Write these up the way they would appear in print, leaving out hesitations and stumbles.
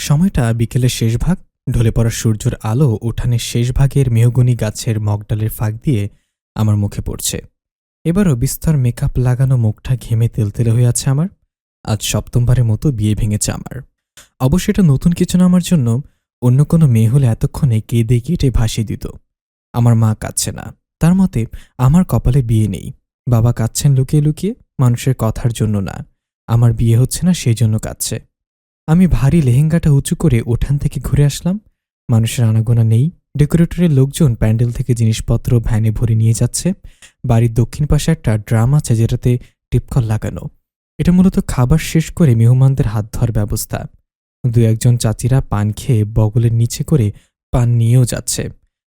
সময়টা বিকেলের শেষ ভাগ। ঢলে পড়া সূর্যের আলো উঠানের শেষ ভাগের মেহগনি গাছের মগডালের ফাঁক দিয়ে আমার মুখে পড়ছে। এবারও বিস্তর মেকআপ লাগানো মুখটা ঘেমে তেলতেলে হয়ে আছে আমার। আজ সপ্তমবারের মতো বিয়ে ভেঙেছে আমার। অবশ্য এটা নতুন কিছু না আমার জন্য। অন্য কোনো মেয়ে হলে এতক্ষণে কেঁদে কেটে ভাসিয়ে দিত। আমার মা কাঁদছে না, তার মতে আমার কপালে বিয়ে নেই। বাবা কাঁদছেন লুকিয়ে লুকিয়ে, মানুষের কথার জন্য না, আমার বিয়ে হচ্ছে না সেই জন্য কাঁদছে। আমি ভারী লেহেঙ্গাটা উঁচু করে উঠান থেকে ঘুরে আসলাম। মানুষের আনাগোনা নেই। ডেকোরেটরের লোকজন প্যান্ডেল থেকে জিনিসপত্র ভ্যানে ভরে নিয়ে যাচ্ছে। বাড়ির দক্ষিণ পাশে একটা ড্রাম আছে যেটাতে টিপকল লাগানো। এটা মূলত খাবার শেষ করে মেহমানদের হাত ধোয়ার ব্যবস্থা। দু একজন চাচিরা পান খেয়ে বগলের নিচে করে পান নিয়েও যাচ্ছে।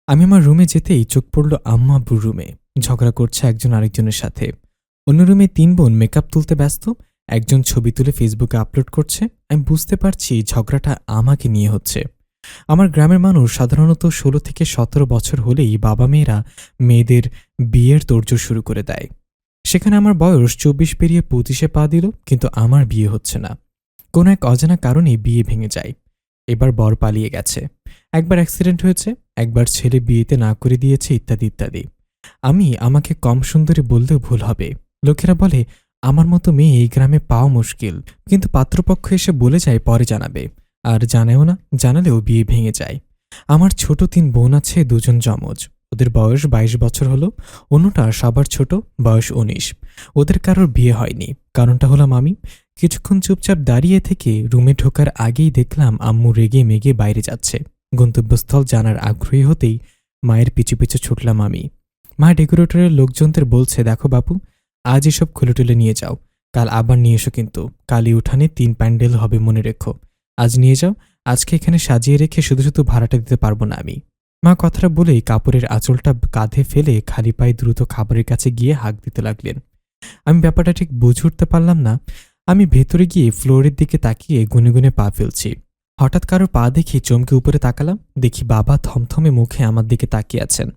আমি আমার রুমে যেতেই চোখ পড়ল আম্মা আব্বুর রুমে। ঝগড়া করছে একজন আরেকজনের সাথে। অন্য রুমে ৩ বোন মেকআপ তুলতে ব্যস্ত। একজন ছবি তুলে ফেসবুকে আপলোড করছে। আমি বুঝতে পারছি ঝগড়াটা আমাকে নিয়ে হচ্ছে। আমার গ্রামের মানুষ সাধারণত ১৬ থেকে ১৭ বছর হলেই বাবা মেয়েরা মেয়েদের বিয়ের তোড়জোড় শুরু করে দেয়। সেখানে আমার বয়স ২৪ পেরিয়ে ২৫-এ পা দিল, কিন্তু আমার বিয়ে হচ্ছে না। কোনো এক অজানা কারণে বিয়ে ভেঙে যায়। এবার বর পালিয়ে গেছে, একবার অ্যাক্সিডেন্ট হয়েছে, একবার ছেলে বিয়েতে না করে দিয়েছে, ইত্যাদি ইত্যাদি। আমি আমাকে কম সুন্দরী বললেও ভুল হবে। লোকেরা বলে আমার মতো মেয়ে এই গ্রামে পাওয়া মুশকিল, কিন্তু পাত্রপক্ষ এসে বলে যায় পরে জানাবে, আর জানেও না, জানালেও বিয়ে ভেঙে যায়। আমার ছোট ৩ বোন আছে, ২ জন যমজ। ওদের বয়স ২২ বছর হলো। অন্যটা সবার ছোট, বয়স ১৯। ওদের কারোর বিয়ে হয়নি। কারণটা হলাম আমি। কিছুক্ষণ চুপচাপ দাঁড়িয়ে থেকে রুমে ঢোকার আগেই দেখলাম আম্মু রেগে মেগে বাইরে যাচ্ছে। গন্তব্যস্থল জানার আগ্রহী হতেই মায়ের পিছু পিছু ছুটলাম আমি। মা ডেকোরেটরের লোকজনদের বলছে, দেখো বাপু, আজ এসব খুলে টুলে নিয়ে যাও, কাল আবার নিয়ে এসো, কিন্তু কালী উঠানে ৩ প্যান্ডেল হবে মনে রেখো। আজ নিয়ে যাও, আজকে এখানে সাজিয়ে রেখে শুধু শুধু ভাড়াটা দিতে পারবো না আমি। মা কথাটা বলেই কাপড়ের আঁচলটা কাঁধে ফেলে খালি পায়ে দ্রুত খাবারের কাছে গিয়ে হাঁক দিতে লাগলেন। আমি ব্যাপারটা ঠিক বুঝে উঠতে পারলাম না। আমি ভেতরে গিয়ে ফ্লোরের দিকে তাকিয়ে গুনে গুনে পা ফেলছি। হঠাৎ কারো পা দেখি চমকে উপরে তাকালাম। দেখি বাবা থমথমে মুখে আমার দিকে তাকিয়ে আছেন।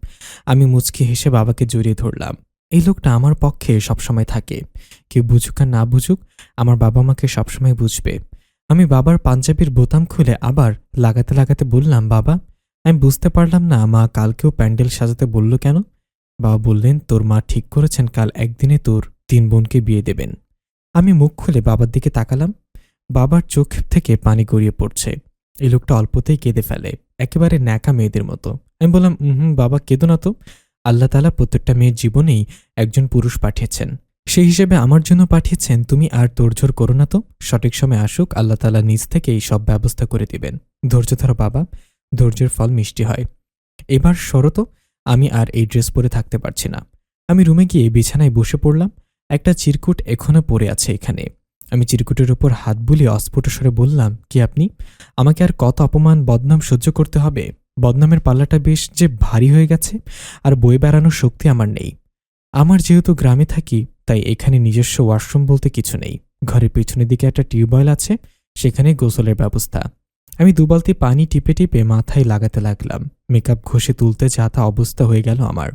আমি মুচকি হেসে বাবাকে জড়িয়ে ধরলাম। এই লোকটা আমার পক্ষে সবসময় থাকে। কেউ বুঝুক আর না বুঝুক, আমার বাবা মাকে সবসময় বুঝবে। আমি বাবার পাঞ্জাবির বোতাম খুলে আবার লাগাতে লাগাতে বললাম, বাবা, আমি বুঝতে পারলাম না মা কালকেও প্যান্ডেল সাজাতে বলল কেন? বাবা বললেন, তোর মা ঠিক করেছেন কাল একদিনে তোর ৩ বোনকে বিয়ে দেবেন। আমি মুখ খুলে বাবার দিকে তাকালাম। বাবার চোখ থেকে পানি গড়িয়ে পড়ছে। এই লোকটা অল্পতেই কেঁদে ফেলে, একেবারে ন্যাকা মেয়েদের মতো। আমি বললাম, বাবা, কেঁদো না তো। আল্লাহ তাআলা প্রত্যেকটা মেয়ের জীবনেই একজন পুরুষ পাঠিয়েছেন, সেই হিসেবে আমার জন্য পাঠিয়েছেন। তুমি আর তোড়জোড় করো না তো। সঠিক সময় আসুক, আল্লাহ তাআলা নিজ থেকেই সব ব্যবস্থা করে দিবেন। ধৈর্য ধরো বাবা, ধৈর্যের ফল মিষ্টি হয়। এবার সরো তো, আমি আর এই ড্রেস পরে থাকতে পারছি না। আমি রুমে গিয়ে বিছানায় বসে পড়লাম। একটা চিরকুট এখনো পড়ে আছে এখানে। আমি চিরকুটের উপর হাত বুলিয়ে অস্ফুট স্বরে বললাম, কি আপনি? আমাকে আর কত অপমান বদনাম সহ্য করতে হবে? বদনামের পাল্লাটা বেশ যে ভারী হয়ে গেছে, আর বয়ে বেড়ানোর শক্তি আমার নেই। আমার যেহেতু গ্রামে থাকি, তাই এখানে নিজস্ব ওয়াশরুম বলতে কিছু নেই। ঘরের পেছনের দিকে একটা টিউবওয়েল আছে, সেখানে গোসলের ব্যবস্থা। আমি ২ বালতি পানি টিপে টিপে মাথায় লাগাতে লাগলাম। মেকআপ ঘষে তুলতে যা তা অবস্থা হয়ে গেল আমার।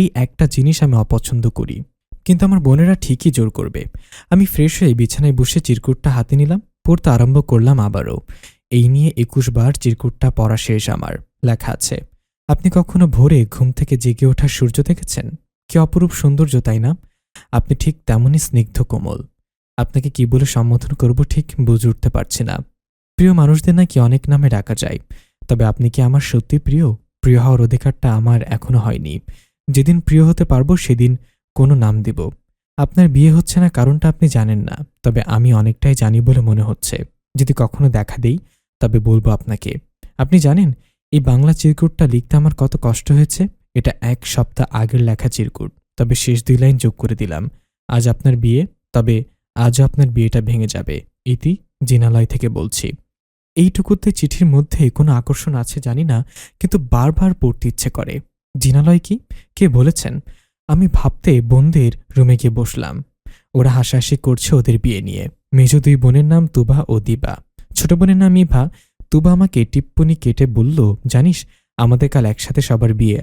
এই একটা জিনিস আমি অপছন্দ করি, কিন্তু আমার বোনেরা ঠিকই জোর করবে। আমি ফ্রেশ হয়ে বিছানায় বসে চিরকুটটা হাতে নিলাম, পড়তে আরম্ভ করলাম আবারও। এই নিয়ে ২১ বার চিরকুটটা পড়া শেষ আমার। লেখা আছে, আপনি কখনো ভোরে ঘুম থেকে জেগে ওঠার সূর্য দেখেছেন? কি অপরূপ সৌন্দর্য, তাই না? আপনি ঠিক তেমনই স্নিগ্ধ কোমল। আপনাকে কি বলে সম্বোধন করব ঠিক বুঝে উঠতে পারছি না। প্রিয় মানুষদের নাকি অনেক নামে ডাকা যায়, তবে আপনি কি আমার সত্যি প্রিয়? প্রিয় হওয়ার অধিকারটা আমার এখনো হয়নি। যেদিন প্রিয় হতে পারবো সেদিন কোনো নাম দিব। আপনার বিয়ে হচ্ছে না কারণটা আপনি জানেন না, তবে আমি অনেকটাই জানি বলে মনে হচ্ছে। যদি কখনো দেখা দেই তবে বলবো আপনাকে। আপনি জানেন এই বাংলা চিরকুটটা লিখতে আমার কত কষ্ট হয়েছে? এটা ১ সপ্তাহ আগের লেখা চিরকুট, তবে শেষ ২ লাইন যোগ করে দিলাম। আজ আপনার বিয়ে, তবে আজও আপনার বিয়েটা ভেঙে যাবে। ইতি, জিনালয় থেকে বলছি। এইটুকুতে চিঠির মধ্যে কোনো আকর্ষণ আছে জানি না, কিন্তু বারবার পড়তে ইচ্ছে করে। জিনালয় কি? কে বলেছেন? আমি ভাবতে বোনদের রুমে গিয়ে বসলাম। ওরা হাসাহাসি করছে ওদের বিয়ে নিয়ে। মেজ ২ বোনের নাম তুবা ও দিবা, ছোট বোনের নাম ইভা। তুবা আমাকে টিপ্পনি কেটে বলল, জানিস আমাদের কাল একসাথে সবার বিয়ে,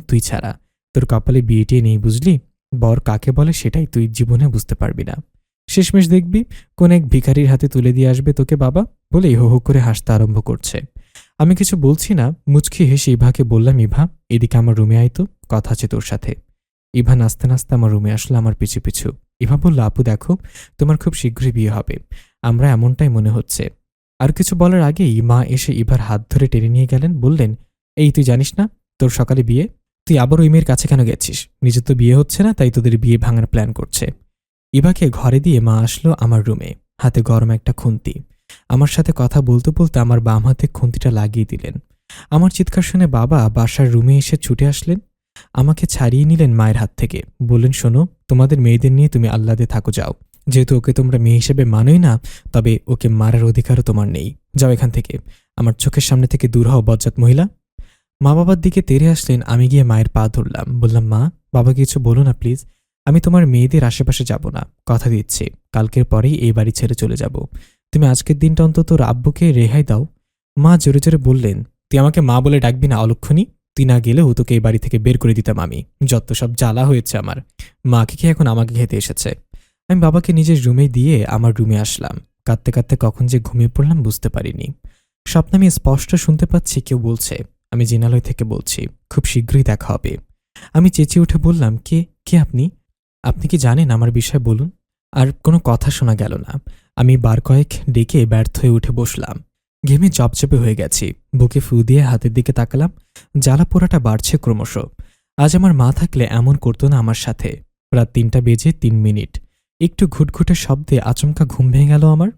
তুই ছাড়া। তোর কপালে বিয়েটি নেই, বুঝলি? বর কাকে বলে সেটাই তুই জীবনে বুঝতে পারবি না। শেষমেশ দেখবি কোন এক ভিখারির হাতে তুলে দিয়ে আসবে তোকে বাবা। বলেই হো হো করে হাসতে আরম্ভ করছে। আমি কিছু বলছি না, মুচকি হেসে ইভাকে বললাম, ইভা এদিকে আমার রুমে আয় তো, কথা আছে তোর সাথে। ইভা নাচতে নাচতে আমার রুমে আসলো আমার পিছু পিছু। ইভা বলল, আপু দেখো, তোমার খুব শীঘ্রই বিয়ে হবে, আমরা এমনটাই মনে হচ্ছে। আর কিছু বলার আগেই মা এসে ইভার হাত ধরে টেনে নিয়ে গেলেন, বললেন, এই তুই জানিস না তোর সকালে বিয়ে? তুই আবার ওই মেয়ের কাছে কেন গেছিস? নিজের তো বিয়ে হচ্ছে না, তাই তোদের বিয়ে ভাঙার প্ল্যান করছে। ইভাকে ঘরে দিয়ে মা আসলো আমার রুমে, হাতে গরম একটা খুন্তি। আমার সাথে কথা বলতে বলতে আমার বাম হাতে খুন্তিটা লাগিয়ে দিলেন। আমার চিৎকার শুনে বাবা বাসার রুমে এসে ছুটে আসলেন, আমাকে ছাড়িয়ে নিলেন মায়ের হাত থেকে। বললেন, শোনো, তোমাদের মেয়েদের নিয়ে তুমি আহ্লাদে থাকো, যাও। যেহেতু ওকে তোমরা মেয়ে হিসেবে মানোই না, তবে ওকে মারার অধিকারও তোমার নেই। যাও এখান থেকে, আমার চোখের সামনে থেকে দূর হও বজ্জাত মহিলা। মা বাবার দিকে তেড়ে আসলেন। আমি গিয়ে মায়ের পা ধরলাম, বললাম, মা, বাবা কিছু বলো না প্লিজ। আমি তোমার মেয়েদের আশেপাশে যাব না, কথা দিচ্ছি। কালকের পরেই এই বাড়ি ছেড়ে চলে যাব। তুমি আজকের দিনটা অন্তত আব্বুকে রেহাই দাও। মা জোরে জোরে বললেন, তুই আমাকে মা বলে ডাকবি না অলক্ষণী। তুই না গেলেও তোকে এই বাড়ি থেকে বের করে দিতাম আমি। যত সব জ্বালা হয়েছে আমার। মাকে খেয়ে এখন আমাকে খেতে এসেছে। আমি বাবাকে নিজের রুমে দিয়ে আমার রুমে আসলাম। কাঁদতে কাঁদতে কখন যে ঘুমিয়ে পড়লাম বুঝতে পারিনি। স্বপ্নে আমি স্পষ্ট শুনতে পাচ্ছি কেউ বলছে, আমি জিনালয় থেকে বলছি, খুব শীঘ্রই দেখা হবে। আমি চেঁচিয়ে উঠে বললাম, কে কে আপনি? আপনি কি জানেন আমার বিষয়ে বলুন। আর কোনো কথা শোনা গেল না। আমি বার কয়েক ডেকে ব্যর্থ হয়ে উঠে বসলাম। ঘেমে চপচপে হয়ে গেছি। বুকে ফু দিয়ে হাতের দিকে তাকালাম। জ্বালা পোড়াটা বাড়ছে ক্রমশ। আজ আমার মা থাকলে এমন করতো না আমার সাথে। রাত ৩টা বেজে ৩ মিনিট। একটু ঘুটঘুটে শব্দে আচমকা ঘুম ভেঙে গেল আমার।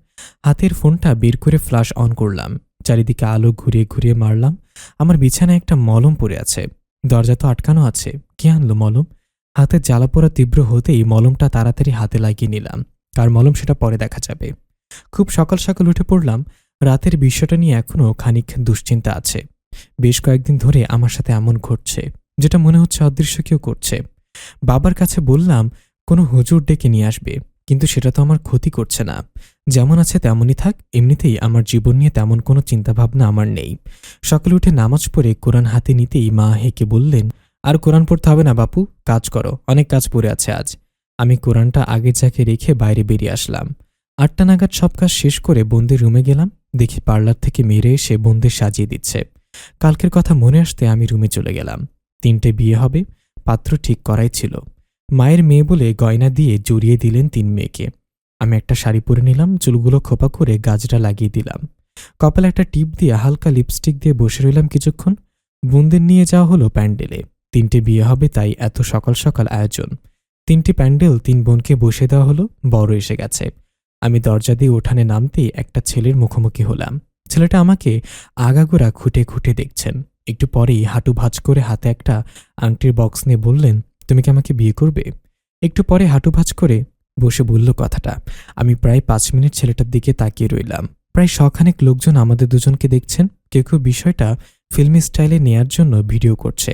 হাতের ফোনটা বের করে ফ্ল্যাশ অন করলাম। চারিদিকে আলো ঘুরিয়ে ঘুরিয়ে মারলাম। আমার বিছানায় একটা মলম পড়ে আছে। দরজা তো আটকানো আছে। কে আনলো মলম? হাতের জ্বালা পোড়া তীব্র হতেই মলমটা তাড়াতাড়ি হাতে লাগিয়ে নিলাম। কার মলম সেটা পরে দেখা যাবে। খুব সকাল সকাল উঠে পড়লাম। রাতের বিষয়টা নিয়ে এখনও খানিক দুশ্চিন্তা আছে। বেশ কয়েকদিন ধরে আমার সাথে এমন ঘটছে, যেটা মনে হচ্ছে অদৃশ্য কেউ করছে। বাবার কাছে বললাম কোনো হুজুর ডেকে নিয়ে আসবে, কিন্তু সেটা তো আমার ক্ষতি করছে না। যেমন আছে তেমনই থাক, এমনিতেই আমার জীবন নিয়ে তেমন কোনো চিন্তাভাবনা আমার নেই। সকালে উঠে নামাজ পড়ে কোরআন হাতে নিতেই মা হেঁকে বললেন, আর কোরআন পড়তে হবে না বাপু, কাজ করো, অনেক কাজ পড়ে আছে আজ। আমি কোরআনটা আগের জায়গায় রেখে বাইরে বেরিয়ে আসলাম। ৮টা নাগাদ সব কাজ শেষ করে বোনদের রুমে গেলাম। দেখি পার্লার থেকে মেরে এসে বোনদের সাজিয়ে দিচ্ছে। কালকের কথা মনে আসতে আমি রুমে চলে গেলাম। ৩টে বিয়ে হবে, পাত্র ঠিক করাই ছিল। মায়ের মেয়ে বলে গয়না দিয়ে জড়িয়ে দিলেন ৩ মেয়েকে। আমি একটা শাড়ি পরে নিলাম, চুলগুলো খোপা করে গাজরা লাগিয়ে দিলাম। কপালে একটা টিপ দিয়ে হালকা লিপস্টিক দিয়ে বসে রইলাম কিছুক্ষণ। বোনদের নিয়ে যাওয়া হলো প্যান্ডেলে। ৩টে বিয়ে হবে, তাই এত সকাল সকাল আয়োজন। ৩টি প্যান্ডেল, ৩ বোনকে বসে দেওয়া হলো। বড় এসে গেছে। আমি দরজা দিয়ে উঠানে নামতেই একটা ছেলের মুখোমুখি হলাম। ছেলেটা আমাকে আগাগোড়া খুঁটে খুঁটে দেখছেন। একটু পরেই হাঁটু ভাঁজ করে হাতে একটা আংটির বক্স নিয়ে বললেন, তুমি কি আমাকে বিয়ে করবে? একটু পরে হাঁটু ভাঁজ করে বসে বলল কথাটা। আমি প্রায় ৫ মিনিট ছেলেটার দিকে তাকিয়ে রইলাম। প্রায় শখানেক লোকজন আমাদের দুজনকে দেখছেন। কেউ কেউ বিষয়টা ফিল্মি স্টাইলে নেয়ার জন্য ভিডিও করছে।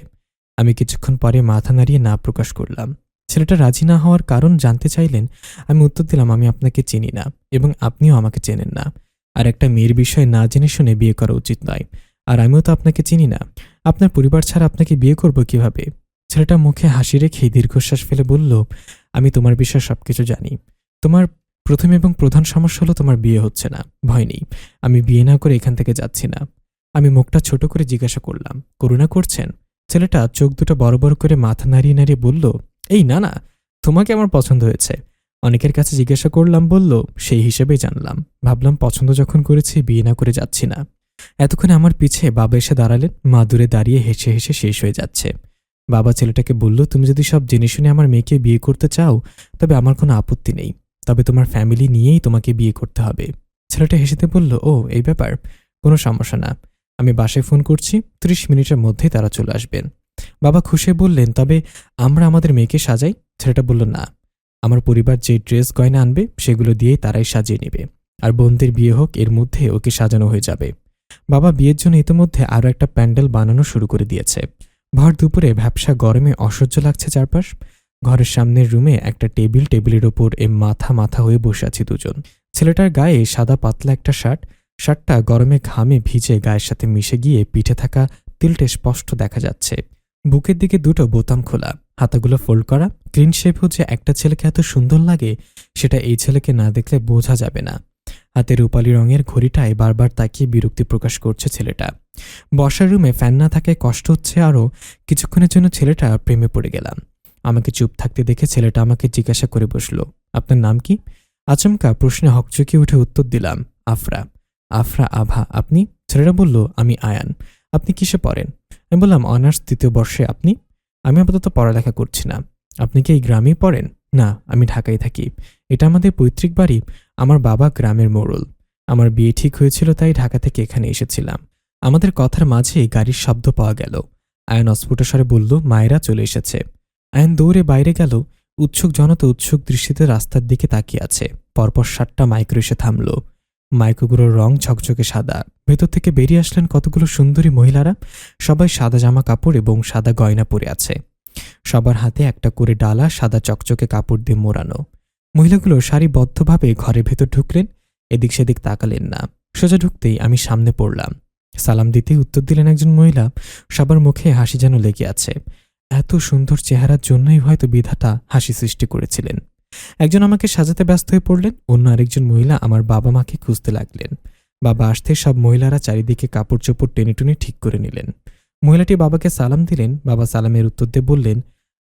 আমি কিছুক্ষণ পরে মাথা নাড়িয়ে না প্রকাশ করলাম। ছেলেটা রাজি না হওয়ার কারণ জানতে চাইলেন। আমি উত্তর দিলাম, আমি আপনাকে চিনি না এবং আপনিও আমাকে চেনেন না। আর একটা মেয়ের বিষয়ে না জেনে শুনে বিয়ে করা উচিত নয়। আর আমিও তো আপনাকে চিনি না। আপনার পরিবার ছাড়া আপনাকে বিয়ে করব কিভাবে? ছেলেটা মুখে হাসি রেখেই দীর্ঘশ্বাস ফেলে বলল, আমি তোমার বিষয়ে সবকিছু জানি। তোমার প্রথম এবং প্রধান সমস্যা হলো তোমার বিয়ে হচ্ছে না। ভয় নেই, আমি বিয়ে না করে এখান থেকে যাচ্ছি না। আমি মুখটা ছোট করে জিজ্ঞাসা করলাম, করুণা করছেন? ছেলেটা চোখ দুটো বড় বড় করে মাথা নাড়িয়ে নাড়িয়ে বলল, এই না না, তোমাকে আমার পছন্দ হয়েছে। অনেকের কাছে জিজ্ঞাসা করলাম, বলল, সেই হিসেবেই জানলাম। ভাবলাম পছন্দ যখন করেছি বিয়ে না করে যাচ্ছি না। এতক্ষণে আমার পিছে বাবা এসে দাঁড়ালেন। মা দূরে দাঁড়িয়ে হেসে হেসে শেষ হয়ে যাচ্ছে। বাবা ছেলেটাকে বলল, তুমি যদি সব জেনে শুনে আমার মেয়েকে বিয়ে করতে চাও তবে আমার কোনো আপত্তি নেই, তবে তোমার ফ্যামিলি নিয়েই তোমাকে বিয়ে করতে হবে। ছেলেটা হেসেতে বলল, ও এই ব্যাপার, কোনো সমস্যা না। আমি বাসায় ফোন করছি, ৩০ মিনিটের মধ্যেই তারা চলে আসবেন। বাবা খুশি বললেন, তবে আমরা আমাদের মেয়েকে সাজাই? ছেলেটা বলল, না, আমার পরিবার যে ড্রেস গয়না আনবে সেগুলো দিয়েই তারাই সাজিয়ে নেবে। আর বোনদের বিয়ে হোক, এর মধ্যে ওকে সাজানো হয়ে যাবে। বাবা বিয়ের জন্য ইতিমধ্যে আরও একটা প্যান্ডেল বানানো শুরু করে দিয়েছে। ভর দুপুরে ভ্যাপসা গরমে অসহ্য লাগছে চারপাশ। ঘরের সামনের রুমে একটা টেবিলের ওপর মাথা মাথা হয়ে বসে আছি দুজন। ছেলেটার গায়ে সাদা পাতলা একটা শার্ট। শার্টটা গরমে ঘামে ভিজে গায়ের সাথে মিশে গিয়ে পিঠে থাকা তিলটে স্পষ্ট দেখা যাচ্ছে। বুকের দিকে দুটো বোতাম খোলা, হাতাগুলো ফোল্ড করা। ক্লিন শেপ হচ্ছে একটা ছেলেকে এত সুন্দর লাগে সেটা এই ছেলেকে না দেখলে বোঝা যাবে না। হাতে রূপালি রঙের ঘড়িটায় বারবার তাকিয়ে বিরক্তি প্রকাশ করছে ছেলেটা। বসার রুমে ফ্যান না থাকায় কষ্ট হচ্ছে আরও। কিছুক্ষণের জন্য ছেলেটা প্রেমে পড়ে গেলাম। আমাকে চুপ থাকতে দেখে ছেলেটা আমাকে জিজ্ঞাসা করে বসল, আপনার নাম কি? আচমকা প্রশ্নে হকচকিয়ে উঠে উত্তর দিলাম, আফরা। আফরা আভা। আপনি? ছেলেটা বলল, আমি আয়ান। আপনি কিসে পড়েন? আমি বললাম, অনার্স 3য় বর্ষে। আপনি? আমি আপাতত পড়ালেখা করছি না। আপনি কি এই গ্রামেই পড়েন? না, আমি ঢাকায় থাকি। এটা আমাদের পৈতৃক বাড়ি। আমার বাবা গ্রামের মোড়ল। আমার বিয়ে ঠিক হয়েছিল, তাই ঢাকা থেকে এখানে এসেছিলাম। আমাদের কথার মাঝেই গাড়ির শব্দ পাওয়া গেল। আয়ান অস্ফুট স্বরে বলল, মায়েরা চলে এসেছে। আয়ান দৌড়ে বাইরে গেল। উৎসুক জনতা উৎসুক দৃষ্টিতে রাস্তার দিকে তাকিয়ে আছে। পরপর 7টা মাইক্রো এসে থামল। মাইক্রোগুলোর রং ঝকঝকে সাদা। ভেতর থেকে বেরিয়ে আসলেন কতগুলো সুন্দরী মহিলারা। সবাই সাদা জামা কাপড় এবং সাদা গয়না পরে আছে। সবার হাতে একটা করে ডালা সাদা চকচকে কাপড় দিয়ে মোড়ানো। মহিলাগুলো সারিবদ্ধভাবে ঘরের ভেতর ঢুকলেন। এদিক সেদিক তাকালেন না। সোজা ঢুকতেই আমি সামনে পড়লাম। সালাম দিতেই উত্তর দিলেন একজন মহিলা। সবার মুখে হাসি যেন লেগে আছে। এত সুন্দর চেহারার জন্যই হয়তো বিধাতা হাসি সৃষ্টি করেছিলেন। একজন আমাকে সাজাতে ব্যস্ত হয়ে পড়লেন। অন্য আরেকজন মহিলা আমার বাবা মাকে খুঁজতে লাগলেন। বাবা আসতে সব মহিলারা চারিদিকে কাপড় চোপড় টেনে টুনে ঠিক করে নিলেন। মহিলাটি বাবাকে সালাম দিলেন। বাবা সালামের উত্তর দিয়ে বললেন,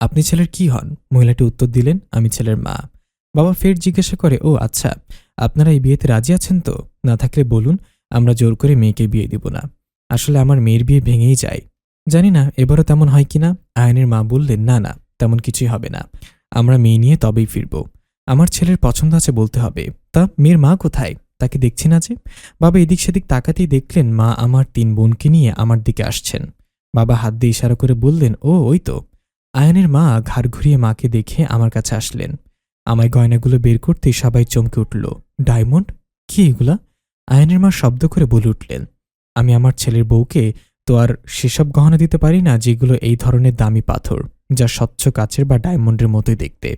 আপনি ছেলের কি হন? মহিলাটি উত্তর দিলেন, আমি ছেলের মা। বাবা ফের জিজ্ঞাসা করে, ও আচ্ছা, আপনারা এই বিয়েতে রাজি আছেন তো? না থাকলে বলুন, আমরা জোর করে মেয়েকে বিয়ে দিব না। আসলে আমার মেয়ের বিয়ে ভেঙেই যায়। জানি না এবারও তেমন হয় কিনা। আয়নের মা বললেন, না না, তেমন কিছুই হবে না। আমরা মেয়ে নিয়ে তবেই ফিরব। আমার ছেলের পছন্দ আছে বলতে হবে। তা মেয়ের মা কোথায়? তাকে দেখছি না যে। বাবা এদিক সেদিক তাকাতেই দেখলেন মা আমার 3 বোনকে নিয়ে আমার দিকে আসছেন। বাবা হাত দিয়ে ইশারা করে বললেন, ও ওই তো। আয়নের মা ঘাড় ঘুরিয়ে মাকে দেখে আমার কাছে আসলেন। আমায় গয়নাগুলো বের করতেই সবাই চমকে উঠল। ডায়মন্ড? কি এগুলা? আয়নের মা শব্দ করে বলে উঠলেন, আমি আমার ছেলের বউকে তো আর সেসব গহনা দিতে পারি না যেগুলো এই ধরনের দামি পাথর, যা স্বচ্ছ কাচের বা ডায়মন্ডের মতোই দেখতে।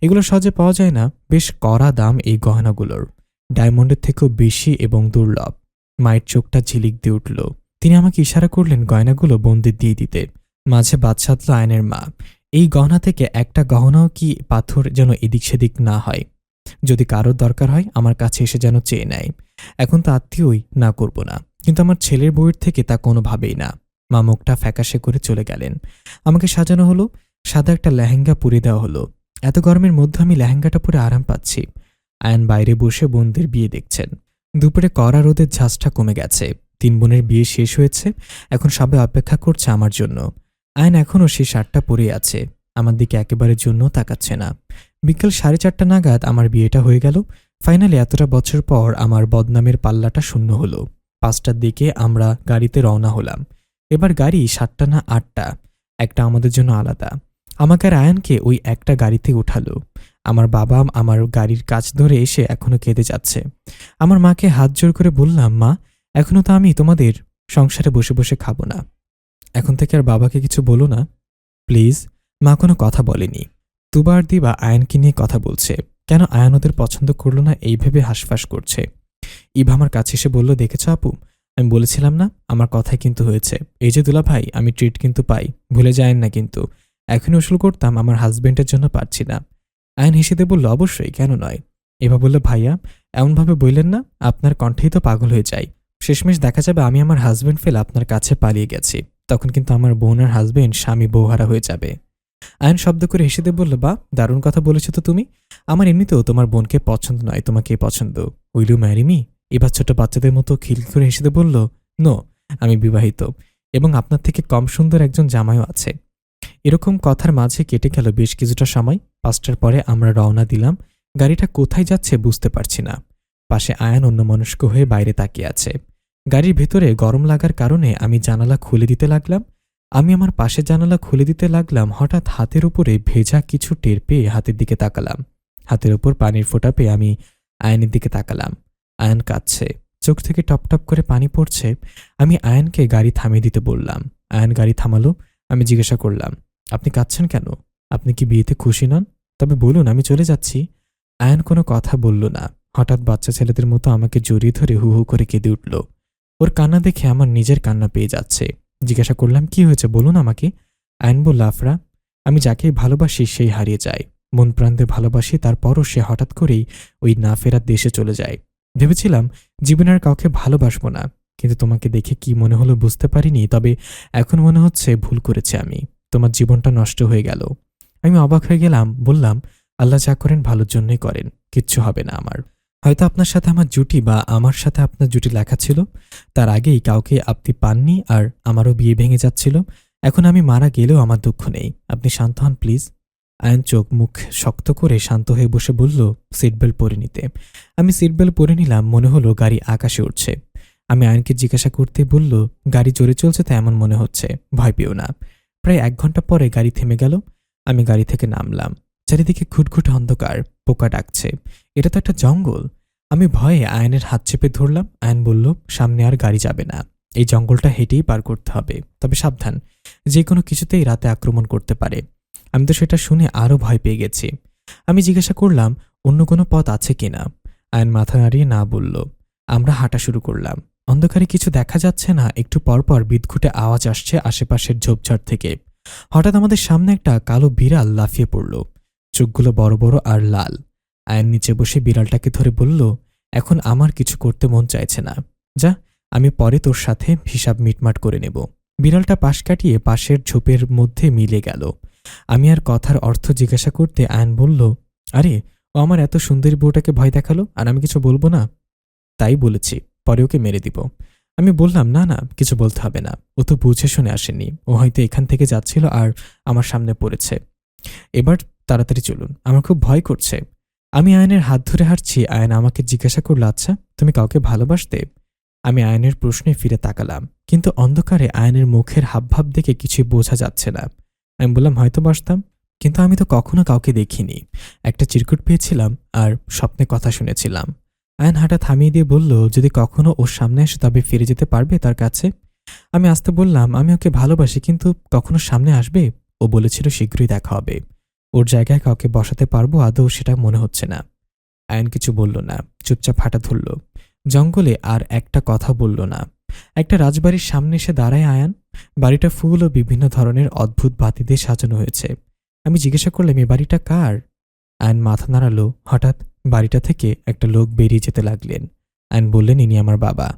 এগুলো সহজে পাওয়া যায় না। বেশ কড়া দাম এই গহনাগুলোর। ডায়মন্ডের থেকেও বেশি এবং দুর্লভ। মায়ের চোখটা ঝিলিক দিয়ে উঠল। তিনি আমাকে ইশারা করলেন গয়নাগুলো বোনদের দিয়ে দিতে। মাঝে বাদ সাধল আয়নের মা। এই গহনা থেকে একটা গহনাও কি পাথর যেন এদিক সেদিক না হয়। যদি কারোর দরকার হয় আমার কাছে এসে যেন চেয়ে নেয়। এখন তো আত্মীয়ই না করব না, কিন্তু আমার ছেলের বউয়ের থেকে তা কোনোভাবেই না। মা মুখটা ফ্যাকাশে করে চলে গেলেন। আমাকে সাজানো হলো। সাদা একটা লেহেঙ্গা পরিয়ে দেওয়া হলো। এত গরমের মধ্যে আমি লেহেঙ্গাটা পরে আরাম পাচ্ছি। আয়ান বাইরে বসে বোনদের বিয়ে দেখছেন। দুপুরে কড়া রোদের ঝাঁজটা কমে গেছে। 3 বোনের বিয়ে শেষ হয়েছে। এখন সবাই অপেক্ষা করছে আমার জন্য। আয়ন এখনও সেই শার্টটা পরেই আছে। আমার দিকে একেবারে জন্য তাকাচ্ছে না। বিকেল 4:30 নাগাদ আমার বিয়েটা হয়ে গেল। ফাইনালি এতটা বছর পর আমার বদনামের পাল্লাটা শূন্য হলো। 5টার দিকে আমরা গাড়িতে রওনা হলাম। এবার গাড়ি 7টা না 8টা, একটা আমাদের জন্য আলাদা। আমাকে আর আয়ানকে ওই একটা গাড়িতে উঠালো। আমার বাবা আমার গাড়ির কাছ ধরে এসে এখনো কেঁদে যাচ্ছে। আমার মাকে হাত জোর করে বললাম, মা, এখনো তো আমি তোমাদের সংসারে বসে বসে খাবো না। এখন থেকে আর বাবাকে কিছু বলো না প্লিজ। মা কোনো কথা বলেনি। তুবা আর দিবা আয়ানকে নিয়ে কথা বলছে। কেন আয়ান ওদের পছন্দ করলো না এই ভেবে হাঁসফাঁস করছে। ইভা আমার কাছে এসে বলল, দেখেছ আপু, আমি বলেছিলাম না, আমার কথাই কিন্তু হয়েছে। এই যে দুলা ভাই, আমি ট্রিট কিন্তু পাই, ভুলে যায়েন না কিন্তু। এখনই উসুল করতাম, আমার হাজবেন্ডের জন্য পারছি না। আয়ান হেসেতে বলল, অবশ্যই, কেন নয়। এভা বলল, ভাইয়া এমনভাবে বললেন না, আপনার কণ্ঠেই তো পাগল হয়ে যাই। শেষমেশ দেখা যাবে আমি আমার হাজবেন্ড ফেলে আপনার কাছে পালিয়ে গেছি। তখন কিন্তু আমার বোন আর হাজবেন্ড স্বামী বউহারা হয়ে যাবে। আয়ন শব্দ করে হেসেতে বলল, বা দারুণ কথা বলেছ তো তুমি। আমার এমনিতেও তোমার বোনকে পছন্দ নয়, তোমাকে পছন্দ। Will you marry me? এবার ছোট বাচ্চাদের মতো খিল করে হেসেতে বলল, নো, আমি বিবাহিত এবং আপনার থেকে কম সুন্দর একজন জামাইও আছে। এরকম কথার মাঝে কেটে গেল বেশ কিছুটা সময়। 5টার পরে আমরা রওনা দিলাম। গাড়িটা কোথায় যাচ্ছে বুঝতে পারছি না। পাশে আয়ান অন্যমনস্ক হয়ে বাইরে তাকিয়ে আছে। গাড়ির ভেতরে গরম লাগার কারণে আমি জানালা খুলে দিতে লাগলাম। আমি আমার পাশে জানালা খুলে দিতে লাগলাম। হঠাৎ হাতের উপরে ভেজা কিছু টের পেয়ে হাতের দিকে তাকালাম। হাতের উপর পানির ফোঁটা পেয়ে আমি আয়নের দিকে তাকালাম। আয়ন কাঁদছে, চোখ থেকে টপ টপ করে পানি পড়ছে। আমি আয়নকে গাড়ি থামিয়ে দিতে বললাম। আয়ন গাড়ি থামালো। আমি জিজ্ঞাসা করলাম, আপনি কাঁদছেন কেন? আপনি কি বিয়েতে খুশি নন? তবে বলুন, আমি চলে যাচ্ছি। আয়ন কোনো কথা বলল না। হঠাৎ বাচ্চা ছেলেদের মতো আমাকে জড়িয়ে ধরে হু হু করে কেঁদে উঠল। ওর কান্না দেখে আমার নিজের কান্না পেয়ে যাচ্ছে। জিজ্ঞাসা করলাম, কি হয়েছে বলুন আমাকে। আয়ন বলল, আফরা, আমি যাকেই ভালোবাসি সেই হারিয়ে যায়। মন প্রান্তে ভালোবাসি, তারপরও সে হঠাৎ করেই ওই না ফেরার দেশে চলে যায়। ভেবেছিলাম জীবনে আর কাউকে ভালোবাসবো না, কিন্তু তোমাকে দেখে কি মনে হলো বুঝতে পারিনি। তবে এখন মনে হচ্ছে ভুল করেছি আমি, তোমার জীবনটা নষ্ট হয়ে গেল। আমি অবাক হয়ে গেলাম, বললাম, আল্লাহ যা করেন ভালোর জন্যই করেন, কিচ্ছু হবে না আমার। হয়তো আপনার সাথে আমার জুটি বা আমার সাথে আপনার জুটি লেখা ছিল, তার আগেই কাউকে আপনি পাননি আর আমারও বিয়ে ভেঙে যাচ্ছিল। এখন আমি মারা গেলেও আমার দুঃখ নেই, আপনি শান্ত হন প্লিজ। আয়ন চোখ মুখ শক্ত করে শান্ত হয়ে বসে বলল, সিট বেল্ট পরে নিতে। আমি সিট বেল্ট পরে নিলাম, মনে হলো গাড়ি আকাশে উঠছে। আমি আয়নকে জিজ্ঞাসা করতে বলল, গাড়ি জোরে চলছে তো এমন মনে হচ্ছে, ভয় পেও না। প্রায় 1 ঘন্টা পরে গাড়ি থেমে গেল। আমি গাড়ি থেকে নামলাম। চারিদিকে ঘুটঘুটে অন্ধকার, পোকা ডাকছে। এটা তো একটা জঙ্গল। আমি ভয়ে আয়নের হাত চেপে ধরলাম। আয়ন বলল, সামনে আর গাড়ি যাবে না, এই জঙ্গলটা হেঁটেই পার করতে হবে, তবে সাবধান, যে কোনো কিছুতেই রাতে আক্রমণ করতে পারে। আমি তো সেটা শুনে আরও ভয় পেয়ে গেছি। আমি জিজ্ঞাসা করলাম, অন্য কোনো পথ আছে কিনা। আয়ন মাথা নাড়িয়ে না বলল। আমরা হাঁটা শুরু করলাম। অন্ধকারে কিছু দেখা যাচ্ছে না, একটু পরপর বিদঘুটে আওয়াজ আসছে আশেপাশের ঝোপঝাড় থেকে। হঠাৎ আমাদের সামনে একটা কালো বিড়াল লাফিয়ে পড়ল, চোখগুলো বড় বড় আর লাল। আয়ন নিচে বসে বিড়ালটাকে ধরে বলল, এখন আমার কিছু করতে মন চাইছে না, যা, আমি পরে তোর সাথে হিসাব মিটমাট করে নেব। বিড়ালটা পাশ কাটিয়ে পাশের ঝোপের মধ্যে মিলে গেল। আমি আর কথার অর্থ জিজ্ঞাসা করতে আয়ন বলল, আরে, ও আমার এত সুন্দরী বউটাকে ভয় দেখালো আর আমি কিছু বলবো না? তাই বলেছি, পরে ওকে মেরে দিব। আমি বললাম, না না, কিছু বলতে হবে না, ও তো বুঝে শুনে আসেনি, ও হয়তো এখান থেকে যাচ্ছিল আর আমার সামনে পড়েছে। এবার তাড়াতাড়ি চলুন, আমার খুব ভয় করছে। আমি আয়নের হাত ধরে হাঁটছি। আয়ন আমাকে জিজ্ঞাসা করলো, আচ্ছা, তুমি কাউকে ভালোবাসতে? আমি আয়নের প্রশ্নে ফিরে তাকালাম, কিন্তু অন্ধকারে আয়নের মুখের হাবভাব দেখে কিছুই বোঝা যাচ্ছে না। আমি বললাম, হয়তো বাসতাম, কিন্তু আমি তো কখনো কাউকে দেখিনি। একটা চিরকুট পেয়েছিলাম আর স্বপ্নে কথা শুনেছিলাম। আয়ন হাঁটা থামিয়ে দিয়ে বলল, যদি কখনো ওর সামনে আসে তবে ফিরে যেতে পারবে তার কাছে? আমি আস্তে বললাম, আমি ওকে ভালোবাসি, কিন্তু কখনো সামনে আসবে? ও বলেছিল শীঘ্রই দেখা হবে। ওর জায়গায় কাউকে বসাতে পারবো আদৌ সেটা মনে হচ্ছে না। আয়ন কিছু বলল না, চুপচাপ হাঁটা ধরল। জঙ্গলে আর একটা কথা বলল না। একটা রাজবাড়ির সামনে এসে দাঁড়ায় আয়ান। বাড়িটা ফুল ও বিভিন্ন ধরনের অদ্ভুত বাতি দিয়ে সাজানো হয়েছে। আমি জিজ্ঞাসা করলাম, এই বাড়িটা কার? আয়ন মাথা নাড়ালো। হঠাৎ বাড়িটা থেকে একটা লোক বেরিয়ে যেতে লাগলেন। আয়ন বললেন, ইনি আমার বাবা।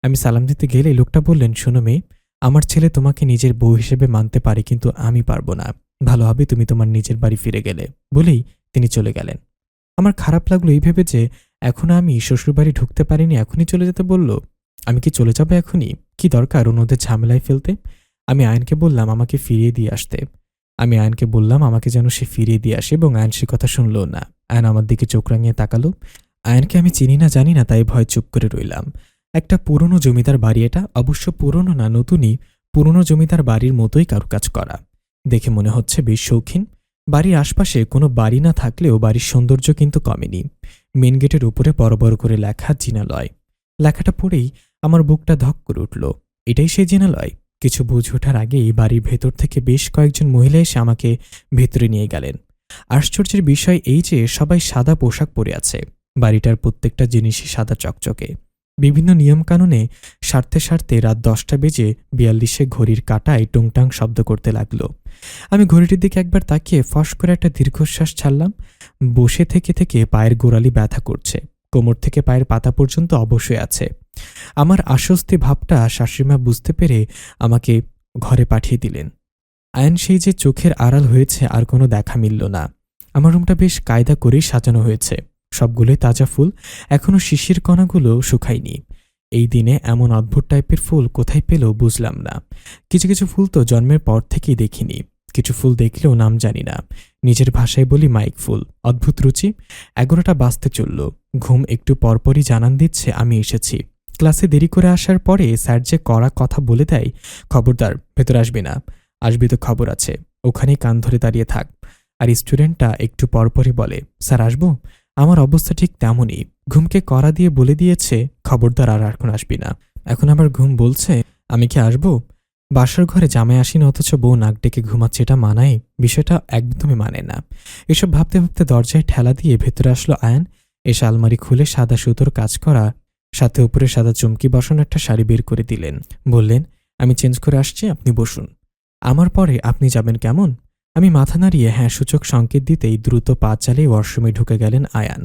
আমি সালাম দিতে গেলে লোকটা বললেন, শোনো মেয়ে, আমার ছেলে তোমাকে নিজের বউ হিসেবে মানতে পারে, কিন্তু আমি পারবো না। ভালো হবে তুমি তোমার নিজের বাড়ি ফিরে গেলে। বলেই তিনি চলে গেলেন। আমার খারাপ লাগলো এই ভেবে যে এখনো আমি শ্বশুরবাড়ি ঢুকতে পারিনি, এখনই চলে যেতে বলল। আমি কি চলে যাবো এখনই? কি দরকার ওদের ঝামেলায় ফেলতে? আমি আয়নকে বললাম, আমাকে ফিরিয়ে দিয়ে আসতে। আমি আয়নকে বললাম আমাকে যেন সে ফিরিয়ে দিয়ে আসে, এবং আয়ন সে কথা শুনল না। আয়ন আমার দিকে চোখ রাঙিয়ে তাকালো। আয়নকে আমি চিনি না জানি না, তাই ভয় চুপ করে রইলাম। একটা পুরনো জমিদার বাড়ি এটা, অবশ্য পুরনো না, নতুনই। পুরনো জমিদার বাড়ির মতোই কারুকাজ করা, দেখে মনে হচ্ছে বেশ শৌখিন। বাড়ির আশপাশে কোনো বাড়ি না থাকলেও বাড়ির সৌন্দর্য কিন্তু কমেনি। মেন গেটের উপরে বড় বড় করে লেখা জিনালয়। লেখাটা পড়েই আমার বুকটা ধক করে উঠল। এটাই সেই জিনালয়? কিছু বুঝে ওঠার আগেই বাড়ির ভেতর থেকে বেশ কয়েকজন মহিলা এসে আমাকে ভেতরে নিয়ে গেলেন। আশ্চর্যের বিষয় এই যে সবাই সাদা পোশাক পরে আছে। বাড়িটার প্রত্যেকটা জিনিসই সাদা চকচকে। বিভিন্ন নিয়মকানুনে সারতে সারতে রাত 10টা বেজে 42-এ ঘড়ির কাঁটায় টুংটাং শব্দ করতে লাগলো। আমি ঘড়িটির দিকে একবার তাকিয়ে ফস করে একটা দীর্ঘশ্বাস ছাড়লাম। বসে থেকে থেকে পায়ের গোড়ালি ব্যথা করছে, কোমর থেকে পায়ের পাতা পর্যন্ত অবশ্যই আছে। আমার আশ্বস্তি ভাবটা শাশুড়িমা বুঝতে পেরে আমাকে ঘরে পাঠিয়ে দিলেন। আয়ন সেই যে চোখের আড়াল হয়েছে আর কোনো দেখা মিলল না। আমার রুমটা বেশ কায়দা করেই সাজানো হয়েছে, সবগুলোই তাজা ফুল, এখনো শিশির কণাগুলো শুকায়নি। এই দিনে এমন অদ্ভুত টাইপের ফুল কোথায় পেল বুঝলাম না। কিছু কিছু ফুল তো জন্মের পর থেকেই দেখিনি, কিছু ফুল দেখলেও নাম জানি না। নিজের ভাষায় বলি মাইক ফুল। অদ্ভুত রুচি। 11টা বাজতে চলল। ঘুম একটু পরপরই জানান দিচ্ছে আমি এসেছি। ক্লাসে দেরি করে আসার পরে স্যার যে কড়া কথা বলে দেয়, খবরদার ভেতর আসবি না, আসবি তো খবর আছে, ওখানেই কান ধরে দাঁড়িয়ে থাক। আর স্টুডেন্টটা একটু পরপরই বলে, স্যার আসবো? আমার অবস্থা ঠিক তেমনই। ঘুমকে কড়া দিয়ে বলে দিয়েছে, খবরদার আর এখন আসবি না। এখন আবার ঘুম বলছে আমি কি আসবো? বাসার ঘরে জামাই আসিনি, অথচ বউ নাক ডেকে ঘুমাচ্ছে, এটা মানায়? বিষয়টা একদমই মানে না। এসব ভাবতে ভাবতে দরজায় ঠেলা দিয়ে ভেতরে আসলো আয়ন। এসে আলমারি খুলে সাদা সুতোর কাজ করা, সাথে উপরে সাদা চুমকি বসানো একটা শাড়ি বের করে দিলেন। বললেন, আমি চেঞ্জ করে আসছি, আপনি বসুন। আমার পরে আপনি যাবেন কেমন? আমি মাথা নাড়িয়ে হ্যাঁ সূচক সংকেত দিতেই দ্রুত পা চালিয়ে ওয়াশরুমে ঢুকে গেলেন আয়ান।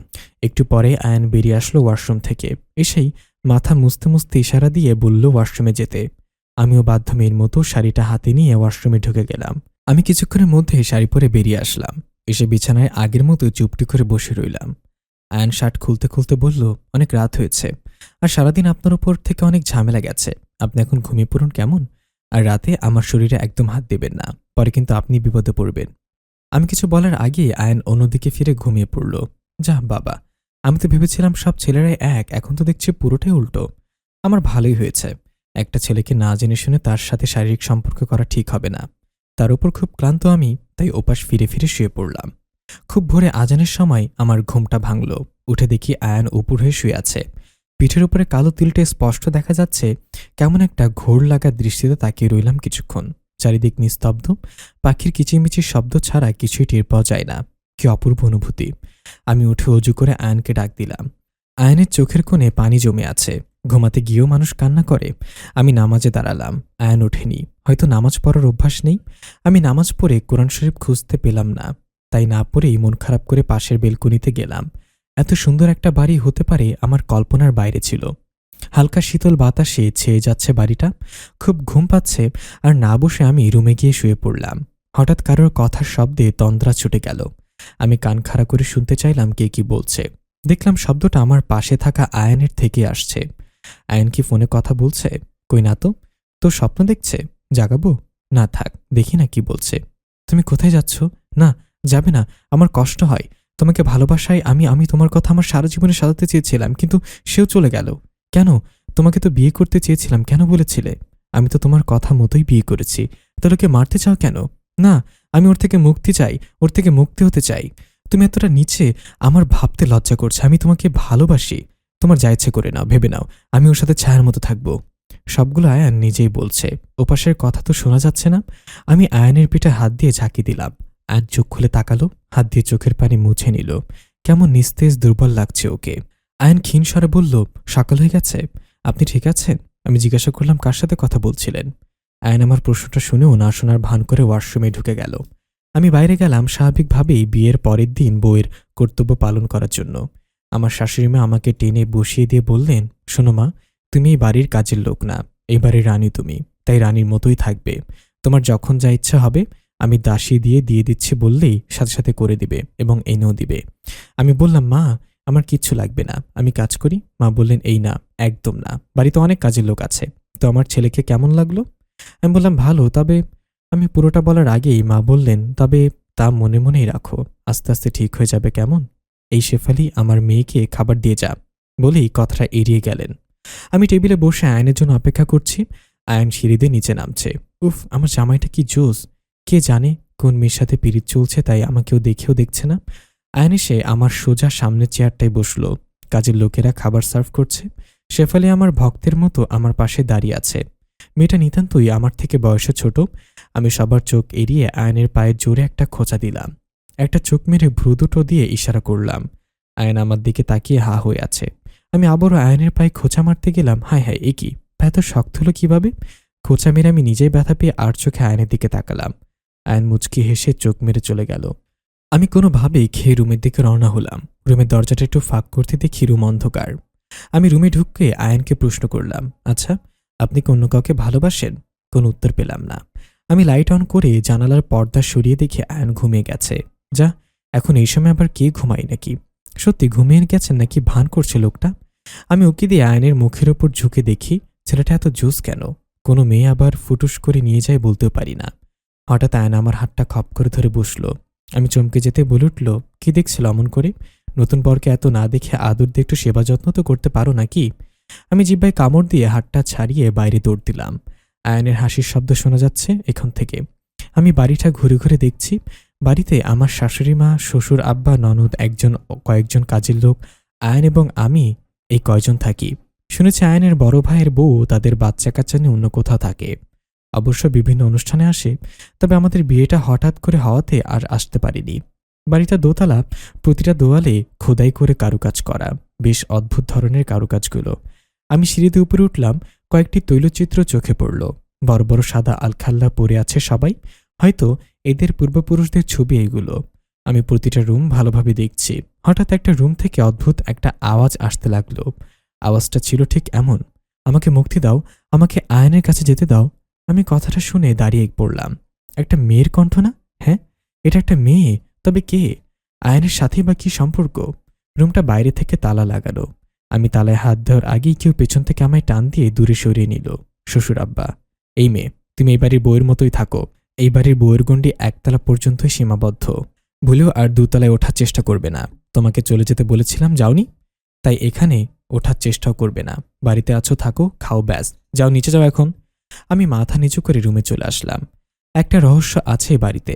একটু পরে আয়ান বেরিয়ে আসলো ওয়াশরুম থেকে। এসেই মাথা মুছতে মুছতে ইশারা দিয়ে বলল ওয়াশরুমে যেতে। আমিও বাধ্য মেয়ের মতো শাড়িটা হাতে নিয়ে ওয়াশরুমে ঢুকে গেলাম। আমি কিছুক্ষণের মধ্যেই শাড়ি পরে বেরিয়ে আসলাম। এসে বিছানায় আগের মতো চুপটি করে বসে রইলাম। আয়ান শার্ট খুলতে খুলতে বলল, অনেক রাত হয়েছে, আর সারাদিন আপনার উপর থেকে অনেক ঝামেলা গেছে। আপনি এখন ঘুমিয়ে পড়ুন কেমন? আর রাতে আমার শরীরে একদম হাত দেবেন না, পরে কিন্তু আপনি বিপদে পড়বেন। আমি কিছু বলার আগেই আয়ান অন্যদিকে ফিরে ঘুমিয়ে পড়ল। যা বাবা, আমি তো ভেবেছিলাম সব ছেলেরাই এক, এখন তো দেখছি পুরোটাই উল্টো। আমার ভালোই হয়েছে। একটা ছেলেকে না জেনে শুনে তার সাথে শারীরিক সম্পর্ক করা ঠিক হবে না। তার উপর খুব ক্লান্ত আমি, তাই ওপাশ ফিরে ফিরে শুয়ে পড়লাম। খুব ভোরে আজানের সময় আমার ঘুমটা ভাঙল। উঠে দেখি আয়ান উপর হয়ে শুয়ে আছে। পিঠের উপরে কালো তিলটে স্পষ্ট দেখা যাচ্ছে। কেমন একটা ঘোর লাগা দৃষ্টিতে তাকিয়ে রইলাম কিছুক্ষণ। চারিদিক নিস্তব্ধ, পাখির কিচিমিচির শব্দ ছাড়া কিছুই টের পাওয়া যায় না। কি অপূর্ব অনুভূতি। আমি উঠে অজু করে আয়ানকে ডাক দিলাম। আয়ানের চোখের কোণে পানি জমে আছে। ঘুমাতে গিয়েও মানুষ কান্না করে। আমি নামাজে দাঁড়ালাম। আয়ান ওঠেনি, হয়তো নামাজ পড়ার অভ্যাস নেই। আমি নামাজ পড়ে কোরআন শরীফ খুঁজতে পেলাম না, তাই না পড়েই মন খারাপ করে পাশের বেলকনিতে গেলাম। এত সুন্দর একটা বাড়ি হতে পারে আমার কল্পনার বাইরে ছিল। হালকা শীতল বাতাসে ছেয়ে যাচ্ছে বাড়িটা। খুব ঘুম পাচ্ছে, আর না বসে আমি রুমে গিয়ে শুয়ে পড়লাম। হঠাৎ কারোর কথার শব্দে তন্দ্রা ছুটে গেল। আমি কান খাড়া করে শুনতে চাইলাম কে কি বলছে। দেখলাম শব্দটা আমার পাশে থাকা আয়ানের থেকে আসছে। আয়ান কি ফোনে কথা বলছে? কই না তো। তোর স্বপ্ন দেখছে? জাগাবো? না থাক, দেখি না কি বলছে। তুমি কোথায় যাচ্ছ? না, যাবে না, আমার কষ্ট হয়। তোমাকে ভালোবাসায় আমি আমি তোমার কথা আমার সারা জীবনে সাজাতে চেয়েছিলাম, কিন্তু সেও চলে গেল। কেন? তোমাকে তো বিয়ে করতে চেয়েছিলাম, কেন বলেছিলে? আমি তো তোমার কথা মতোই বিয়ে করেছি। তাহলে ওকে মারতে চাও কেন? না, আমি ওর থেকে মুক্তি চাই, ওর থেকে মুক্তি হতে চাই। তুমি এতটা নিচে, আমার ভাবতে লজ্জা করছে। আমি তোমাকে ভালোবাসি। তোমার যা ইচ্ছে করে নাও, ভেবে নাও আমি ওর সাথে ছায়ার মতো থাকবো। সবগুলো আয়ান নিজেই বলছে। ওপাশের কথা তো শোনা যাচ্ছে না। আমি আয়ানের পিঠে হাত দিয়ে ঝাঁকি দিলাম। আয়ান চোখ খুলে তাকালো, হাত দিয়ে চোখের পানি মুছে নিল। কেমন নিস্তেজ, দুর্বল লাগছে ওকে। আয়ান ক্ষীণ স্বরে বলল, সকাল হয়ে গেছে, আপনি ঠিক আছেন? আমি জিজ্ঞাসা করলাম, কার সাথে কথা বলছিলেন? আয়ান আমার প্রশ্নটা শুনেও না শোনার ভান করে ওয়াশরুমে ঢুকে গেল। আমি বাইরে গেলাম স্বাভাবিকভাবেই বিয়ের পরের দিন বউয়ের কর্তব্য পালন করার জন্য। আমার শাশুড়িমা আমাকে টেনে বসিয়ে দিয়ে বললেন, শোনো মা, তুমি এই বাড়ির কাজের লোক না, এই বাড়ির রানী তুমি, তাই রানীর মতোই থাকবে। তোমার যখন যা ইচ্ছা হবে আমি দাসী দিয়ে দিচ্ছি বললেই সাথে সাথে করে দিবে এবং এনেও দিবে। আমি বললাম, মা, আমার কিচ্ছু লাগবে না, আমি কাজ করি। মা বললেন, এই না, একদম না, বাড়িতে অনেক কাজের লোক আছে। তো আমার ছেলেকে কেমন লাগলো? আমি বললাম, ভালো, তবে। আমি পুরোটা বলার আগেই মা বললেন, তবে তা মনে মনেই রাখো, আস্তে আস্তে ঠিক হয়ে যাবে কেমন? এই শেফালি, আমার মেয়েকে খাবার দিয়ে যা, বলেই কথাটা এড়িয়ে গেলেন। আমি টেবিলে বসে আয়নের জন্য অপেক্ষা করছি। আয়ন সিঁড়িতে নিচে নামছে। উফ, আমার জামাইটা কি জোস! কে জানে কোন মেয়ের সাথে পিরিত চলছে, তাই আমাকেও দেখেও দেখছে না। আয়ন এসে আমার সোজা সামনের চেয়ারটায় বসল। কাজের লোকেরা খাবার সার্ভ করছে। শেফালি আমার ভক্তের মতো আমার পাশে দাঁড়িয়ে আছে। মেয়েটা নিতান্তই আমার থেকে বয়সে ছোট। আমি সবার চোখ এড়িয়ে আয়নের পায়ে জোরে একটা খোঁচা দিলাম। একটা চোখ মেরে ভ্রু দুটো দিয়ে ইশারা করলাম। আয়ন আমার দিকে তাকিয়ে হা হয়ে আছে। আমি আবারও আয়নের পায়ে খোঁচা মারতে গেলাম। হায় হায়, এ কি! পা এত শক্ত হলো কিভাবে? খোঁচা মেরে আমি নিজেই ব্যথা পেয়ে আর চোখে আয়নের দিকে তাকালাম। আয়ন মুচকি হেসে চোখ মেরে চলে গেল। আমি কোনোভাবেই খেয়ে রুমের দিকে রওনা হলাম। রুমের দরজাটা একটু ফাঁক করতে দেখি রুম অন্ধকার। আমি রুমে ঢুকে আয়নকে প্রশ্ন করলাম, আচ্ছা, আপনি কি অন্য কাউকে ভালোবাসেন? কোনো উত্তর পেলাম না। আমি লাইট অন করে জানালার পর্দা সরিয়ে দেখে আয়ন ঘুমিয়ে গেছে। যা, এখন এই সময় আবার কে ঘুমাই নাকি? সত্যি ঘুমিয়ে গেছেন নাকি ভান করছে লোকটা? আমি উকি দিয়ে আয়নের মুখের ওপর ঝুঁকে দেখি, ছেলেটা এত জোস কেন? কোনো মেয়ে আবার ফুটুস করে নিয়ে যায় বলতেও পারি না। হঠাৎ আয়ন আমার হাতটা খপ করে ধরে বসল। আমি চমকে যেতে বলে উঠল, কি দেখছিল অমন করে? নতুন বরকে এত না দেখে আদর দিয়ে একটু সেবা যত্ন তো করতে পারো নাকি? আমি জিহ্বায় কামড় দিয়ে হাতটা ছাড়িয়ে বাইরে দৌড় দিলাম। আয়নের হাসির শব্দ শোনা যাচ্ছে এখান থেকে। আমি বাড়িটা ঘুরে ঘুরে দেখছি। বাড়িতে আমার শাশুড়ি মা, শ্বশুর, আব্বা, ননদ, কয়েকজন কাজের লোক, আয়ন এবং আমি, এই কয়জন থাকি। শুনেছি আয়নের বড় ভাইয়ের বউ তাদের বাচ্চা কাচ্চা নিয়ে অন্য কোথাও থাকে। অবশ্য বিভিন্ন অনুষ্ঠানে আসে, তবে আমাদের বিয়েটা হঠাৎ করে হওয়াতে আর আসতে পারিনি। বাড়িটা দোতলা, প্রতিটা দেওয়ালে খোদাই করে কারুকাজ করা, বেশ অদ্ভুত ধরনের কারুকাজগুলো। আমি সিঁড়িতে উপরে উঠলাম। কয়েকটি তৈলচিত্র চোখে পড়ল। বড় বড় সাদা আলখাল্লা পরে আছে সবাই। হয়তো এদের পূর্বপুরুষদের ছবি এগুলো। আমি প্রতিটা রুম ভালোভাবে দেখছি। হঠাৎ একটা রুম থেকে অদ্ভুত একটা আওয়াজ আসতে লাগলো। আওয়াজটা ছিল ঠিক এমন, আমাকে মুক্তি দাও, আমাকে আয়নের কাছে যেতে দাও। আমি কথাটা শুনে দাঁড়িয়ে পড়লাম। একটা মেয়ের কণ্ঠ না? হ্যাঁ, এটা একটা মেয়ে। তবে কে? আয়নের সাথেই বা কি সম্পর্ক? রুমটা বাইরে থেকে তালা লাগালো। আমি তালায় হাত দেওয়ার আগেই কেউ পেছন থেকে আমায় টান দিয়ে দূরে সরিয়ে নিল। শ্বশুর আব্বা। এই মেয়ে, তুমি এই বাড়ির বউয়ের মতোই থাকো। এই বাড়ির বউয়ের গণ্ডি একতলা পর্যন্তই সীমাবদ্ধ। ভুলেও আর দোতলায় ওঠার চেষ্টা করবে না। তোমাকে চলে যেতে বলেছিলাম, যাওনি? তাই এখানে ওঠার চেষ্টাও করবে না। বাড়িতে আছো, থাকো, খাও, ব্যাস। যাও, নিচে যাও এখন। আমি মাথা নিচু করে রুমে চলে আসলাম। একটা রহস্য আছে এ বাড়িতে।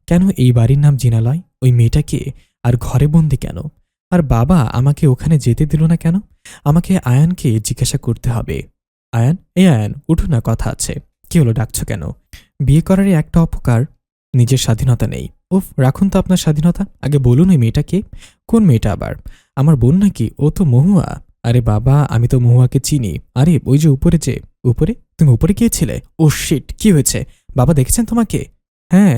কেন এই বাড়ির নাম জিনালয়? ওই মেয়েটাকে আর ঘরে বন্দি কেন? আর বাবা আমাকে ওখানে যেতে দিল না কেন? আমাকে আয়ানকে জিজ্ঞাসা করতে হবে। আয়ান, এই আয়ান, উঠো না, কথা আছে। কি হলো, ডাকছো কেন? বিয়ে করারই একটা অপকার, নিজের স্বাধীনতা নেই। উফ, রাখুন তো আপনার স্বাধীনতা। আগে বলুন ওই মেয়েটা কে? কোন মেয়েটা আবার? আমার বোন নাকি? ও তো মহুয়া। আরে বাবা, আমি তো মহুয়াকে চিনি। আরে ওই যে উপরে, যে উপরে। তুমি উপরে গিয়েছিলে? ও শিট, কি হয়েছে? বাবা দেখেছেন তোমাকে? হ্যাঁ,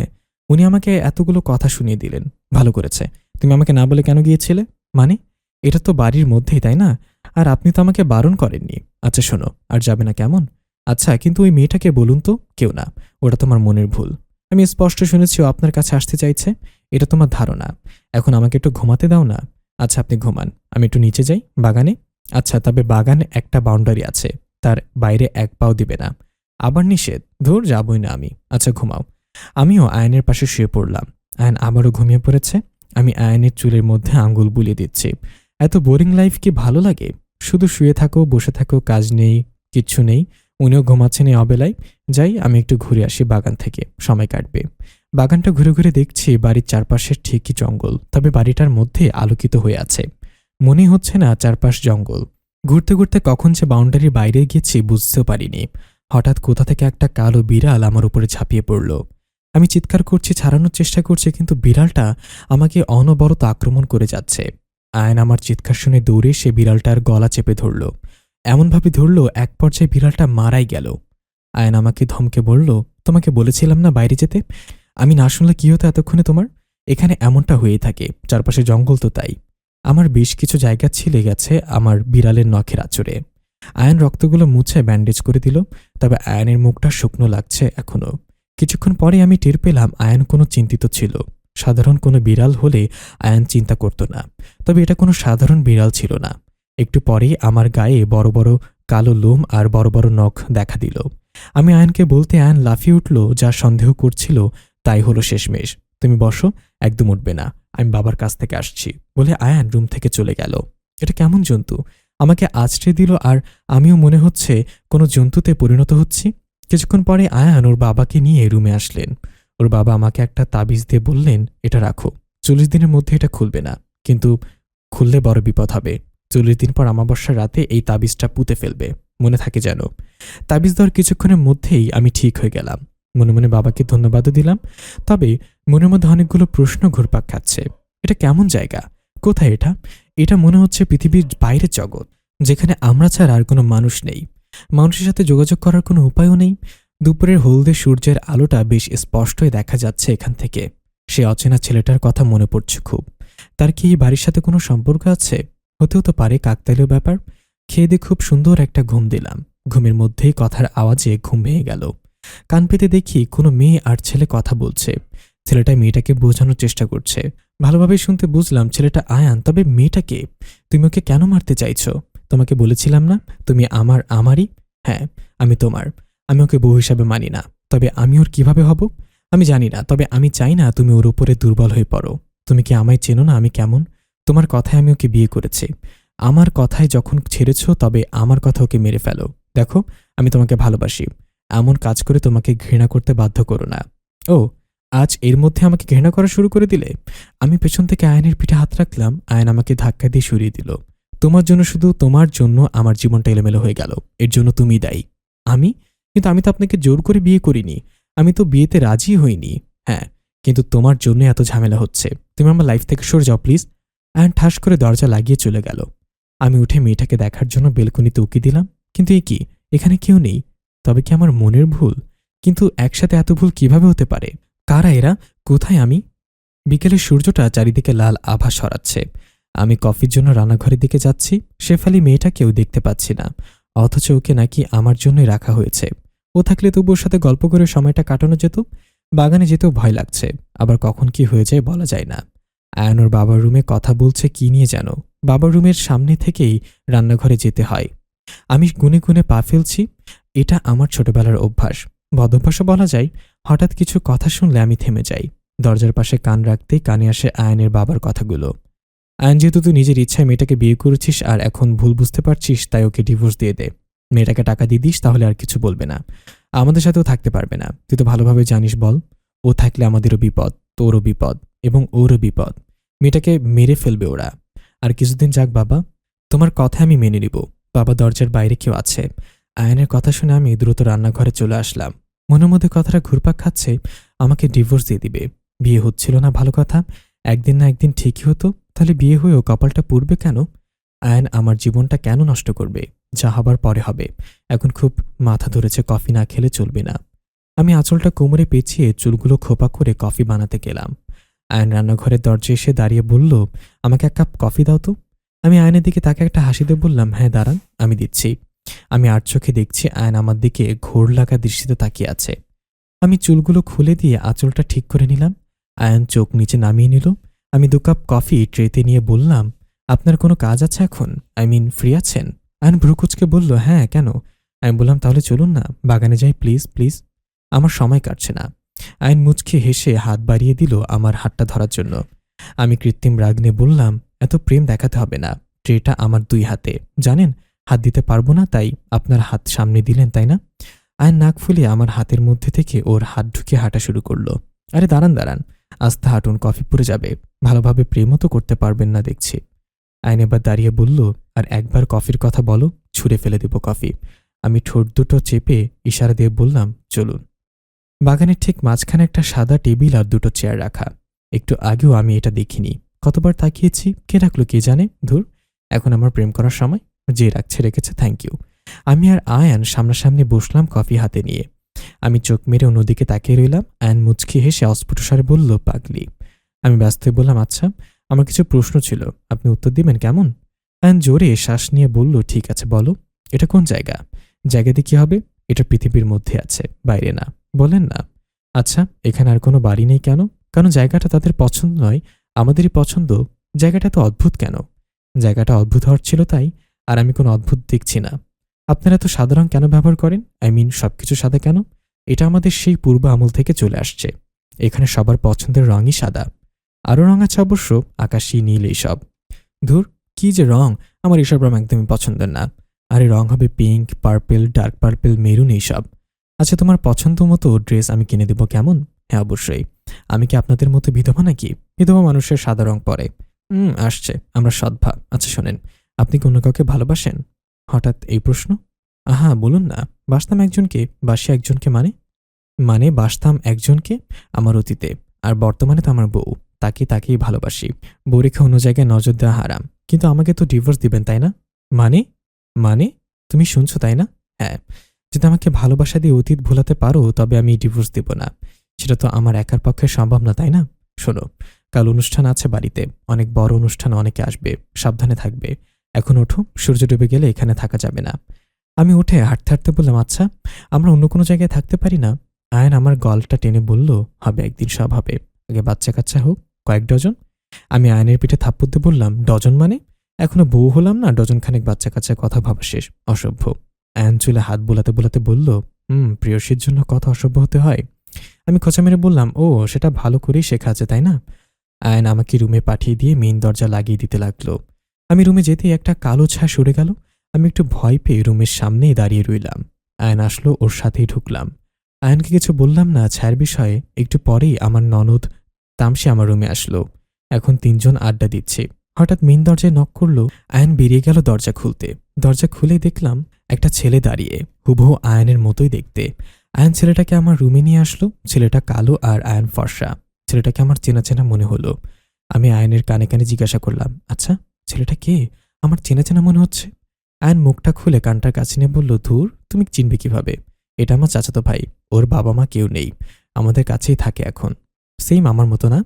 উনি আমাকে এতগুলো কথা শুনিয়ে দিলেন। ভালো করেছে। তুমি আমাকে না বলে কেন গিয়েছিলে? মানে, এটা তো বাড়ির মধ্যেই, তাই না? আর আপনি তো আমাকে বারণ করেননি। আচ্ছা শোনো, আর যাবে না কেমন? আচ্ছা, কিন্তু ওই মেয়েটাকে বলুন তো। কেউ না, ওটা তোমার মনের ভুল। আমি স্পষ্ট শুনেছি ও আপনার কাছে আসতে চাইছে। এটা তোমার ধারণা। এখন আমাকে একটু ঘুমাতে দাও না। আচ্ছা আপনি ঘুমান, আমি একটু নিচে যাই বাগানে। আচ্ছা, তবে বাগানে একটা বাউন্ডারি আছে, তার বাইরে এক পাও দিবে না। আবার নিষেধ? ধুর, যাবই না আমি। আচ্ছা ঘুমাও। আমিও আয়নের পাশে শুয়ে পড়লাম। আয়ন আবারও ঘুমিয়ে পড়েছে। আমি আয়নের চুলের মধ্যে আঙ্গুল বুলিয়ে দিচ্ছি। এত বোরিং লাইফ কি ভালো লাগে? শুধু শুয়ে থাকো, বসে থাকো, কাজ নেই, কিচ্ছু নেই। উনিও ঘুমাচ্ছেন এই অবেলায়। যাই, আমি একটু ঘুরে আসি বাগান থেকে, সময় কাটবে। বাগানটা ঘুরে ঘুরে দেখছি বাড়ির চারপাশের ঠিকই জঙ্গল, তবে বাড়িটার মধ্যে আলোকিত হয়ে আছে। মনে হচ্ছে না চারপাশ জঙ্গল। ঘুরতে ঘুরতে কখন যে বাউন্ডারির বাইরে গিয়েছি বুঝতেও পারিনি। হঠাৎ কোথা থেকে একটা কালো বিড়াল আমার উপরে ঝাঁপিয়ে পড়ল। আমি চিৎকার করছি, ছাড়ানোর চেষ্টা করছি, কিন্তু বিড়ালটা আমাকে অনবরত আক্রমণ করে যাচ্ছে। আয়ন আমার চিৎকার শুনে দৌড়ে সে বিড়ালটার গলা চেপে ধরল। এমনভাবে ধরল, এক পর্যায়ে বিড়ালটা মারাই গেল। আয়ন আমাকে ধমকে বলল, তোমাকে বলেছিলাম না বাইরে যেতে? আমি না শুনলে কি হতো এতক্ষণে তোমার? এখানে এমনটা হয়েই থাকে, চারপাশে জঙ্গল তো তাই। আমার বেশ কিছু জায়গা ছিলে গেছে আমার বিড়ালের নখের আঁচড়ে। আয়ন রক্তগুলো মুছে ব্যান্ডেজ করে দিল, তবে আয়নের মুখটা শুকনো লাগছে এখনো। কিছুক্ষণ পরে আমি টের পেলাম আয়ন কোনো চিন্তিত ছিল। সাধারণ কোনো বিড়াল হলে আয়ন চিন্তা করত না, তবে এটা কোনো সাধারণ বিড়াল ছিল না। একটু পরেই আমার গায়ে বড় বড় কালো লোম আর বড় বড় নখ দেখা দিল। আমি আয়নকে বলতে আয়ন লাফিয়ে উঠল, যা সন্দেহ করছিল তাই হলো শেষমেশ। তুমি বসো, একদম উঠবে না, আমি বাবার কাছ থেকে আসছি বলে আয়ান রুম থেকে চলে গেল। এটা কেমন জন্তু? আমাকে আছড়ে দিল আর আমিও মনে হচ্ছে কোনো জন্তুতে পরিণত হচ্ছি। কিছুক্ষণ পরে আয়ান ওর বাবাকে নিয়ে রুমে আসলেন। ওর বাবা আমাকে একটা তাবিজ দিয়ে বললেন, এটা রাখো, 40 দিনের মধ্যে এটা খুলবে না, কিন্তু খুললে বড় বিপদ হবে। 40 দিন পর অমাবস্যার রাতে এই তাবিজটা পুঁতে ফেলবে, মনে থাকে যেন। তাবিজ দেওয়ার কিছুক্ষণের মধ্যেই আমি ঠিক হয়ে গেলাম। মনে মনে বাবাকে ধন্যবাদও দিলাম। তবে মনের মধ্যে অনেকগুলো প্রশ্ন ঘুরপাক খাচ্ছে। এটা কেমন জায়গা? কোথায় এটা? এটা মনে হচ্ছে পৃথিবীর বাইরের জগৎ, যেখানে আমরা ছাড়া আর কোনো মানুষ নেই। মানুষের সাথে যোগাযোগ করার কোনো উপায়ও নেই। দুপুরের হলদে সূর্যের আলোটা বেশ স্পষ্টই দেখা যাচ্ছে এখান থেকে। সে অচেনা ছেলেটার কথা মনে পড়ছে খুব। তার কি এই বাড়ির সাথে কোনো সম্পর্ক আছে? হতেও তো পারে, কাকতালীয় ব্যাপার। খেয়ে দিয়ে খুব সুন্দর একটা ঘুম দিলাম। ঘুমের মধ্যেই কথার আওয়াজে ঘুম ভেঙে গেল। কান পেতে দেখি কোনো মেয়ে আর ছেলে কথা বলছে। ছেলেটা মেয়েটাকে বোঝানোর চেষ্টা করছে। ভালোভাবে শুনতে বুঝলাম ছেলেটা আয়ান, তবে মেয়েটাকে? তুমি ওকে কেন মারতে চাইছো? তোমাকে বলেছিলাম না তুমি আমারই? হ্যাঁ, আমি তোমার। আমি ওকে বউ হিসাবে মানি না, তবে আমি ওর কিভাবে হব আমি জানি না, তবে আমি চাই না তুমি ওর উপরে দুর্বল হয়ে পড়ো। তুমি কি আমায় চেনো না আমি কেমন? তোমার কথায় আমি ওকে বিয়ে করেছি। আমার কথায় যখন ছেড়েছ, তবে আমার কথা ওকে মেরে ফেলো। দেখো, আমি তোমাকে ভালোবাসি। এমন কাজ করে তোমাকে ঘৃণা করতে বাধ্য করো না। ও, আজ এর মধ্যে আমাকে ঘৃণা করা শুরু করে দিলে? আমি পেছন থেকে আয়নের পিঠে হাত রাখলাম। আয়ন আমাকে ধাক্কা দিয়ে সরিয়ে দিল। তোমার জন্য, শুধু তোমার জন্য আমার জীবনটা এলোমেলো হয়ে গেল। এর জন্য তুমি দায়ী। আমি? কিন্তু আমি তো আপনাকে জোর করে বিয়ে করিনি। আমি তো বিয়েতে রাজি হইনি। হ্যাঁ, কিন্তু তোমার জন্য এত ঝামেলা হচ্ছে। তুমি আমার লাইফ থেকে সরে যাও প্লিজ। আয়ন ঠাস করে দরজা লাগিয়ে চলে গেল। আমি উঠে মেয়েটাকে দেখার জন্য বেলকনিতে উকি দিলাম, কিন্তু এ কি, এখানে কেউ নেই। তবে কি আমার মনের ভুল? কিন্তু একসাথে এত ভুল কিভাবে হতে পারে? কারা এরা? কোথায় আমি? বিকেলের সূর্যটা চারিদিকে লাল আভা ছড়াচ্ছে। আমি কফির জন্য রান্নাঘরের দিকে যাচ্ছি। শেফালি মেয়েটাকেও দেখতে পাচ্ছি না, অথচ ওকে নাকি আমার জন্যই রাখা হয়েছে। ও থাকলে তবু ওর সাথে গল্প করে সময়টা কাটানো যেত। বাগানে যেতেও ভয় লাগছে, আবার কখন কি হয়ে যায় বলা যায় না। আয়ান ওর বাবার রুমে কথা বলছে কি নিয়ে যেন। বাবার রুমের সামনে থেকেই রান্নাঘরে যেতে হয়। আমি গুনে গুনে পা ফেলছি। এটা আমার ছোটবেলার অভ্যাস, বদভ্যাসও বলা যায়। হঠাৎ কিছু কথা শুনলে আমি থেমে যাই। দরজার পাশে কান রাখতেই কানে আসে আয়নের বাবার কথাগুলো। আয়ন, যেহেতু তুই নিজের ইচ্ছায় মেয়েটাকে বিয়ে করেছিস আর এখন ভুল বুঝতে পারছিস, তাই ওকে ডিভোর্স দিয়ে দে। মেয়েটাকে টাকা দিয়ে দিস, তাহলে আর কিছু বলবে না, আমাদের সাথেও থাকতে পারবে না। তুই তো ভালোভাবে জানিস বল, ও থাকলে আমাদেরও বিপদ, তোরও বিপদ এবং ওরও বিপদ। মেয়েটাকে মেরে ফেলবে ওরা। আর কিছুদিন যাক বাবা, তোমার কথা আমি মেনে নিব। বাবা, দরজার বাইরে কেউ আছে। আয়নের কথা শুনে আমি দ্রুত রান্নাঘরে চলে আসলাম। মনের মধ্যে কথাটা ঘুরপাক খাচ্ছে, আমাকে ডিভোর্স দিয়ে দিবে। বিয়ে হচ্ছিল না, ভালো কথা, একদিন না একদিন ঠিকই হতো। তাহলে বিয়ে হয়েও কপালটা পুড়বে কেন? আয়ন আমার জীবনটা কেন নষ্ট করবে? যা হবার পরে হবে। এখন খুব মাথা ধরেছে, কফি না খেলে চলবে না। আমি আঁচলটা কোমরে পেঁচিয়ে চুলগুলো খোপা করে কফি বানাতে গেলাম। আয়ন রান্নাঘরের দরজায় এসে দাঁড়িয়ে বলল, আমাকে এক কাপ কফি দাও তো। আমি আয়নের দিকে তাকে একটা হাসি দিয়ে বললাম, হ্যাঁ দাঁড়ান, আমি দিচ্ছি। আমি আর চোখে দেখছি আয়ন আমার দিকে ঘোর লাগা দৃষ্টিতে তাকিয়ে আছে। আমি চুলগুলো খুলে দিয়ে আঁচলটা ঠিক করে নিলাম। আয়ন চোখ নিচে নামিয়ে নিল। আমি 2 কাপ কফি ট্রেতে নিয়ে বললাম, আপনার কোনো কাজ আছে এখন? ফ্রি আছেন? আয়ন ভ্রুকুচকে বলল, হ্যাঁ কেন? আমি বললাম, তাহলে চলুন না, বাগানে যাই, প্লিজ প্লিজ, আমার সময় কাটছে না। আয়ন মুচকে হেসে হাত বাড়িয়ে দিল আমার হাতটা ধরার জন্য। আমি কৃত্রিম রাগ নিয়ে বললাম, এত প্রেম দেখাতে হবে না, ট্রেটা আমার 2 হাতে, জানেন হাত দিতে পারবো না, তাই আপনার হাত সামনে দিলেন, তাই না? আয়ন নাক ফুলিয়ে আমার হাতের মধ্যে থেকে ওর হাত ঢুকে হাঁটা শুরু করলো। আরে দাঁড়ান দাঁড়ান, আস্তে হাঁটুন, কফি পুড়ে যাবে। ভালোভাবে প্রেমও তো করতে পারবেন না দেখছি। আয়ন এবার দাঁড়িয়ে বলল, আর একবার কফির কথা বলো, ছুঁড়ে ফেলে দেব কফি। আমি ঠোঁট দুটো চেপে ইশারা দিয়ে বললাম, চলুন। বাগানের ঠিক মাঝখানে একটা সাদা টেবিল আর 2টো চেয়ার রাখা। একটু আগেও আমি এটা দেখিনি। কতবার তাকিয়েছি, কে রাখলো কে জানে। ধুর, এখন আমার প্রেম করার সময়। যে রাখছে রেখেছে, থ্যাংক ইউ। আমি আর আয়ান সামনাসামনি বসলাম কফি হাতে নিয়ে। আমি চোখ মেরে অন্যদিকে তাকিয়ে রইলাম। আয়ান মুচকি হেসে অস্ফুট স্বরে বলল, পাগলি। আমি ব্যস্ত হয়ে বললাম, আচ্ছা, আমার কিছু প্রশ্ন ছিল, আপনি উত্তর দিবেন কেমন? আয়ান জোরে শ্বাস নিয়ে বলল, ঠিক আছে বলো। এটা কোন জায়গা? জায়গাতে কি হবে? এটা পৃথিবীর মধ্যে আছে, বাইরে না। বলেন না। আচ্ছা, এখানে আর কোনো বাড়ি নেই কেন? কারণ জায়গাটা তাদের পছন্দ নয়, আমাদেরই পছন্দ। জায়গাটা তো অদ্ভুত কেন? জায়গাটা অদ্ভুত হওয়ার ছিল তাই, আর আমি কোনো অদ্ভুত দেখছি না। আপনারা তো সাদা রং কেন ব্যবহার করেন? সবকিছু সাদা কেন? এটা আমাদের সেই পূর্ব আমল থেকে চলে আসছে। এখানে সবার পছন্দের রঙই সাদা। আরও রং আছে অবশ্য, আকাশি, নীল, এইসব। ধুর, কি যে রং, আমার এসব রং একদমই পছন্দের না। আরে রং হবে pink, purple, dark purple, maroon, এইসব। আচ্ছা, তোমার পছন্দ মতো ড্রেস আমি কিনে দেবো কেমন? হ্যাঁ অবশ্যই। আমি কি আপনাদের মতো বিধবা নাকি? বিধবা মানুষের সাদা রং পরে। আসছে, আমরা সদ্ভাব। আচ্ছা শোনেন, আপনি কি অন্য কাউকে ভালোবাসেন? হঠাৎ এই প্রশ্ন? আহা, বলুন না। বাসতাম একজনকে, বাসি একজনকে, বাসতাম একজনকে আমার অতীতে, আর বর্তমানে তো আমার বউ। তাকেই ভালোবাসি। বউ রেখে অন্য জায়গায় নজর দেওয়া হারাম। কিন্তু আমাকে তো ডিভোর্স দিবেন, তাই না? মানে? মানে? তুমি শুনছো তাই না? হ্যাঁ। যদি আমাকে ভালোবাসা দিয়ে অতীত ভোলাতে পারো, তবে আমি ডিভোর্স দিব না। সেটা তো আমার একার পক্ষে সম্ভব না, তাই না? শোনো, কাল অনুষ্ঠান আছে বাড়িতে, অনেক বড় অনুষ্ঠান, অনেকে আসবে, সাবধানে থাকবে। এখন ওঠো, সূর্য ডুবে গেলে এখানে থাকা যাবে না। আমি উঠে হাঁটতে হাঁটতে বললাম, আচ্ছা, আমরা অন্য কোনো জায়গায় থাকতে পারি না? আয়ন আমার গলটা টেনে বলল, হবে, একদিন সব হবে। আগে বাচ্চা কাচ্চা হোক, কয়েক ডজন। আমি আয়নের পিঠে থাপ্পড় দিয়ে বললাম, ডজন মানে? এখনো বউ হলাম না, ডজন খানেক বাচ্চা কাচ্চার কথা ভাবা শেষ, অসভ্য। আয়ন চুলে হাত বোলাতে বোলাতে বলল, প্রেয়সীর জন্য কত অসভ্য হতে হয়। আমি খোঁচা মেরে বললাম, ও সেটা ভালো করেই শেখা আছে, তাই না? আয়ন আমাকে রুমে পাঠিয়ে দিয়ে মেইন দরজা লাগিয়ে দিতে লাগলো। আমি রুমে যেতেই একটা কালো ছায়া সরে গেল। আমি একটু ভয় পেয়ে রুমের সামনেই দাঁড়িয়ে রইলাম। আয়ন আসলো, ওর সাথেই ঢুকলাম। আয়নকে কিছু বললাম না ছায়ার বিষয়ে। একটু পরেই আমার ননদ তামসী আমার রুমে আসলো। এখন 3জন আড্ডা দিচ্ছে। হঠাৎ মেইন দরজায় নক করলো। আয়ন বেরিয়ে গেল দরজা খুলতে। দরজা খুলেই দেখলাম একটা ছেলে দাঁড়িয়ে, হুবহু আয়নের মতোই দেখতে। আয়ন ছেলেটাকে আমার রুমে নিয়ে আসলো। ছেলেটা কালো আর আয়ন ফর্সা। ছেলেটাকে আমার চেনা চেনা মনে হলো। আমি আয়নের কানে কানে জিজ্ঞাসা করলাম, আচ্ছা, ছেলেটা কে? আমার চেনা চেনা মনে হচ্ছে। আয়ন মুখটা খুলে কানটার কাছে নিয়ে বলল, ধুর, তুমি চিনবে কিভাবে? এটা আমার চাচাতো ভাই, ওর বাবা মা কেউ নেই। আমাদের কাছেই থাকে এখন। সেম আমার মতো না?